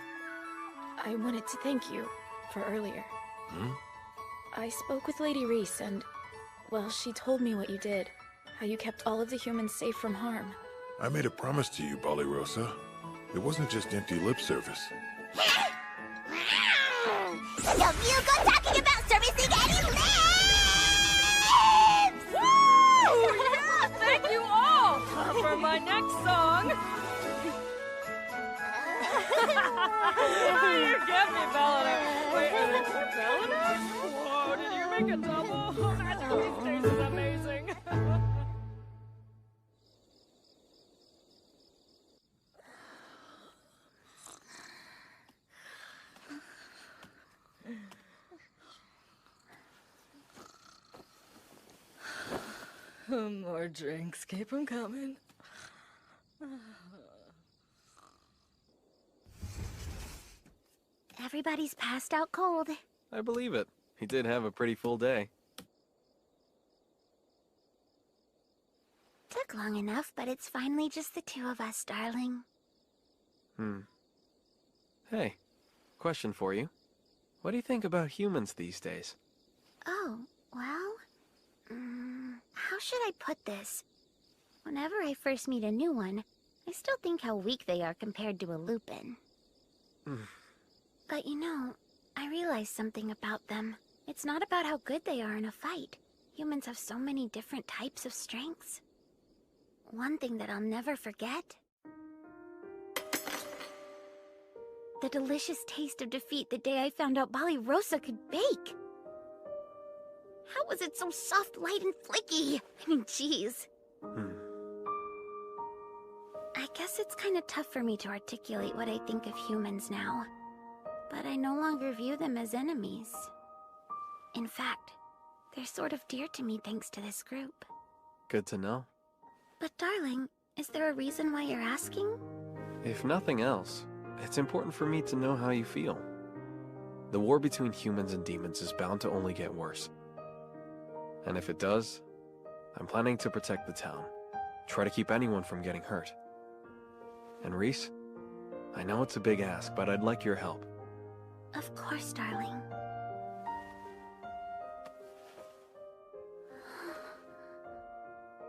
I wanted to thank you for earlier. Hmm? I spoke with Lady Reese and, well, she told me what you did. How you kept all of the humans safe from harm. I made a promise to you, Ballyrosa. It wasn't just empty lip service. Don't you go talking about servicing any lips! Woo! Yeah, thank you all! For my next song... You get me, Belladonna. Wait, Belladonna? Whoa, did you make a double? That sweet taste is amazing. More drinks. Keep them coming. Everybody's passed out cold. I believe it. He did have a pretty full day. Took long enough, but it's finally just the two of us, darling. Hey, question for you. What do you think about humans these days? Oh, well... how should I put this? Whenever I first meet a new one, I still think how weak they are compared to a Lupin. But you know, I realized something about them. It's not about how good they are in a fight. Humans have so many different types of strengths. One thing that I'll never forget... the delicious taste of defeat the day I found out Rosa could bake. How was it so soft, light, and flaky? I mean, jeez. I guess it's kind of tough for me to articulate what I think of humans now. But I no longer view them as enemies. In fact, they're sort of dear to me thanks to this group. Good to know. But darling, is there a reason why you're asking? If nothing else, it's important for me to know how you feel. The war between humans and demons is bound to only get worse. And if it does, I'm planning to protect the town. Try to keep anyone from getting hurt. And Reese, I know it's a big ask, but I'd like your help. Of course, darling.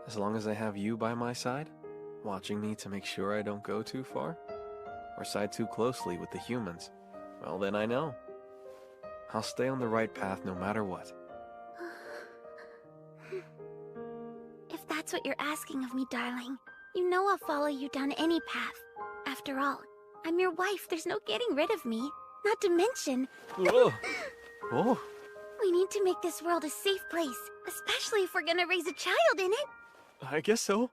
As long as I have you by my side, watching me to make sure I don't go too far, or side too closely with the humans, well then I know. I'll stay on the right path no matter what. If that's what you're asking of me, darling, you know I'll follow you down any path. After all, I'm your wife, there's no getting rid of me. Not to mention... Whoa. Oh. We need to make this world a safe place, especially if we're gonna raise a child in it. I guess so.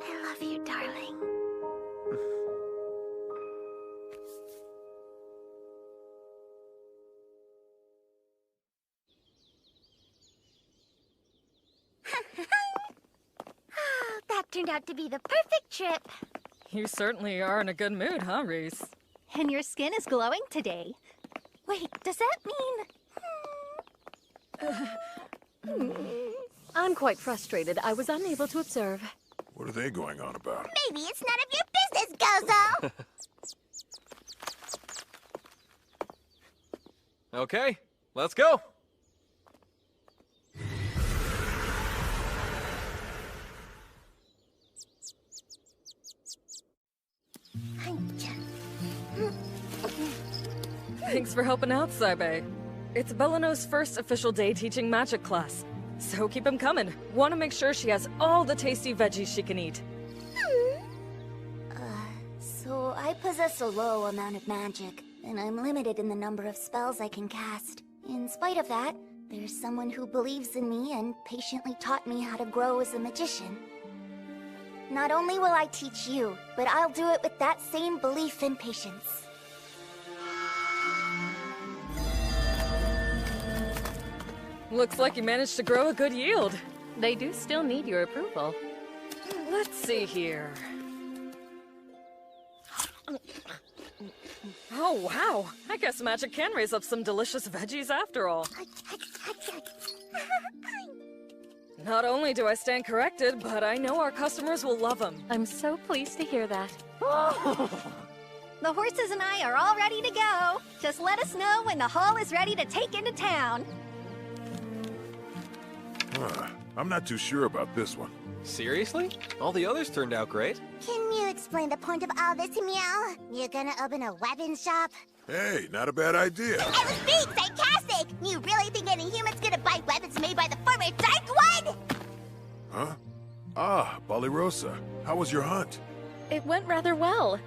I love you, darling. That turned out to be the perfect trip. You certainly are in a good mood, huh, Reese? And your skin is glowing today. Wait, does that mean... I'm quite frustrated. I was unable to observe. What are they going on about? Maybe it's none of your business, Gozo! Okay, let's go! Thanks for helping out, Saibe. It's Belano's first official day teaching magic class. So keep him coming. Want to make sure she has all the tasty veggies she can eat. So I possess a low amount of magic, and I'm limited in the number of spells I can cast. In spite of that, there's someone who believes in me and patiently taught me how to grow as a magician. Not only will I teach you, but I'll do it with that same belief and patience. Looks like you managed to grow a good yield. They do still need your approval. Let's see here. Oh, wow. I guess magic can raise up some delicious veggies after all. Not only do I stand corrected, but I know our customers will love them. I'm so pleased to hear that. The horses and I are all ready to go. Just let us know when the hall is ready to take into town. I'm not too sure about this one. Seriously? All the others turned out great. Can you explain the point of all this, Meow? You're gonna open a weapon shop? Hey, not a bad idea. I was being sarcastic! You really think any human's gonna buy weapons made by the former Dark One? Huh? Ah, Rosa. How was your hunt? It went rather well.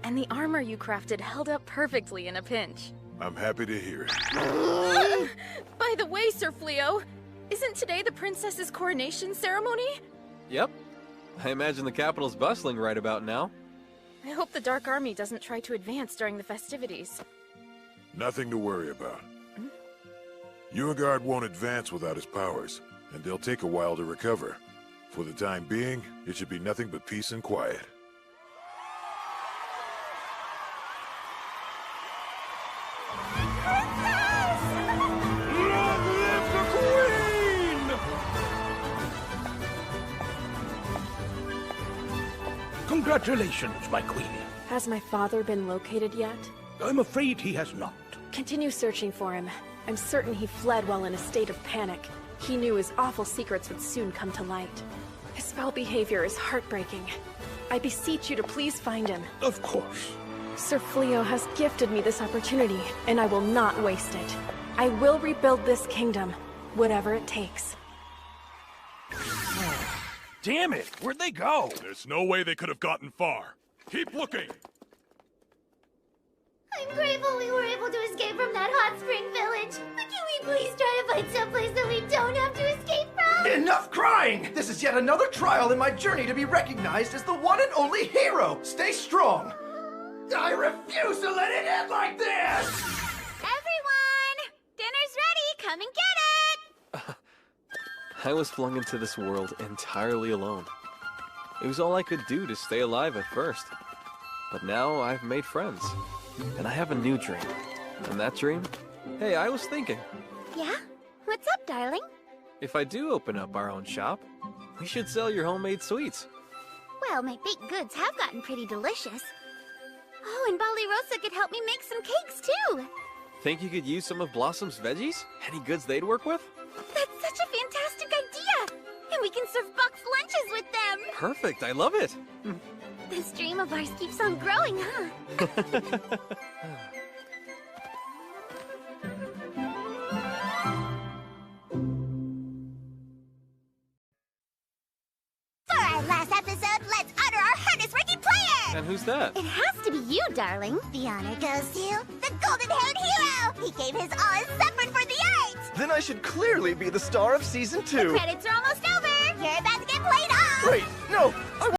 And the armor you crafted held up perfectly in a pinch. I'm happy to hear it. By the way, Sir Fleo, isn't today the princess's coronation ceremony? Yep. I imagine the capital's bustling right about now. I hope the Dark Army doesn't try to advance during the festivities. Nothing to worry about. ENg.Dub won't advance without his powers, and they'll take a while to recover. For the time being, it should be nothing but peace and quiet. Congratulations, my queen. Has my father been located yet? I'm afraid he has not. Continue searching for him. I'm certain he fled while in a state of panic. He knew his awful secrets would soon come to light. His foul behavior is heartbreaking. I beseech you to please find him. Of course. Sir Fleo has gifted me this opportunity, and I will not waste it. I will rebuild this kingdom, whatever it takes. Damn it! Where'd they go? There's no way they could have gotten far. Keep looking! I'm grateful we were able to escape from that hot spring village. But can we please try to find someplace that we don't have to escape from? Enough crying! This is yet another trial in my journey to be recognized as the one and only hero! Stay strong! I refuse to let it end like this! Everyone! Dinner's ready! Come and get it! I was flung into this world entirely alone. It was all I could do to stay alive at first. But now I've made friends. And I have a new dream. And that dream? Hey, I was thinking. Yeah? What's up, darling? If I do open up our own shop, we should sell your homemade sweets. Well, my baked goods have gotten pretty delicious. Oh, and Bali Rosa could help me make some cakes, too. Think you could use some of Blossom's veggies? Any goods they'd work with? That's such a fantastic idea! And we can serve boxed lunches with them! Perfect, I love it! This dream of ours keeps on growing, huh? For our last episode, let's honor our hardest-working player! And who's that? It has to be you, darling. The honor goes to the golden-haired hero! He gave his all and suffered for the art! Then I should clearly be the star of Season 2. The credits are almost over! You're about to get played off! Wait, no! I